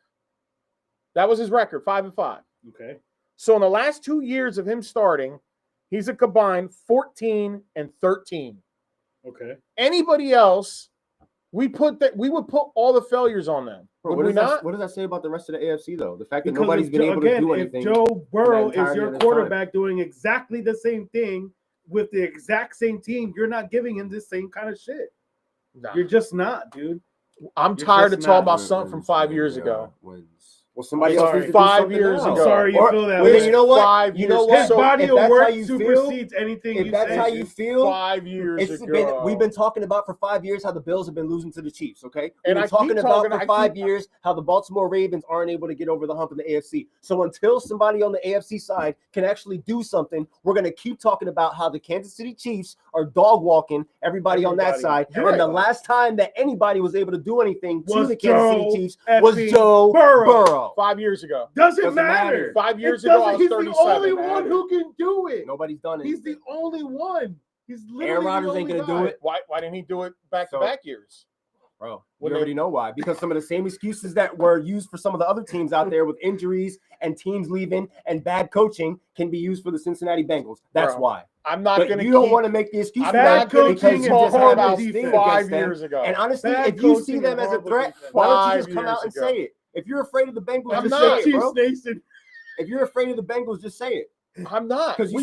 That was his record, 5-5. Okay. So in the last 2 years of him starting, he's a combined 14-13. Okay. Anybody else, we would put all the failures on them. Bro, Would we not? what does that say about the rest of the AFC, though? The fact that Because nobody's been able to do anything. if Joe Burrow is entirety your of the quarterback doing exactly the same thing with the exact same team, you're not giving him this same kind of shit. Nah. You're just not, dude. I'm You're tired of just talking not. about something from 5 years ago. Well, somebody I'm else sorry. needs to do 5 something years now. ago. Sorry you Or- feel that well, way. then you know what? 5 You know years what? His So body if of that's work how you feel, supersedes anything if you that's say. how you feel, 5 years ago. we've been talking about for 5 years how the Bills have been losing to the Chiefs, okay? We've And been I keep talking about talking- for 5 years how the Baltimore Ravens aren't able to get over the hump in the AFC. So until somebody on the AFC side can actually do something, we're going to keep talking about how the Kansas City Chiefs are dog walking everybody on that side. You're And the right. last time that anybody was able to do anything to Was the Kansas City Joe Chiefs was effing Joe Burrow. 5 years ago. Doesn't matter. 5 years It ago, I doesn't- was he's 37. the only one who can do it. Nobody's done it. He's the only one. He's literally Aaron Rodgers the ain't only gonna do guy. it. Why didn't he do it back-to-back years? Bro, you When already know why. Because some of the same excuses that were used for some of the other teams out there with injuries and teams leaving and bad coaching can be used for the Cincinnati Bengals. That's Bro, why. I'm not But going to you don't want to make the excuse I'm for Bad not that going coaching to because keep you and just talking have horrible about this thing defense. 5 against them. years ago. And honestly, Bad if you see coaching them and as a horrible threat, defense. why don't you 5 just come years out and ago. say it? If you're afraid of the Bengals, I'm just not. say it, bro. Chiefs Nation. If you're afraid of the Bengals, just say it. I'm not. Because We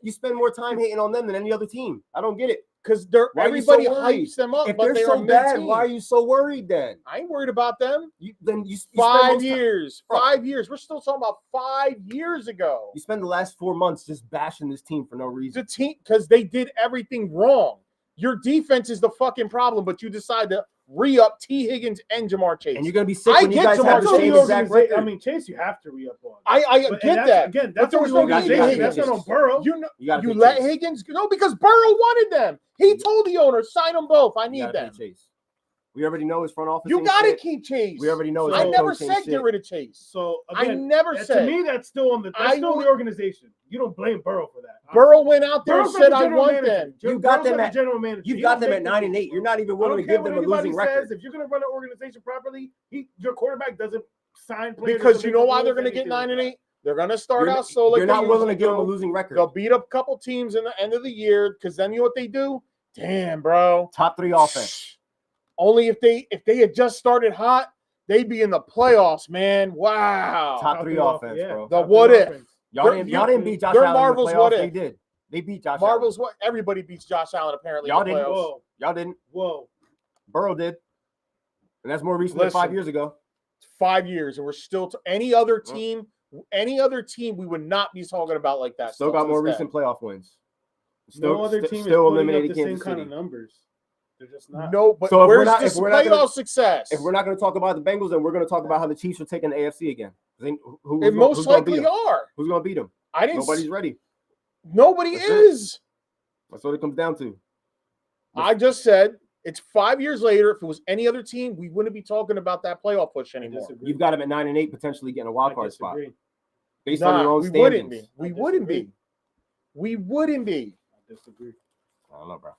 you spend more time hating on them than any other team. I don't get it. because Why are you so everybody worried? hypes them up, If but they're they're so a bad, mid-team. why are you so worried then? I ain't worried about them. You spend 5 most ti- years. Bro. 5 years. We're still talking about 5 years ago. You spend the last 4 months just bashing this team for no reason. The team, because they did everything wrong. Your defense is the fucking problem, but you decide to re-up T. Higgins and Jamar Chase. And you're gonna be sick I when you get guys Jamar have the Chase. same The exact organization- record. I mean, Chase, you have to re-up on. I But- get and that. Again, But that's there on was the no reason to organization. hate That's not on Higgins. Burrow. You gotta You pay let Chase. Higgins go. No, because Burrow wanted them. He told the owner, sign them both. I You need gotta them. pay Chase. We already know his front office. You ain't got to shit. keep Chase. We already know his I head never coach ain't said shit. get rid of Chase. So I again, never to said. me, that's still on the organization. You don't blame Burrow for that. Burrow went out there and Burrow's not said, the I general want manager. them. You got Burrow's them not the at- general manager. You've He got don't them make at the 9-8. moves, You're bro. not even I willing don't to care give what them a anybody losing says. record. If you're going to run an organization properly, your quarterback doesn't sign players. Because to you make know the why rules, they're going to get anything like 9-8? that. They're going to start You're, out slow. Like you're not they willing to usually give them a do. losing record. They'll beat up a couple teams in the end of the year because then you know what they do? Damn, bro. Top 3 offense. Only if they had just started hot, they'd be in the playoffs, man. Wow. Top 3 offense, yeah. bro. The Top what three if? offense. Y'all didn't beat Josh they're Allen in Marvel's the what playoffs. They if. did. They beat Josh Marvel's Allen. what? Everybody beats Josh Allen apparently. Y'all in the didn't. playoffs. Whoa, Y'all didn't. whoa. Burrow did. And that's more recent than 5 Listen. years ago. 5 years, and we're still any other team, we would not be talking about like that. Still got to more this day. recent playoff wins. No other team is still putting up eliminated the Kansas same kind City. of numbers. They're just not. No, but So if we're where's not- this if we're not playoff gonna- success? If we're not going to talk about the Bengals, then we're going to talk about how the Chiefs are taking the AFC again. It most likely are. Who's going to beat them? I didn't. Nobody's ready. Nobody That's it. is. That's what it comes down to. I just said it's 5 years later. If it was any other team, we wouldn't be talking about that playoff push I anymore. disagree. You've got them at 9-8, potentially getting a wild card spot disagree. based on your own we standings. wouldn't be. We I wouldn't disagree. be. We wouldn't be. I disagree. I don't know, bro.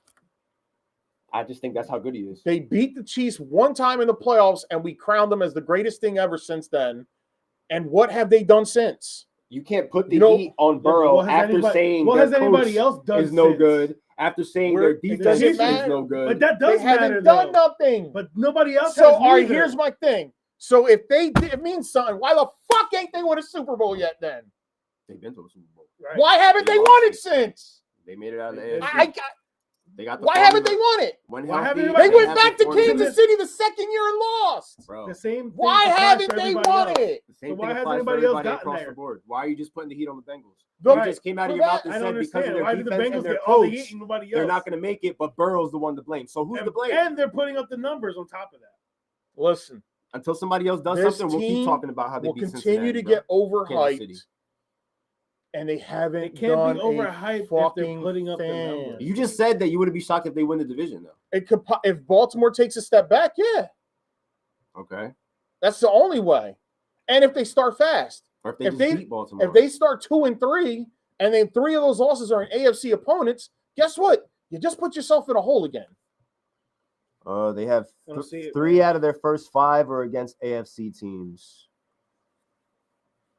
I just think that's how good he is. They beat the Chiefs one time in the playoffs, and we crowned them as the greatest thing ever since then. And what have they done since? You can't put the You know- heat on Burrow What has after anybody- saying what their has anybody coach else done is no since? good, after saying their It defense doesn't is matter. no good. But that They does matter, haven't done though. nothing. But nobody else So, has all right, neither. here's my thing. So, if they did, it means something. Why the fuck ain't they won a Super Bowl yet? Then They've been to a Super Bowl. Right. why haven't they won it since? They made it out of the They AFC. did. They got the Why formula. haven't they won it? When Why healthy, haven't They They went have back the to formula. Kansas City the second year and lost. Bro, The same thing Why applies haven't for they everybody won else. it? the same So thing why hasn't applies for anybody else everybody gotten across there? the board. Why are you just putting the heat on the Bengals? The- You just came out of for your that- mouth and I don't said because of understand. their Why do the defense and Bengals their get all the coach, heat and nobody else? they're not going to make it, but Burrow's the one to blame. So who's to blame? And they're putting up the numbers on top of that. Listen, Until somebody else does this something, we'll keep team talking about how they we'll beat continue Cincinnati, to bro. get Kansas City. overhyped. and they haven't It can't done be overhyped if they're fucking putting up the thing. numbers. You just said that you wouldn't be shocked if they win the division, though. It could if Baltimore takes a step back, yeah, Okay. that's the only way. And if they start fast, Or if they beat Baltimore. if they start 2-3, and then 3 of those losses are in AFC opponents, guess what? You just put yourself in a hole again. They have it, 3 out of their first 5 are against AFC teams.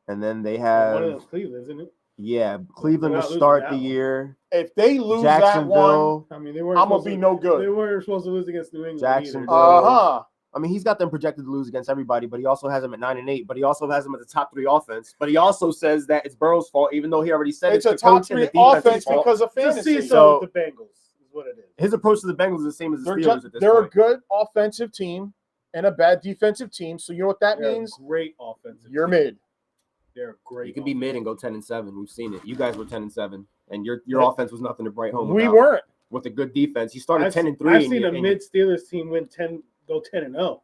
And then they have one of those Cleveland, isn't it? Yeah, Cleveland They're to not start losing the that year. If they lose that one, Jacksonville. I mean, they weren't. I'm gonna be no good. They weren't supposed to lose against New England. Jacksonville. Uh-huh. I mean, he's got them projected to lose against everybody, but he also has them at 9-8. But he also has them at the top 3 offense. But he also says that it's Burrow's fault, even though he already said It's a the top coach and the 3 defense's offense fault. because of Just fantasy. see so with the Bengals is what it is. His approach to the Bengals is the same as the Steelers at this They're point. a good offensive team and a bad defensive team. So you know what that They're means? a great offensive. You're team. mid. They're great. You can be mid and go 10-7. We've seen it. You guys were 10-7, and your offense was nothing to write home We about. weren't. With a good defense. You started 10-3. I've seen a mid Steelers team win 10, go 10-0.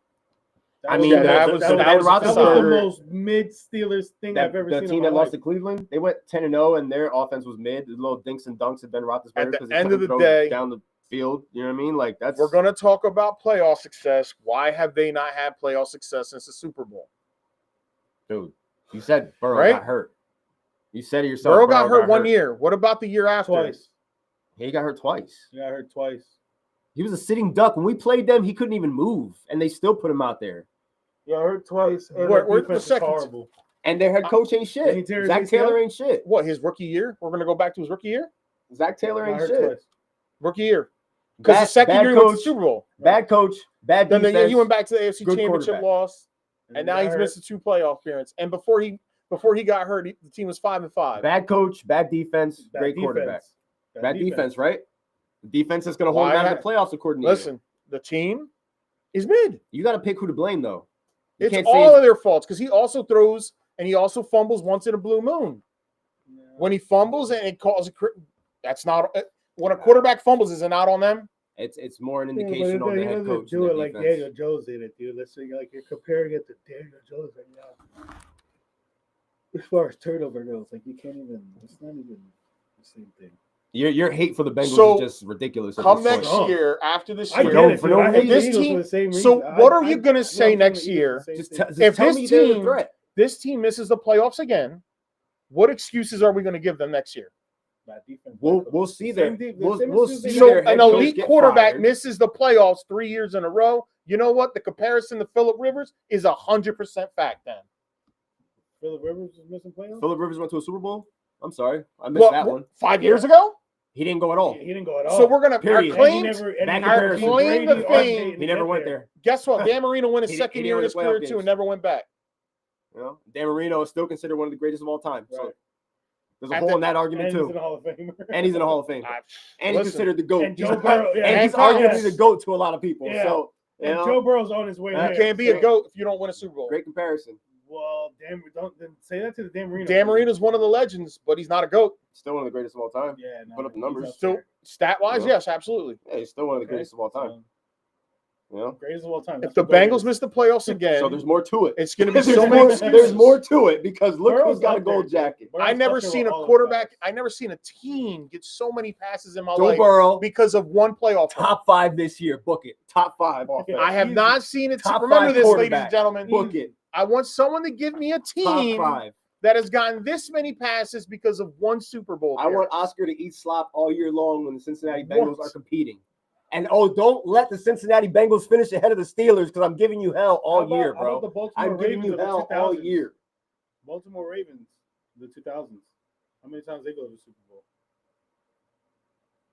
I mean, that was the the most mid Steelers thing I've ever seen. The team that lost to Cleveland, they went 10-0, and their offense was mid. The little dinks and dunks at Ben Roethlisberger At because the they end of couldn't the throw day, down the field. You know what I mean? Like that's. We're gonna talk about playoff success. Why have they not had playoff success since the Super Bowl? Dude, you said Burrow Right? got hurt. You said it yourself. Burrow got hurt 1 year. What about the year after? Twice. He got hurt twice. He got hurt twice. He was a sitting duck. When we played them, he couldn't even move, and they still put him out there. He got hurt twice. And Where's the the defense is second? horrible. And their head coach ain't shit. Zach Taylor ain't shit. What, his rookie year? We're gonna go back to his rookie year? Zach Taylor Got ain't hurt shit. twice. Rookie year. Because the second year he went to the Super Bowl. Bad coach, bad Then the defense. year he went back to the AFC good Championship quarterback. loss, and now he's missed 2 playoff appearances. And before he got hurt, the team was 5-5. Bad coach, bad defense, Bad great defense. quarterback. Bad defense, right? The defense is going to hold Why him out not? of the playoffs according to you. Listen, the team is mid. You got to pick who to blame, though. You It's can't all say of their faults because he also throws and he also fumbles once in a blue moon. When he fumbles and it causes that's not when a quarterback fumbles, is it not on them? it's more an Yeah, indication but on the he head doesn't coach. do and it the like defense. Daniel Jones did it, dude. Let's say like you're comparing it to Daniel Jones right now. As far as turnover goes, like you can't even. It's not even the same thing. Your hate for the Bengals So, is just ridiculous. at Come this next point. year, after this I year, get it, for dude. no I hate reason. the This Eagles team- for the same reason. so what are you I gonna say love next the Eagles year? for the same Just thing. If tell this me they're the team- threat. this team misses the playoffs again, what excuses are we going to give them next year? Bad defense. We'll see Same that. team- We'll same see issues they So their had. head an coach elite get quarterback fired. misses the playoffs 3 years in a row. You know what? The comparison to Phillip Rivers is 100% fact. Then Phillip Rivers is missing playoffs. Phillip Rivers went to a Super Bowl. I'm sorry, I missed that one. 5 years ago. He didn't go at all. He didn't go at all. So we're gonna Period. our claims. Our claim to fame- He never went there. Guess what? Dan Marino won his He second didn't year in win his the playoff career games. too, and never went back. You know, Dan Marino is still considered one of the greatest of all time. So Right. there's a At hole the- in that argument And he's in too. the Hall of Fame. And he's in the Hall of Fame. I- And he's listen, considered the GOAT. and Joe Burrow- yeah, and he's and arguably facts. the GOAT to a lot of people. Yeah. So you And know, Joe Burrow's on his way You there. You can't be a GOAT if you don't win a Super Bowl. great comparison. Well, don't say that to the Dan Marino. Dan Marino's one of the legends, but he's not a GOAT. Still one of the greatest of all time. Yeah, no, Put up the he's numbers. up Still, there. stat-wise, Yeah. yes, absolutely. Yeah, he's still one of the Okay. greatest of all time. So, You know. greatest of all time. If That's the what Burrow Bengals is. miss the playoffs again, So there's more to it. it's going to be There's so more, many excuses. there's more to it because look Burrow's who's got a up there, gold dude. jacket. Burrow's I up never there seen with a all those quarterback. guys. I never seen a team get so many passes in my Joe life Burrow, because of one playoff run. top 5 this year. Book it. Top 5 offense. I have Easy. not seen it. Top Remember 5 this, ladies quarterback. and gentlemen. Book it. I want someone to give me a Top team 5. that has gotten this many passes because of one Super Bowl. I want Oscar to eat slop all year long when the Cincinnati Bengals are competing. And don't let the Cincinnati Bengals finish ahead of the Steelers because I'm giving you hell all How about- year, how bro. about the Baltimore I'm giving Ravens you of the hell all 2000s? year. Baltimore Ravens, the 2000s. How many times they go to the Super Bowl?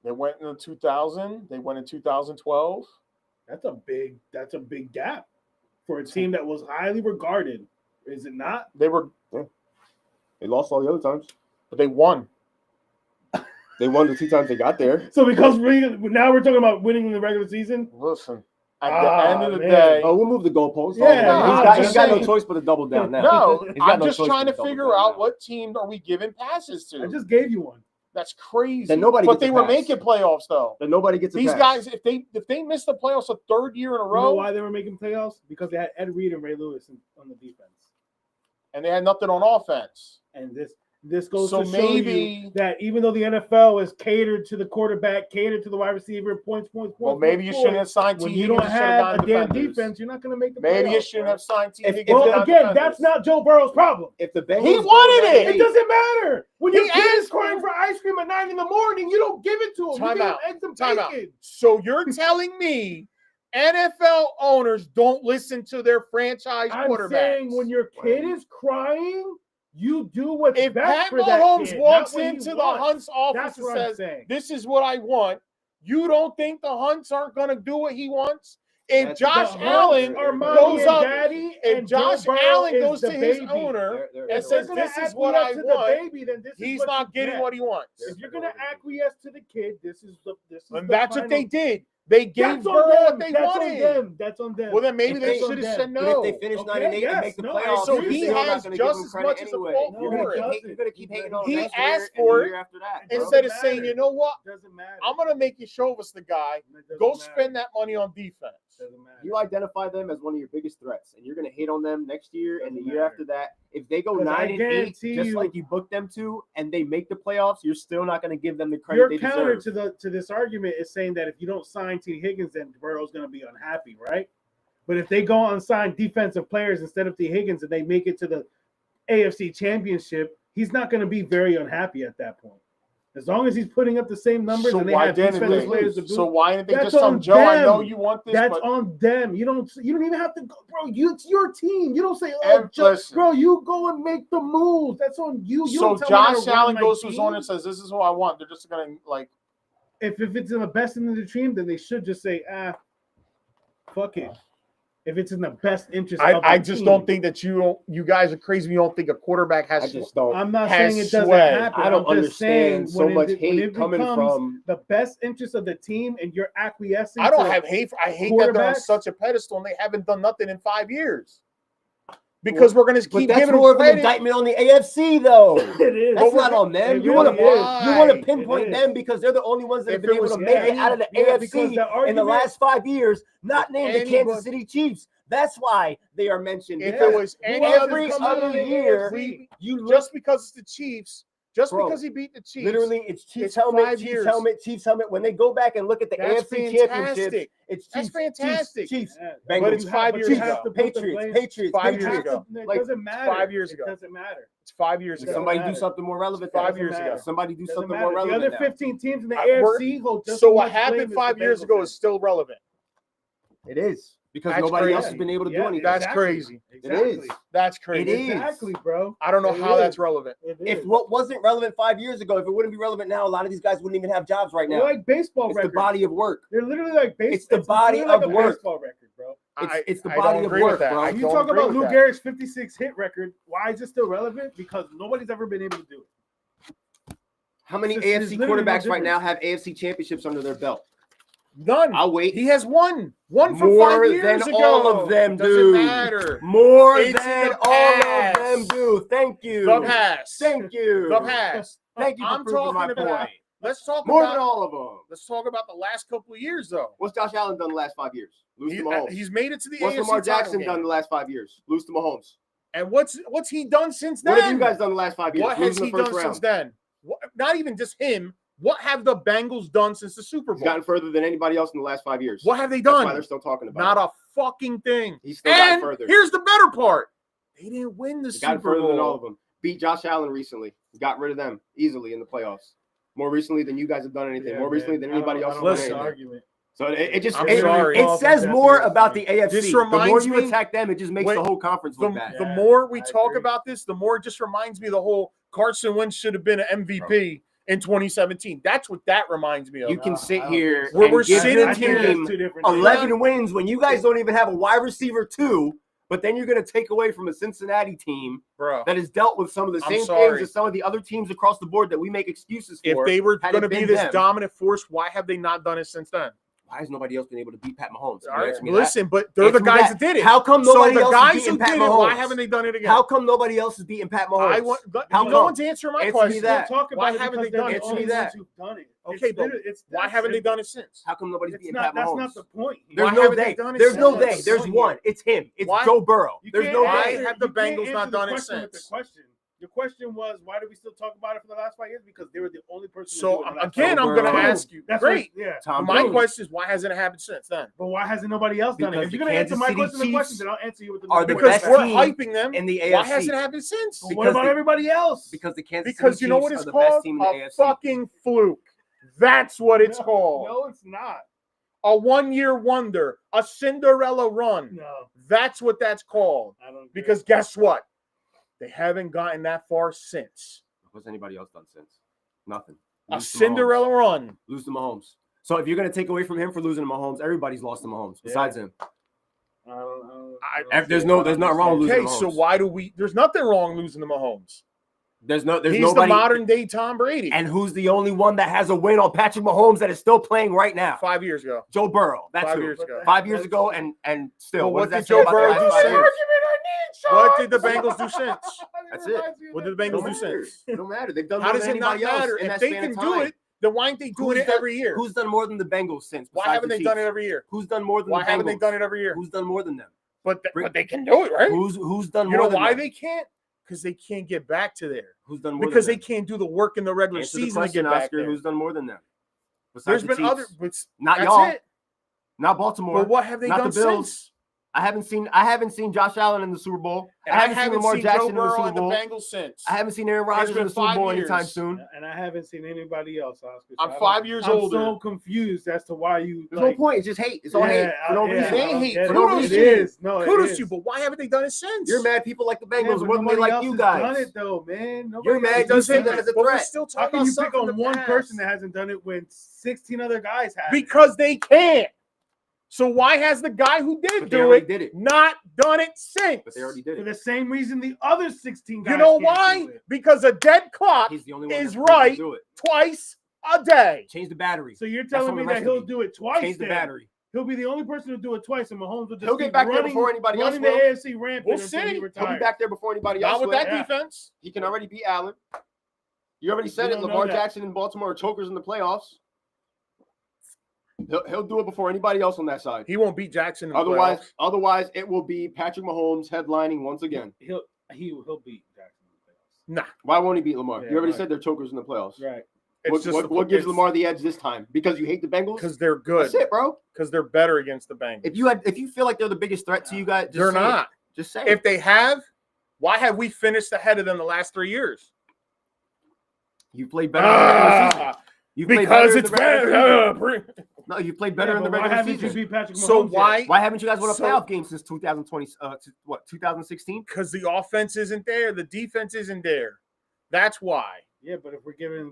They went in 2000. They went in 2012. That's a big gap for a team that was highly regarded. Is it not? They were, They lost all the other times. but they won. They won the 2 times they got there. So because now we're talking about winning in the regular season. Listen, at the end of the man. day, Oh, we'll move the goalposts. Yeah, no, he's I'm got no saying- choice but to double down now. no, He's got I'm no just choice trying but to double figure down out now. what team are we giving passes to. I just gave you one. That's crazy. Then nobody but gets a they were pass. making playoffs though. Then nobody gets a These pass. guys, if they miss the playoffs a third year in a You know row, why they were making playoffs? Because they had Ed Reed and Ray Lewis on the defense. and they had nothing on offense. And This goes So to show you that even though the NFL is catered to the quarterback, catered to the wide receiver, points. Well, maybe you shouldn't have signed T. When Higgins. You don't have a damn defenders. defense, you're not going to make the Maybe playoffs, you shouldn't have signed T. Higgins. Well, again, that's not Joe Burrow's problem. If the Bengals He wanted it. It doesn't matter. When your He kid is asked crying for ice cream at 9 a.m, you don't give it to him. Time you out. give him eggs Time and out. bacon. So you're telling me NFL owners don't listen to their franchise quarterbacks? I'm saying when your kid is crying, you do what's if best Pat for that Mahomes kid, walks not what he into the wants. Hunt's office That's and what I'm says, saying. "This is what I want," you don't think the Hunts aren't going to do what he wants? If Josh Allen goes up, if Josh Allen goes to his owner and says, "This is what I want," he's not getting what he wants. If you're going to acquiesce to the kid, this is and that's what they did. They gave Burrow what they wanted. That's on them. Well, then maybe they should have said no. But if they finish 9-8 and make the playoffs, so you're he still has not gonna just give him as credit much as a anyway. fault You're for gonna it. keep hating on He next asked year for and the it year after that. instead of saying, "You know what? Doesn't matter. I'm going to make you show us the guy. Go spend that money on defense." You identify them as one of your biggest threats, and you're going to hate on them next year and the year after that. If they go 9-8, just like you booked them to, and they make the playoffs, you're still not going to give them the credit they deserve. Your counter to this argument is saying that if you don't sign T. Higgins, then Burrow's going to be unhappy, right? But if they go and sign defensive players instead of T. Higgins and they make it to the AFC Championship, he's not going to be very unhappy at that point. As long as he's putting up the same numbers and they have defensive players to boot. So why didn't they just tell Joe, "I know you want this"? That's on them. You don't even have to go, bro. It's your team. You don't say, "Oh, Joe, bro, you go and make the moves." That's on you. So Josh Allen goes to his owner and says, "This is what I want." They're just gonna if it's in the best interest of the team, then they should just say, fuck it. If it's in the best interest of the I just team. don't think that you guys are crazy. You don't think a quarterback has. I just don't. I'm not saying it doesn't sway. happen. I don't I'm just understand saying so much hate coming from the best interest of the team, and you're acquiescing. I don't have hate. I hate that they're on quarterbacks. such a pedestal and they haven't done nothing in 5 years. Because we're going to keep that's giving more them of an credit. indictment on the AFC, though. It is. That's not on them. It You really want to is. pinpoint It is. them because they're the only ones that have If been it able to was make it out of the because the AFC in the argument- last 5 years, not named the Anybody- Kansas City Chiefs. That's why they are mentioned. If because it was any every other other team, year, we, you look, just because it's the Chiefs, Bro, because he beat the Chiefs, literally, it's Chiefs it's helmet, 5 Chiefs years. helmet, Chiefs helmet. When they go back and look at the That's AFC fantastic. championships, it's That's Chiefs, fantastic. Chiefs, Yeah, Bengals. But it's 5 years ago. Patriots, 5 years ago. It Like, doesn't matter. 5 years ago. It doesn't matter. It's 5 years ago. Somebody do matter. something more relevant. 5 then. years ago. Somebody do Doesn't something matter. more relevant. The other now. 15 teams in the We're- AFC hold just So as what much blame happened as 5 the years Bengals ago have. is still relevant. It is because That's nobody else crazy. has been able to do Yeah, anything. That's crazy. It is. That's crazy. It is. Exactly, bro. I don't know It how is. that's relevant. It If is. what wasn't relevant 5 years ago, if it wouldn't be relevant now, a lot of these guys wouldn't even have jobs right They're now. like baseball It's records. the body of work. They're literally like baseball. It's the body literally like of a work. baseball record, bro. It's the I body don't of agree with work, that. bro. I You don't talk agree about with Lou that. Gehrig's 56 hit record. Why is it still relevant? Because nobody's ever been able to do it. How many It's just- AFC there's literally no quarterbacks right now difference. have AFC championships under their belt? None. I'll wait. He has one. One from More 5 years than ago. all of them Doesn't do. matter. More It's than the all of past. them do. Thank you. The past. Thank you. The past. Thank you for I'm proving my talking about. point. Let's talk More about. than all of them. Let's talk about the last couple of years, though. What's Josh Allen done the last 5 years? Lose to Mahomes. He's made it to the What's AFC Lamar title Jackson game. done the last 5 years? Lose to Mahomes. And what's he done since then? What have you guys done the last 5 years? What has Losing he the first done round. since then? Not even just him. What have the Bengals done since the Super He's Bowl? gotten further than anybody else in the last 5 years. What have they That's why done? they're still talking about Not it. a fucking thing. He's still gotten And further. here's the better part. They didn't win the He's gotten Super further than all Bowl. of them. Beat Josh Allen recently. Got rid of them easily in the playoffs. More recently than you guys have done anything. Yeah, More recently than man. anybody I else don't has like done the anything. argument. So it just I'm it, sorry. it says more about the AFC. This The more reminds you me- attack them, it just makes the whole conference look bad. The Yeah, more we I talk agree. about this, the more it just reminds me of the whole Carson Wentz should have been an MVP in 2017. That's what that reminds me of. You can sit here Where and we're give sitting your I think here- that's team two different 11 wins when you guys don't even have a wide receiver 2, but then you're going to take away from a Cincinnati team bro. that has dealt with some of the I'm same sorry. things as some of the other teams across the board that we make excuses If for. they were had going to it be been this them. dominant force, why have they not done it since then? Why has nobody else been able to beat Pat Mahomes? All right, Answer me that. listen, but they're Answer the me guys that. that did it. How come So nobody the else guys is who beating Pat did it, why Mahomes? haven't they done it again? How come nobody else is beating Pat Mahomes? I want. How No come? one's answering my Answer me question. that. Talk about Why it haven't because they done they're it? the only Answer me ones that. who've done it. Okay, but why haven't they done it since? How come nobody's It's beating not, Pat that's Mahomes? not the point. There's Why no haven't they they. done it There's no since? they. There's one. It's him. It's Why? Joe Burrow. You There's can't no Why they. answer- have the you can't Bengals not answer the done it question with the since? question. Your question was, why did we still talk about it for the last 5 years? Because they were the only person. So again, I'm going to ask you. That's great. Yeah. My question is, why hasn't it happened since then? But why hasn't nobody else done it? If you're going to answer my question, then I'll answer you with the because we're hyping them in the AFC. Why hasn't it happened since? What about everybody else? Because the Kansas Because City you know Chiefs what it's are the called? best team in the AFC. Fucking fluke. That's what it's called. No, it's not. A one-year wonder, a Cinderella run. No. That's what that's called. I don't. Because guess what? They haven't gotten that far since. What's anybody else done since? Nothing. A Cinderella run. Lose to Mahomes. So if you're going to take away from him for losing to Mahomes, everybody's lost to Mahomes besides him. There's nothing wrong with losing to Mahomes. So why do we? There's nothing wrong losing to Mahomes. He's nobody, the modern day Tom Brady. And who's the only one that has a win on Patrick Mahomes that is still playing right now? 5 years ago. Joe Burrow. That's 5 who. years ago. 5 years ago, and still. Well, what did Joe Burrow do since? What did the Bengals do since? That's it. What did the Bengals do since? It don't matter. They've done How more does than it not anybody else matter? in If that they span can of do time. it, then why aren't they doing it every year? Who's done more than the Bengals since? Why haven't they done it every year? Who's done more than Why the Bengals? haven't they done it every year? Who's done more than them? But they can do it, right? Who's done more? You know than why them? they can't? Because they can't get back to there. Who's done more? Because than they can't do the work in the regular Answer the season to question, get back Oscar, there. who's done more than them? There's Besides been the other, Chiefs. but Not that's y'all. it. Not Baltimore. But what have they not done the Bills. since? I haven't seen Josh Allen in the Super Bowl. And I haven't seen Lamar Jackson Joe in the Burrow Super and the Bowl. Bengals since. I haven't seen Aaron Rodgers in been the Super 5 Bowl years. anytime soon. And I haven't seen anybody else, Oscar. I'm 5 years older. I'm so confused as to why you. There's no point. It's just hate. It's all hate for no reason. It ain't hate. For no Kudos reason. to you. It is. No, Kudos to you, but why haven't they done it since? You're mad people like the Bengals but more than they nobody like else you has guys. done it though, man. Nobody You're mad. You see them as a But we're threat. still How talking can you about pick on something one past. person that hasn't done it when 16 other guys have? Because they can't. So why has the guy who did do it, did it not done it since? But they already did For it. the same reason the other 16 guys. You know can't why? do it. Because a dead clock He's the only one is that's proven to right do it. twice a day. Change the battery. So you're That's telling on me the that rest he'll of you. do it twice? Change the then? battery. He'll be the only person to do it twice, and Mahomes will just He'll get keep back there running, before anybody else running the will. AFC rampant We'll until see. he He'll retires. be back there before anybody Not else with will. that Yeah. defense. He can already beat Allen. You already said We it. don't know Lamar that. Jackson and Baltimore are chokers in the playoffs. He'll do it before anybody else on that side. He won't beat Jackson in the playoffs. Otherwise, it will be Patrick Mahomes headlining once again. He'll beat Jackson in the playoffs. Nah. Why won't he beat Lamar? Yeah, you already right. said they're chokers in the playoffs. Right. What gives Lamar the edge this time? Because you hate the Bengals? Because they're good. That's it, bro. Because they're better against the Bengals. If you feel like they're the biggest threat to you guys, just They're say not. It. Just say If it. they have, why have we finished ahead of them the last 3 years? You played better in the regular season. You played Because better it's in the regular season. better. No, you played better in the Why regular haven't you season. beat Patrick Mahomes So yet? Why haven't you guys won a So- playoff game since 2020? 2016? Because the offense isn't there, the defense isn't there. That's why. Yeah, but if we're giving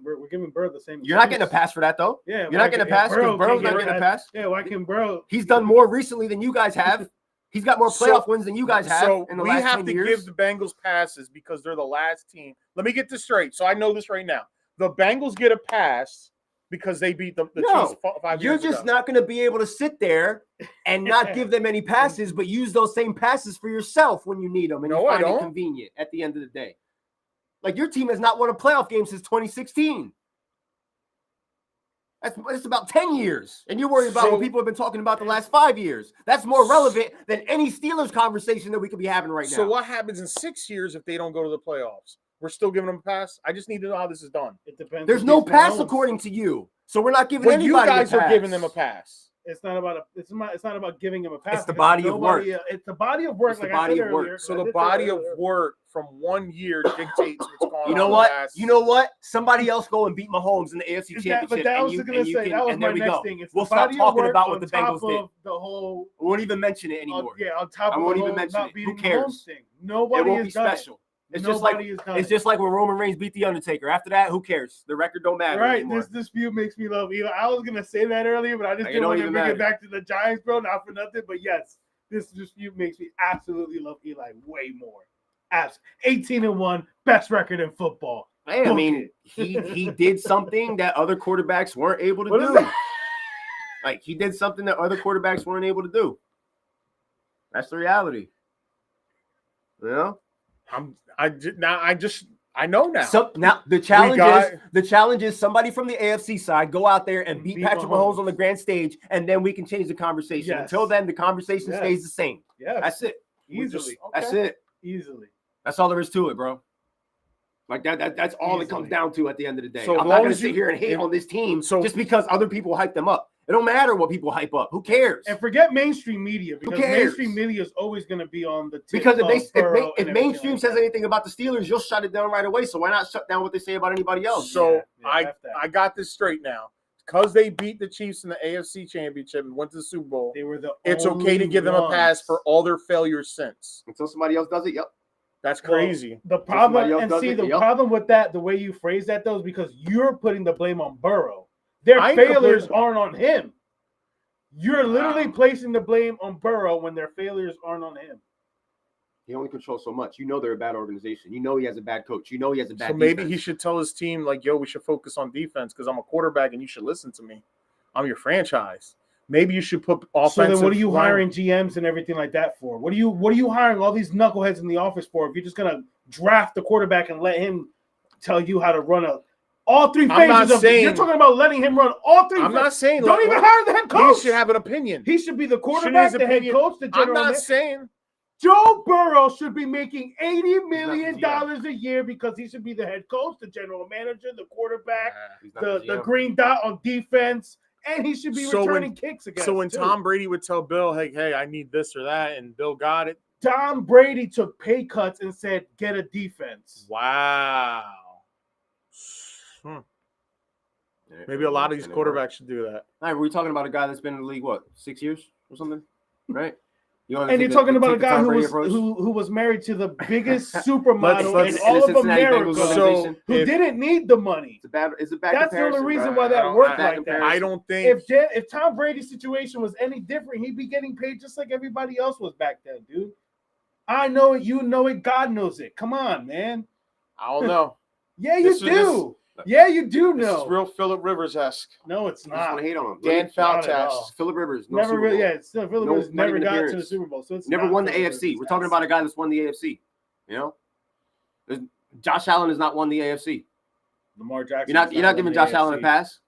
Burrow the same. You're not getting a pass for that, though. Yeah, You're not getting a pass because Burrow's not getting a pass. Yeah, why can Burrow? He's done more recently than you guys have. He's got more playoff wins than you guys have So in the we last have 10 to years. give the Bengals passes because they're the last team. Let me get this straight. So I know this right now. The Bengals get a pass because they beat the No, Chiefs 5 You're years just ago. not going to be able to sit there and not give them any passes, but use those same passes for yourself when you need them and No, you I find it don't. convenient at the end of the day. Like your team has not won a playoff game since 2016. It's about 10 years. And you're worried about what people have been talking about the last 5 years. That's more relevant than any Steelers conversation that we could be having right now. So what happens in 6 years if they don't go to the playoffs? We're still giving them a pass? I just need to know how this is done. It depends. There's if no he's pass Mahomes. according to you. So we're not giving Well, anybody you guys a pass. are giving them a pass. It's not about it's not about giving him a pass. It's the body of work. It's the body of work. It's the like body I said of work. earlier. So I the did say body that of earlier. work from 1 year dictates what's going on. You know in the what? last- You know what? Somebody else go and beat Mahomes in the AFC Is Championship. but that and was you, going and to you say can, that was and there my we next go. thing. It's We'll the stop body of talking work about what on the top Bengals did. of the whole. We won't even mention it anymore. On top I of won't the even whole mention not it. beating Who cares? Mahomes thing. It Nobody won't be has done special. it. It's Nobody has done it's it. just like when Roman Reigns beat the Undertaker. After that, who cares? The record don't matter Right, anymore. this dispute makes me love Eli. I was gonna say that earlier, but I just Like, it didn't don't want to even bring matter. it back to the Giants, bro. Not for nothing, but yes, this dispute makes me absolutely love Eli way more. 18-1, best record in football. Hey, I mean, he did something that other quarterbacks weren't able to What is do. that? Like he did something that other quarterbacks weren't able to do. That's the reality. You know? I know now. So now the challenge is somebody from the AFC side go out there and beat Patrick Mahomes on the grand stage, and then we can change the conversation. Yes. Until then, the conversation stays the same. Yeah, That's it. easily. That's it. Easily. That's all there is to it, bro. Like that's all it comes down to at the end of the day. So I'm not going to sit here and hate on this team just because other people hype them up. It don't matter what people hype up. Who cares? And forget mainstream media because mainstream media is always going to be on the tip because if mainstream like says anything about the Steelers, you'll shut it down right away. So why not shut down what they say about anybody else? So I got this straight now. Because they beat the Chiefs in the AFC Championship and went to the Super Bowl, they were the it's okay to give them a pass for all their failures since. Until somebody else does it, yep. That's crazy. The problem, problem with that, the way you phrase that, though, is because you're putting the blame on Burrow. Their failures aren't on him. You're literally placing the blame on Burrow when their failures aren't on him. He only controls so much. You know they're a bad organization. You know he has a bad coach. You know he has a bad maybe defense. He should tell his team, like, yo, we should focus on defense because I'm a quarterback and you should listen to me. I'm your franchise. Maybe you should put offensive. So then what are you hiring GMs and everything like that for? What are you hiring all these knuckleheads in the office for if you're just going to draft the quarterback and let him tell you how to run all three phases of it? You're talking about letting him run all three phases. I'm not saying. Don't even hire the head coach. He should have an opinion. He should be the quarterback, the head coach, the general manager. I'm not saying. Joe Burrow should be making $80 million a year because he should be the head coach, the general manager, the quarterback, the green dot on defense, and he should be returning kicks against. So when Tom Brady would tell Bill, hey, I need this or that, and Bill got it. Tom Brady took pay cuts and said, get a defense. Wow. Maybe a lot of these quarterbacks should do that. All right, we're talking about a guy that's been in the league, 6 years or something, right? And you're talking about a guy who was married to the biggest supermodel in all of America, who didn't need the money. It's a bad That's the only reason why that worked like that. I don't think if Tom Brady's situation was any different, he'd be getting paid just like everybody else was back then, dude. I know it, you know it, God knows it. Come on, man. I don't know. Yeah, you do. Yeah, you do know. This is real Phillip Rivers-esque. No, it's not. I just want to hate on him. Dan Foutas. Phillip Rivers. Never really. Yeah, Phillip Rivers never got to the Super Bowl. So it's never won the AFC. We're talking about a guy that's won the AFC. You know, Josh Allen has not won the AFC. Lamar Jackson. You're not giving Josh Allen a pass.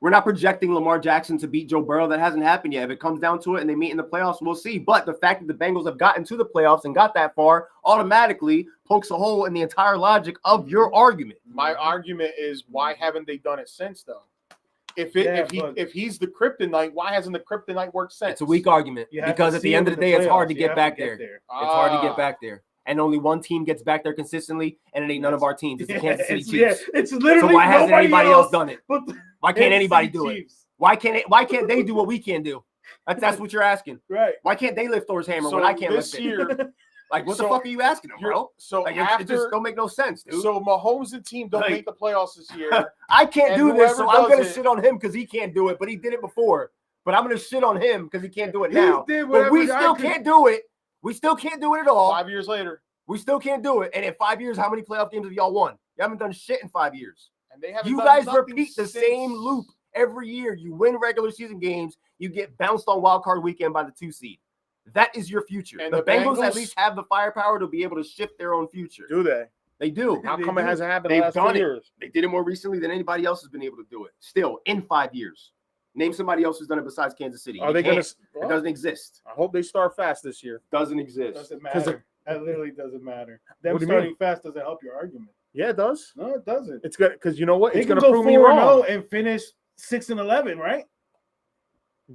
We're not projecting Lamar Jackson to beat Joe Burrow. That hasn't happened yet. If it comes down to it and they meet in the playoffs, we'll see. But the fact that the Bengals have gotten to the playoffs and got that far automatically pokes a hole in the entire logic of your argument. My argument is, why haven't they done it since, though? If he's the kryptonite, why hasn't the kryptonite worked since? It's a weak argument because at the end of the day, it's hard to get back there. It's hard to get back there. And only one team gets back there consistently, and it ain't none of our teams. It's the Kansas City Chiefs. Yeah, it's literally so why hasn't anybody else done it? Why can't anybody do it? Why can't they do what we can do? That's what you're asking. Right. Why can't they lift Thor's hammer when I can't lift it? Like, what the fuck are you asking them, bro? So like, it just don't make no sense, dude. So Mahomes and team don't make the playoffs this year. I can't do this, so I'm going to shit on him because he can't do it, but he did it before. But I'm going to shit on him because he can't do it now. But we still can't do it. We still can't do it at all. 5 years later. We still can't do it. And in 5 years, how many playoff games have y'all won? You haven't done shit in 5 years. And they haven't. You guys repeat the same loop every year. You win regular season games. You get bounced on wild card weekend by the 2 seed. That is your future. And the Bengals at least have the firepower to be able to shift their own future. Do they? They do. How come it hasn't happened in the last 2 years? They did it more recently than anybody else has been able to do it. Still, in 5 years. Name somebody else who's done it besides Kansas City. Are they going to? It doesn't exist. I hope they start fast this year. Doesn't exist. Doesn't matter. That literally doesn't matter. Them starting fast doesn't help your argument. Yeah, it does. No, it doesn't. It's good because you know what? It's going to prove me wrong and finish 6-11, right?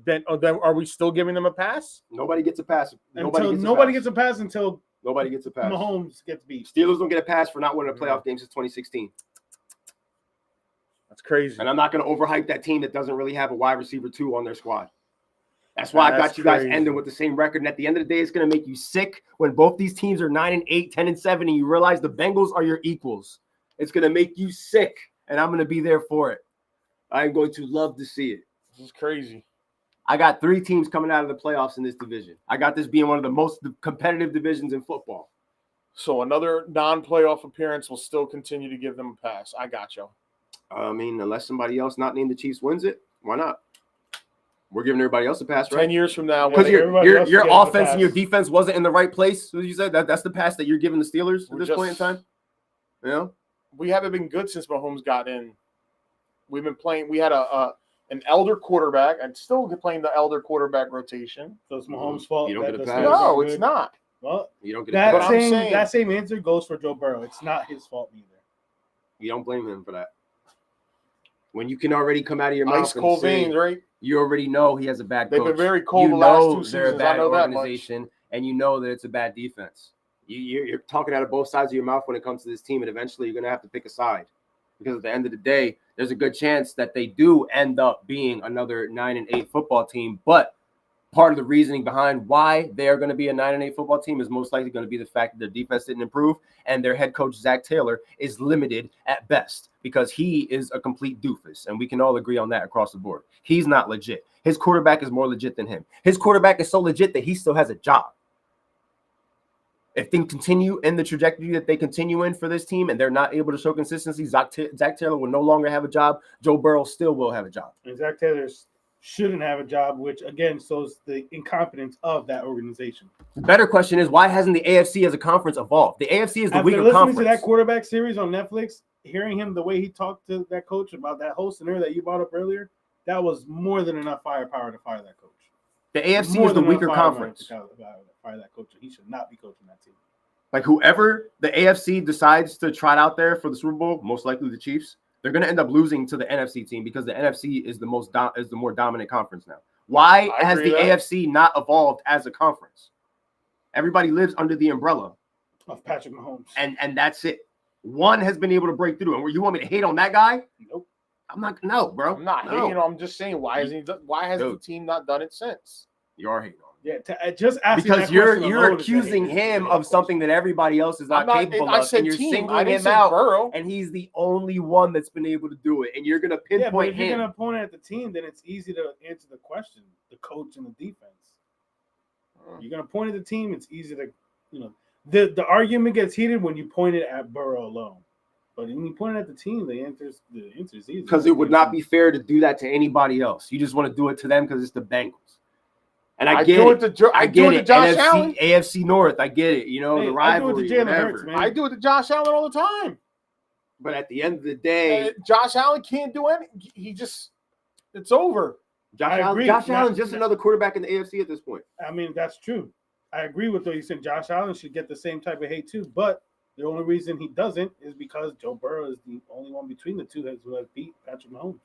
Then are we still giving them a pass? Nobody gets a pass. Nobody gets a pass until nobody gets a pass. Mahomes gets beat. Steelers don't get a pass for not winning a playoff game since 2016. That's crazy. And I'm not going to overhype that team that doesn't really have a wide receiver 2 on their squad. That's why I got you guys ending with the same record. And at the end of the day, it's going to make you sick when both these teams are 9-8, 10-7, and you realize the Bengals are your equals. It's going to make you sick, and I'm going to be there for it. I'm going to love to see it. This is crazy. I got 3 teams coming out of the playoffs in this division. I got this being one of the most competitive divisions in football. So another non-playoff appearance will still continue to give them a pass. I got you. I mean, unless somebody else not named the Chiefs wins it, why not? We're giving everybody else a pass, right? 10 years from now. Because your offense and your defense wasn't in the right place. So you said that's the pass that you're giving the Steelers at this point in time? You know? We haven't been good since Mahomes got in. We've been playing. We had an elder quarterback and still playing the elder quarterback rotation. So it's Mahomes' fault. You don't get a pass. No, it's not. Well, you don't get a pass. That same answer goes for Joe Burrow. It's not his fault either. You don't blame him for that. When you can already come out of your mouth Ice cold veins, right? You already know he has a bad coach. They've been very cold the last 2 they're seasons. a bad I know organization, that much. and you know that it's a bad defense. You're talking out of both sides of your mouth when it comes to this team, and eventually you're going to have to pick a side. Because at the end of the day, there's a good chance that they do end up being another 9-8 football team. But part of the reasoning behind why they are going to be a 9-8 football team is most likely going to be the fact that their defense didn't improve and their head coach, Zach Taylor, is limited at best because he is a complete doofus. And we can all agree on that across the board. He's not legit. His quarterback is more legit than him. His quarterback is so legit that he still has a job. If things continue in the trajectory that they continue in for this team and they're not able to show consistency, Zach Taylor will no longer have a job. Joe Burrow still will have a job. And Zach Taylor shouldn't have a job, which, again, shows the incompetence of that organization. The better question is, why hasn't the AFC as a conference evolved? The AFC is the weaker listening conference. To that quarterback series on Netflix, hearing him the way he talked to that coach about that whole scenario that you brought up earlier, that was more than enough firepower to fire that coach. The AFC is the weaker conference. Fire that coach. He should not be coaching that team. Like whoever the AFC decides to trot out there for the Super Bowl, most likely the Chiefs, they're going to end up losing to the NFC team because the NFC is the more dominant conference now. Why has the AFC not evolved as a conference? Everybody lives under the umbrella of Patrick Mahomes, and that's it. One has been able to break through, and where you want me to hate on that guy? Nope. I'm not. No, bro. I'm not hating. I'm just saying, why has the team not done it since? You are hating on him. Yeah, just asking because you're accusing him of something that everybody else is not capable of, and you're singling him out, Burrow. and he's the only one that's been able to do it, and you're gonna pinpoint him. If you're gonna point at the team, then it's easy to answer the question: the coach and the defense. You're gonna point at the team; it's easy to, the argument gets heated when you point it at Burrow alone. But when you point it at the team, the answer is easy. Because it would not be fair to do that to anybody else. You just want to do it to them because it's the Bengals. And I get it. I do it to Josh Allen. AFC North, I get it. The rivalry. I do it to Jalen Hurts, man. I do it to Josh Allen all the time. But at the end of the day, Josh Allen can't do anything. It's over. Josh Allen's just another quarterback in the AFC at this point. I mean, that's true. I agree with what you said. Josh Allen should get the same type of hate too. But the only reason he doesn't is because Joe Burrow is the only one between the two who has beat Patrick Mahomes.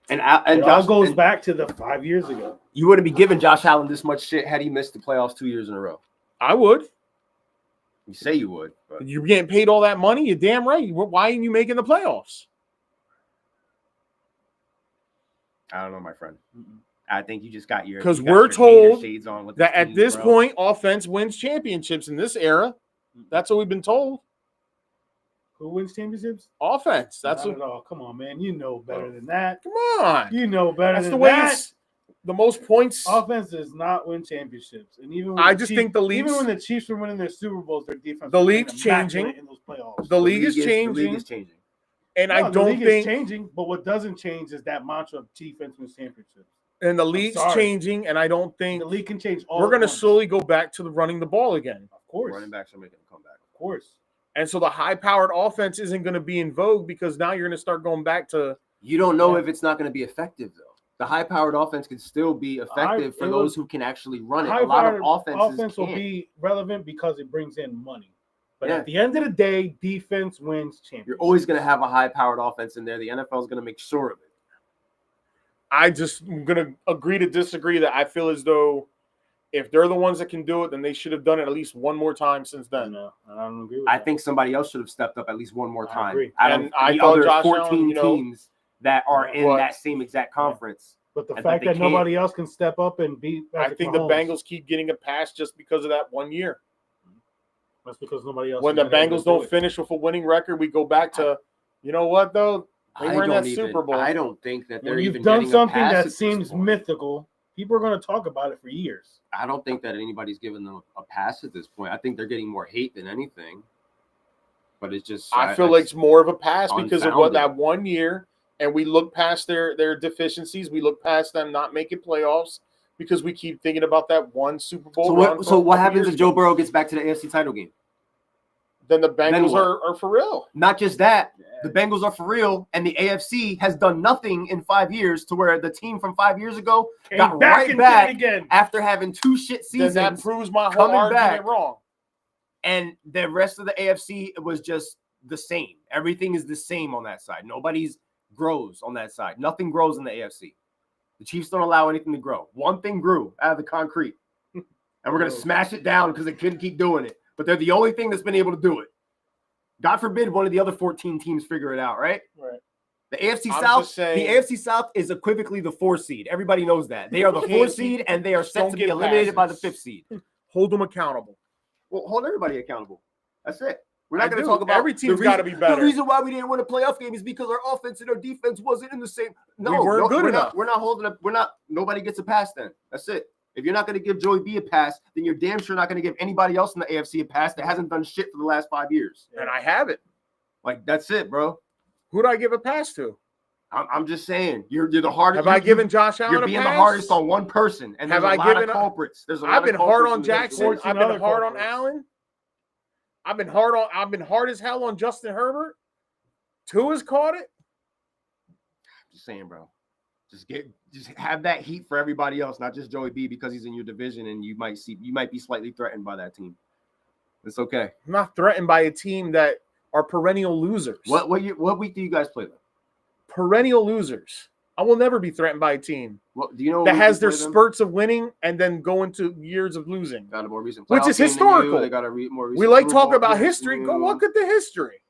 And Josh goes back to the 5 years ago. You wouldn't be giving Josh Allen this much shit had he missed the playoffs 2 years in a row. I would. You say you would. But you're getting paid all that money. You're damn right. Why aren't you making the playoffs? I don't know, my friend. I think you just got your because we're told shades on with that at this point, offense wins championships in this era. That's what we've been told. Who wins championships? Offense. That's not at all. Come on, man. You know better than that. Come on. You know better That's than the way that. It's the most points. Offense does not win championships, and even when I just think the league. Even when the Chiefs were winning their Super Bowls, their defense. The league's changing. In those playoffs. The league is changing. The league is changing. And I don't think it's changing. But what doesn't change is that mantra of defense wins championships. And the league's changing, and I don't think the league can change. We're going to slowly go back to the running the ball again. Of course, running backs are making a comeback. Of course. And so the high-powered offense isn't going to be in vogue because now you're going to start going back to. You don't know if it's not going to be effective though. The high-powered offense can still be effective for those who can actually run it. A lot of offense will be relevant because it brings in money. But at the end of the day, defense wins championships. You're always going to have a high-powered offense in there. The NFL is going to make sure of it. I'm going to agree to disagree that I feel as though if they're the ones that can do it, then they should have done it at least one more time since then. No, I don't agree with that. I think somebody else should have stepped up at least one more time. I agree. I thought Josh 14 Allen, teams that are in that same exact conference. But the fact that nobody else can step up and beat Patrick Mahomes. The Bengals keep getting a pass just because of that 1 year. That's because nobody else. When the Bengals don't finish with a winning record, we go back to, you know what, though? They were in that Super Bowl. I don't think that they're even done something that seems mythical. People are going to talk about it for years. I don't think that anybody's giving them a pass at this point. I think they're getting more hate than anything. But it's just I feel like it's more of a pass because of what that 1 year, and we look past their deficiencies. We look past them not making playoffs because we keep thinking about that one Super Bowl. So what happens if Joe Burrow gets back to the AFC title game? Then the Bengals are for real. Not just that. The Bengals are for real, and the AFC has done nothing in 5 years to where the team from 5 years ago got right back again after having 2 shit seasons. Then that proves my whole argument wrong. And the rest of the AFC was just the same. Everything is the same on that side. Nobody's grows on that side. Nothing grows in the AFC. The Chiefs don't allow anything to grow. One thing grew out of the concrete. And we're going to smash it down because they couldn't keep doing it. But they're the only thing that's been able to do it. God forbid one of the other 14 teams figure it out, right? Right. The AFC South is equivocally the 4 seed. Everybody knows that. They are the 4 seed, and they are set to be eliminated by the 5th seed. Hold them accountable. Well, hold everybody accountable. That's it. We're not going to talk about every team's got to be better. The reason why we didn't win a playoff game is because our offense and our defense wasn't in the same. No, we weren't good enough. We're not holding up. Nobody gets a pass then. That's it. If you're not going to give Joey B a pass, then you're damn sure not going to give anybody else in the AFC a pass that hasn't done shit for the last 5 years. And I have it. Like, that's it, bro. Who do I give a pass to? I'm just saying, you're the hardest. Have I given Josh Allen a pass? You're being the hardest on one person, and there's a lot of culprits. I've been hard on Jackson. I've been hard on Allen. I've been hard as hell on Justin Herbert. Tua's caught it. Just saying, bro. Just have that heat for everybody else, not just Joey B, because he's in your division, and you might be slightly threatened by that team. It's okay. I'm not threatened by a team that are perennial losers. What week do you guys play them? Perennial losers. I will never be threatened by a team do you know that has their spurts of winning and then go into years of losing. Got a more recent which is historical. They got a more recent. We like talking about history. Go look at the history.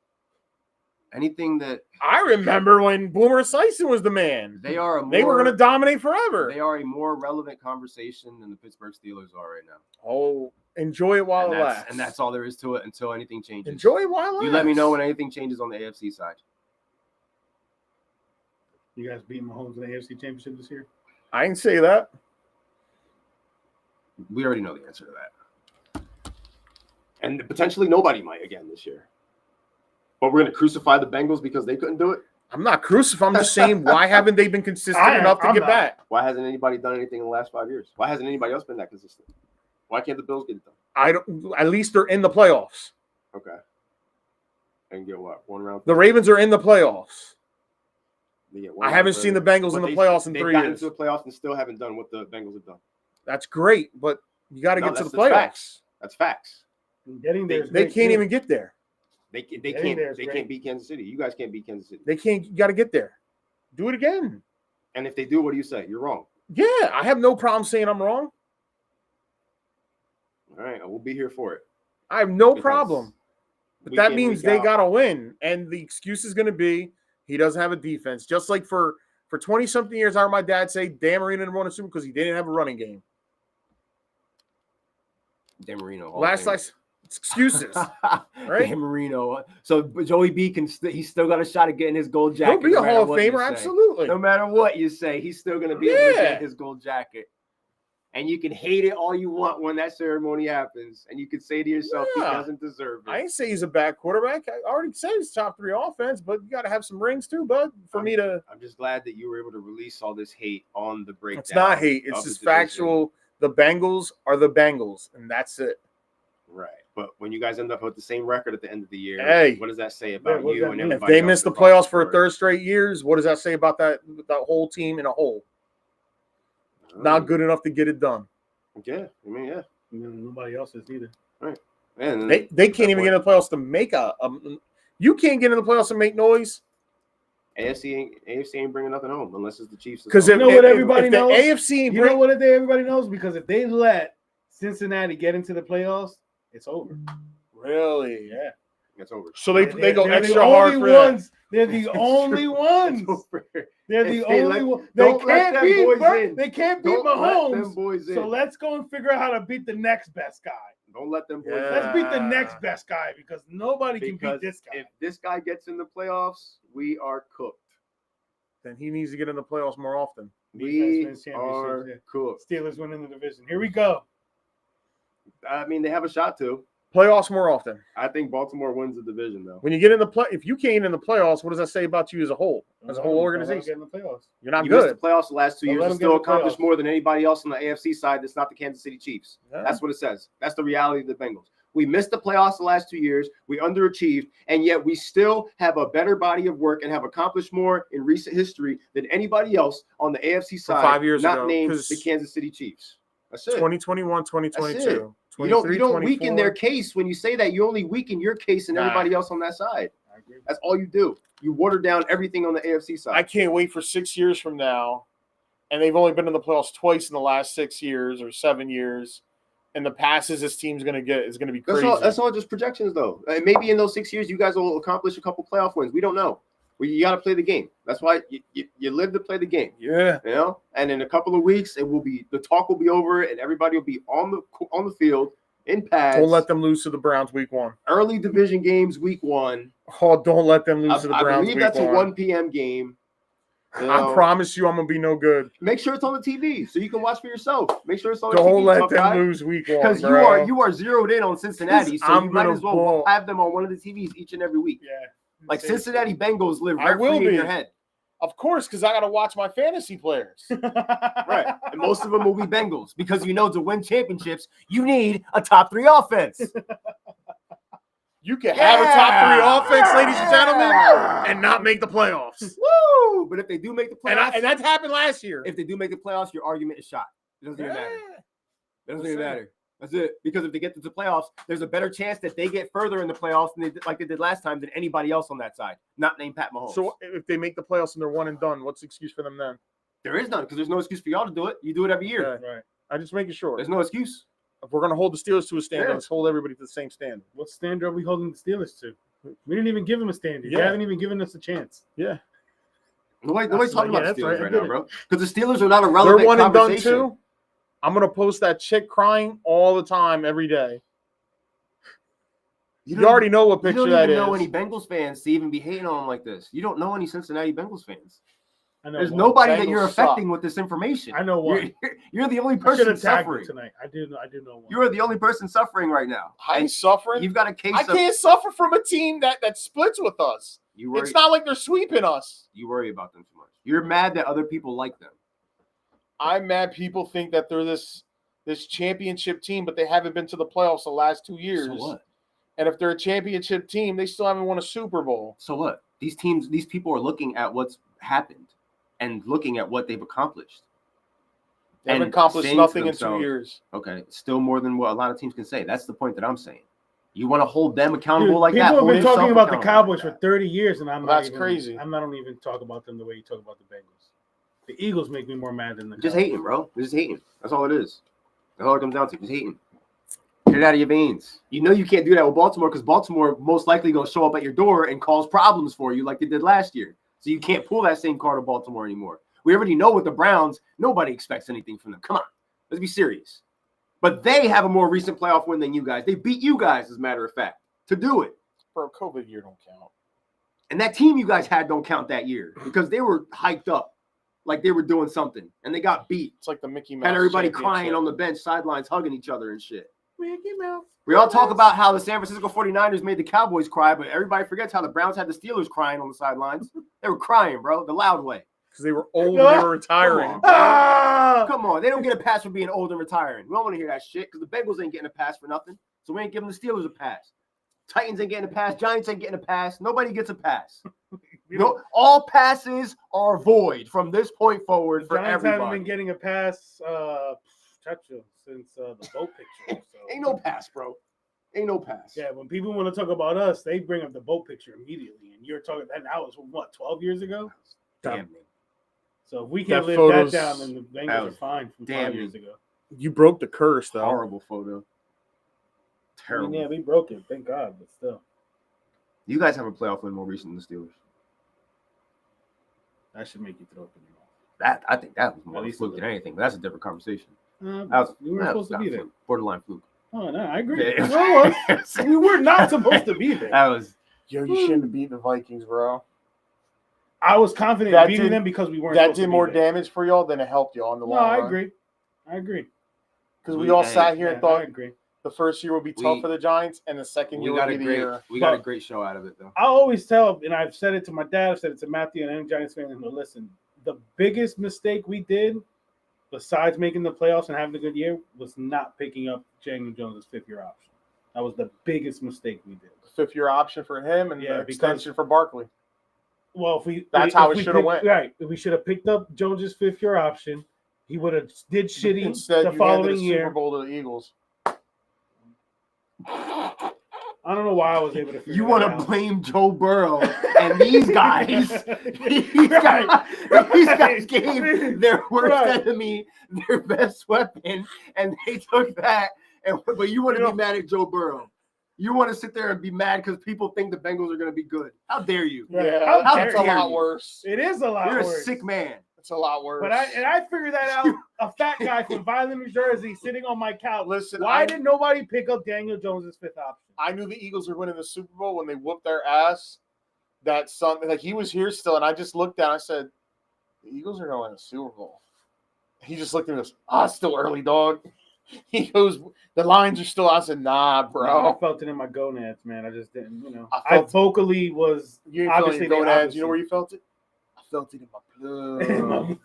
Anything that I remember when Boomer Esiason was the man. They were going to dominate forever. They are a more relevant conversation than the Pittsburgh Steelers are right now. Oh, enjoy it while it lasts. And that's all there is to it until anything changes. Enjoy it while it lasts. You let me know when anything changes on the AFC side. You guys beat Mahomes in the AFC Championship this year? I didn't say that. We already know the answer to that. And potentially nobody might again this year. But we're going to crucify the Bengals because they couldn't do it? I'm not crucifying. I'm just saying, why haven't they been consistent enough to get back? Why hasn't anybody done anything in the last 5 years? Why hasn't anybody else been that consistent? Why can't the Bills get it done? At least they're in the playoffs. Okay. And get what? One round? The Ravens are in the playoffs. I haven't seen the Bengals in the playoffs in 3 years. They've gotten to the playoffs and still haven't done what the Bengals have done. That's great, but you got to get to the playoffs. That's facts. Getting there, they can't even get there. They can't beat Kansas City. You guys can't beat Kansas City. They can't. You got to get there. Do it again. And if they do, what do you say? You're wrong. Yeah, I have no problem saying I'm wrong. All right, we'll be here for it. I have no problem. But that means they got to win. And the excuse is going to be he doesn't have a defense. Just like for 20-something years, I heard my dad say Dan Marino didn't win a Super Bowl because he didn't have a running game. Dan Marino. Excuses. Right? Dan Marino. So Joey B he's still got a shot at getting his gold jacket. He'll be a Hall of Famer, absolutely. No matter what you say, he's still going to be able to get his gold jacket. And you can hate it all you want when that ceremony happens. And you can say to yourself, he doesn't deserve it. I didn't say he's a bad quarterback. I already said he's top 3 offense, but you got to have some rings too, bud, I'm just glad that you were able to release all this hate on the breakdown. It's not hate. It's just factual. The Bengals are the Bengals, and that's it. Right. But when you guys end up with the same record at the end of the year, what does that say about you and everybody? If they miss the playoffs for a third straight years, what does that say about that whole team in a whole? Not good enough to get it done. Yeah, I mean, yeah. Nobody else is either. Right. And they can't even get in the playoffs to make you can't get in the playoffs and make noise. AFC ain't bringing nothing home unless it's the Chiefs. Because you know what everybody knows? Everybody knows? Because if they let Cincinnati get into the playoffs, it's over. Really? Yeah. It's over. So they go extra hard for that. They're the only ones. They're the only ones. They can't beat Mahomes. So let's go and figure out how to beat the next best guy. Don't let them boys. Let's beat the next best guy because nobody can beat this guy. If this guy gets in the playoffs, we are cooked. Then he needs to get in the playoffs more often. We are cooked. Steelers winning the division. Here we go. I mean, they have a shot to. Playoffs more often. I think Baltimore wins the division, though. When you get in if you can't get in the playoffs, what does that say about you as a whole organization? Get in the playoffs. You're not good. Missed the playoffs the last 2 years and still accomplished more than anybody else on the AFC side that's not the Kansas City Chiefs. Yeah. That's what it says. That's the reality of the Bengals. We missed the playoffs the last 2 years. We underachieved, and yet we still have a better body of work and have accomplished more in recent history than anybody else on the AFC side. 5 years not ago, named the Kansas City Chiefs. That's it. 2021, 2022. You don't weaken their case when you say that. You only weaken your case and everybody else on that side. That's all you do. You water down everything on the AFC side. I can't wait for 6 years from now, and they've only been in the playoffs twice in the last 6 years or 7 years, and the passes this team's going to get is going to be crazy. That's all just projections, though. And maybe in those 6 years, you guys will accomplish a couple playoff wins. We don't know. You got to play the game. That's why you live to play the game. Yeah. You know. And in a couple of weeks, the talk will be over, and everybody will be on the field in pads. Don't let them lose to the Browns week 1. Early division games, week 1. Oh, don't let them lose to the Browns week 1. I believe that's a 1 p.m. game. I promise you I'm going to be no good. Make sure it's on the TV so you can watch for yourself. Make sure it's on the TV. Don't let them lose week 1, because you are zeroed in on Cincinnati, so you might as well have them on one of the TVs each and every week. Yeah. Like Cincinnati Bengals live right in your head. Of course, because I got to watch my fantasy players. Right. And most of them will be Bengals because to win championships, you need a top 3 offense. You can have a top 3 offense, ladies and gentlemen, and not make the playoffs. Woo! But if they do make the playoffs, and that happened last year. If they do make the playoffs, your argument is shot. It doesn't even matter. It doesn't even matter. That's it. Because if they get to the playoffs, there's a better chance that they get further in the playoffs like they did last time than anybody else on that side, not named Pat Mahomes. So if they make the playoffs and they're 1 and done, what's the excuse for them then? There is none because there's no excuse for y'all to do it. You do it every year. Right. I'm just making sure. There's no excuse. If we're going to hold the Steelers to a standard, let's hold everybody to the same standard. What standard are we holding the Steelers to? We didn't even give them a standard. You haven't even given us a chance. Yeah. Nobody's talking about the Steelers right now, bro. Because the Steelers are not a relevant They're 1 and done conversation. too. I'm going to post that chick crying all the time, every day. You already know what picture that is. You don't even know any Bengals fans to even be hating on them like this. You don't know any Cincinnati Bengals fans. I know There's one. nobody Bengals that you're affecting with this information. I know one. You're the only person suffering tonight. I do know one. You're the only person suffering right now. I'm suffering. You've got a case. I can't suffer from a team that splits with us. It's not like they're sweeping us. You worry about them too much. You're mad that other people like them. I'm mad people think that they're this championship team, but they haven't been to the playoffs the last 2 years. So what? And if they're a championship team, they still haven't won a Super Bowl. So what? These people are looking at what's happened and looking at what they've accomplished. They haven't accomplished nothing in 2 years. Okay, still more than what a lot of teams can say. That's the point that I'm saying. You want to hold them accountable like that? People have been talking about the Cowboys for 30 years, and crazy. I'm not even talk about them the way you talk about the Bengals. The Eagles make me more mad than the Just Cowboys. hating, bro. Just hating. That's all it is. That's all it comes down to. Just hating. Get it out of your veins. You know you can't do that with Baltimore because Baltimore most likely going to show up at your door and cause problems for you like they did last year. So you can't pull that same card of Baltimore anymore. We already know with the Browns, nobody expects anything from them. Come on. Let's be serious. But they have a more recent playoff win than you guys. They beat you guys, as a matter of fact, to do it. Bro, COVID year don't count. And that team you guys had don't count that year because they were hyped up like they were doing something. And they got beat. It's like the Mickey Mouse. Had everybody crying on the bench, sidelines, hugging each other and shit. Mickey Mouse. We all talk about how the San Francisco 49ers made the Cowboys cry, but everybody forgets how the Browns had the Steelers crying on the sidelines. They were crying, bro, the loud way. Because they were old and they were retiring. Come on. They don't get a pass for being old and retiring. We don't want to hear that shit because the Bengals ain't getting a pass for nothing. So we ain't giving the Steelers a pass. Titans ain't getting a pass. Giants ain't getting a pass. Nobody gets a pass. All passes are void from this point forward for Giants everybody. haven't been getting a pass since the boat picture. So. Ain't no pass, bro. Ain't no pass. Yeah, when people want to talk about us, they bring up the boat picture immediately. And you're talking that was what, 12 years ago? Damn me. So if we can't live that down, then the Bengals are fine from 5 years ago. You broke the curse, though. Horrible photo. Terrible. I mean, yeah, we broke it. Thank God, but still. You guys have a playoff win more recent than the Steelers. That should make you throw up in your mouth. That I think that was more At least fluke than anything, but that's a different conversation. We weren't supposed to be there. Borderline fluke. Oh, no, I agree. Yeah. No, it was. We were not supposed to be there. That was. Yo, you shouldn't have beat the Vikings, bro. I was confident in beating them because we weren't. That did more damage for y'all than it helped y'all in the long run. I agree. Because we all sat here and thought I agree. the first year would be tough for the Giants, and the second year would be the year. We got a great show out of it, though. I always tell, and I've said it to my dad, I've said it to Matthew, and any Giants fan, and listen, the biggest mistake we did, besides making the playoffs and having a good year, was not picking up Daniel Jones' fifth-year option. That was the biggest mistake we did. Fifth-year option for him and the extension for Barkley. Well, that's how it should have went. Right. If we should have picked up Jones' fifth-year option, he would have did shitty Instead, the following year. Super Bowl to the Eagles. I don't know why I was able to figure You that want out. to blame Joe Burrow and these guys. these guys gave their worst enemy their best weapon, and they took that. But you want to be mad at Joe Burrow. You want to sit there and be mad because people think the Bengals are going to be good. How dare you? Yeah, How that's a dare lot you? worse. It is a lot You're worse. a sick man. It's a lot worse. But I figured that out. A fat guy from Violin, New Jersey, sitting on my couch. Listen, why did nobody pick up Daniel Jones' fifth option? I knew the Eagles were winning the Super Bowl when they whooped their ass. That Sunday, like he was here still, and I just looked down. I said, "The Eagles are going to win the Super Bowl." He just looked at me and goes, "It's still early, dog." He goes, "The lines are still." I said, "Nah, bro." I felt it in my gonads, man. I just didn't, I vocally was you obviously gonads. You know where you felt it? I felt it in my plums.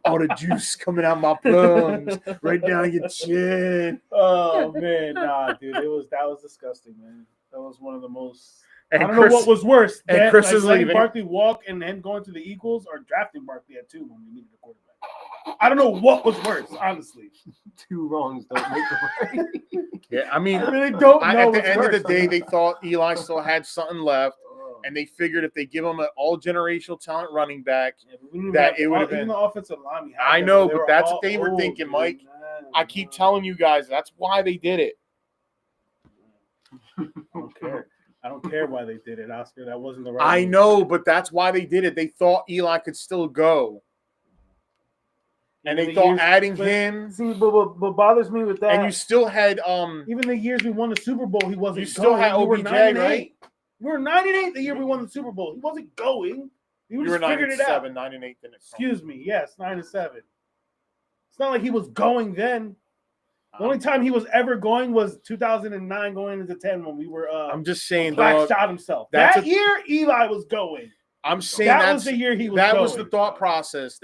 All the juice coming out my plums, right down your chin. Oh man, nah, dude, that was disgusting, man. That was one of the most. And I don't know what was worse. And Chris is letting leaving. Barkley walk and then going to the Eagles, or drafting Barkley at 2 when we needed a quarterback. I don't know what was worse, honestly. 2 wrongs don't make a right. Yeah, I mean, I really don't know. at the end worse. of the day, they thought Eli still had something left, and they figured if they give him an all-generational talent running back, that it would have been. Even the offensive line. We had I them, know, they but were that's all what they were old, thinking, dude. Mike. Man, I keep telling you guys, that's why they did it. I don't care why they did it, Oscar. That wasn't the right. I move. know, but that's why they did it. They thought Eli could still go. And they thought adding him. See, but what bothers me with that, And you still had even the years we won the Super Bowl, he wasn't. You still going. had We were OBJ, 9-8. right? We were 9-8 the year we won the Super Bowl. He wasn't going. You just were figured it out. 9-7, 9-8. Excuse me. Yes, 9-7. It's not like he was going then. The only time he was ever going was 2009, going into 10 when we were. I'm just saying, Black dog. shot himself. That's That year, Eli was going. I'm saying That was the year he was. That going. was the thought process.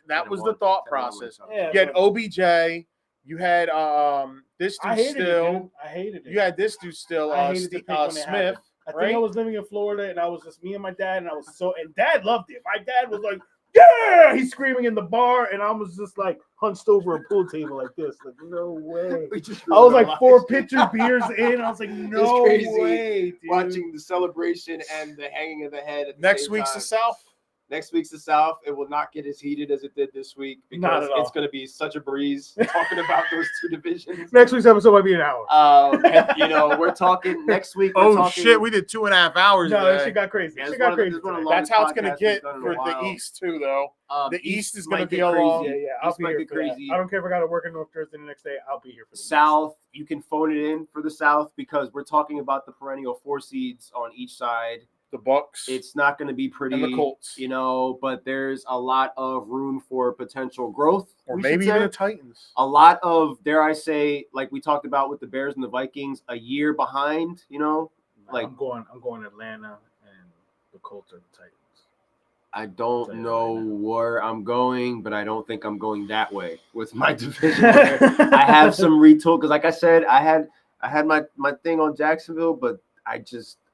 That was the thought process. Yeah, You had OBJ. You had this I dude hated still. it, dude. I hated it. You had this dude still. I hated the pick when it Smith. happened. I think I was living in Florida, and I was just me and my dad, and and Dad loved it. My dad was like, "Yeah!" He's screaming in the bar, and I was just like hunched over a pool table like this, like no way. I was like 4 pitcher beers in. I was like, no way, dude. Watching the celebration and the hanging of the head. At the Next same week's time. the South. Next week's the South. It will not get as heated as it did this week Not because at all. it's going to be such a breeze talking about those 2 divisions. Next week's episode might be an hour. And, we're talking next week. Shit, we did 2.5 hours. No, today. that shit got crazy. Yeah, Shit got crazy. That's how it's going to podcast get we've done in a for the while. East too, though. The East is going to might be get a long. crazy. Yeah, I'll East be might here get for that. crazy. I don't care if I got to work in North Jersey the next day. I'll be here for the South. You can phone it in for the South because we're talking about the perennial 4 seeds on each side. The Bucks. It's not going to be pretty, and the Colts. but there's a lot of room for potential growth. Or maybe even the Titans. A lot of, dare I say, like we talked about with the Bears and the Vikings, a year behind, like I'm going Atlanta and the Colts or the Titans. I don't know where I'm going, but I don't think I'm going that way with my division. I have some retool because, like I said, I had my thing on Jacksonville, but I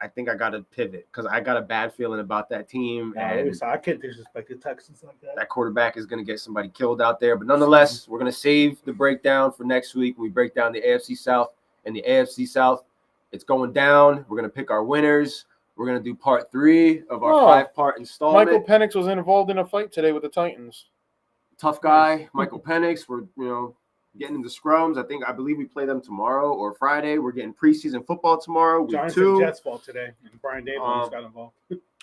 think I got to pivot because I got a bad feeling about that team. And I can't disrespect the Texans like that. That quarterback is going to get somebody killed out there. But nonetheless, we're going to save the breakdown for next week. We break down the AFC South. And the AFC South, it's going down. We're going to pick our winners. We're going to do part 3 of our 5-part installment. Michael Penix was involved in a fight today with the Titans. Tough guy, Michael Penix. We're, getting into scrums. I believe we play them tomorrow or Friday. We're getting preseason football tomorrow. Week Giants 2. and Jets fall today. And Brian Daboll got involved.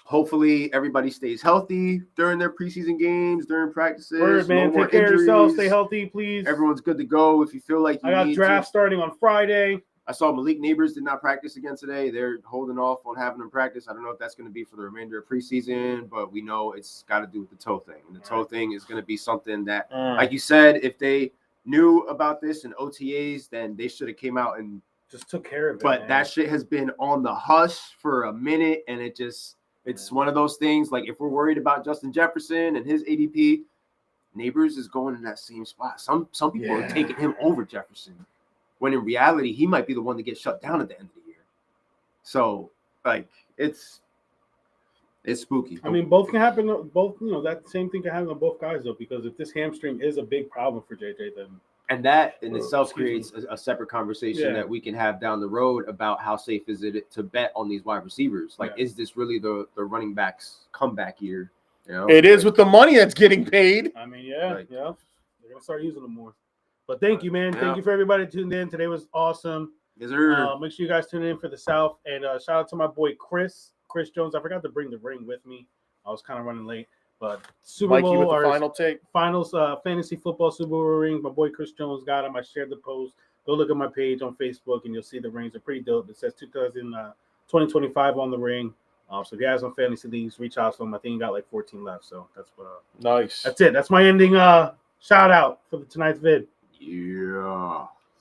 Hopefully everybody stays healthy during their preseason games, during practices. Word, man. No Take care of yourself. Stay healthy, please. Everyone's good to go. If you feel like you I got need draft to. starting on Friday. I saw Malik Neighbors did not practice again today. They're holding off on having him practice. I don't know if that's going to be for the remainder of preseason, but we know it's got to do with the toe thing. And the toe thing is going to be something that, like you said, if they knew about this in OTAs, then they should have came out and just took care of it. But man. that shit has been on the hush for a minute, and it's one of those things. Like if we're worried about Justin Jefferson and his ADP, Neighbors is going in that same spot. Some people are taking him over Jefferson, when in reality he might be the one to get shut down at the end of the year. So like it's spooky. I mean, both can happen. Both, that same thing can happen to both guys though. Because if this hamstring is a big problem for JJ, then And that in itself creates a separate conversation Yeah. that we can have down the road about how safe is it to bet on these wide receivers. Like, is this really the running backs comeback year? You know? It is with the money that's getting paid. I mean, yeah, Like- yeah. They're gonna start using them more. But thank you, man. Yeah. Thank you for everybody that tuned in. Today was awesome. Is there? Make sure you guys tune in for the South. And shout out to my boy Chris Jones. I forgot to bring the ring with me. I was kind of running late. But Super Mikey Bowl with the or final take. finals fantasy football Super Bowl ring. My boy Chris Jones got them. I shared the post. Go look at my page on Facebook and you'll see the rings are pretty dope. It says 2025 on the ring. So if you guys on fantasy leagues, reach out to them. I think you got like 14 left. So that's what. Nice. That's it. That's my ending shout out for tonight's vid. Yeah.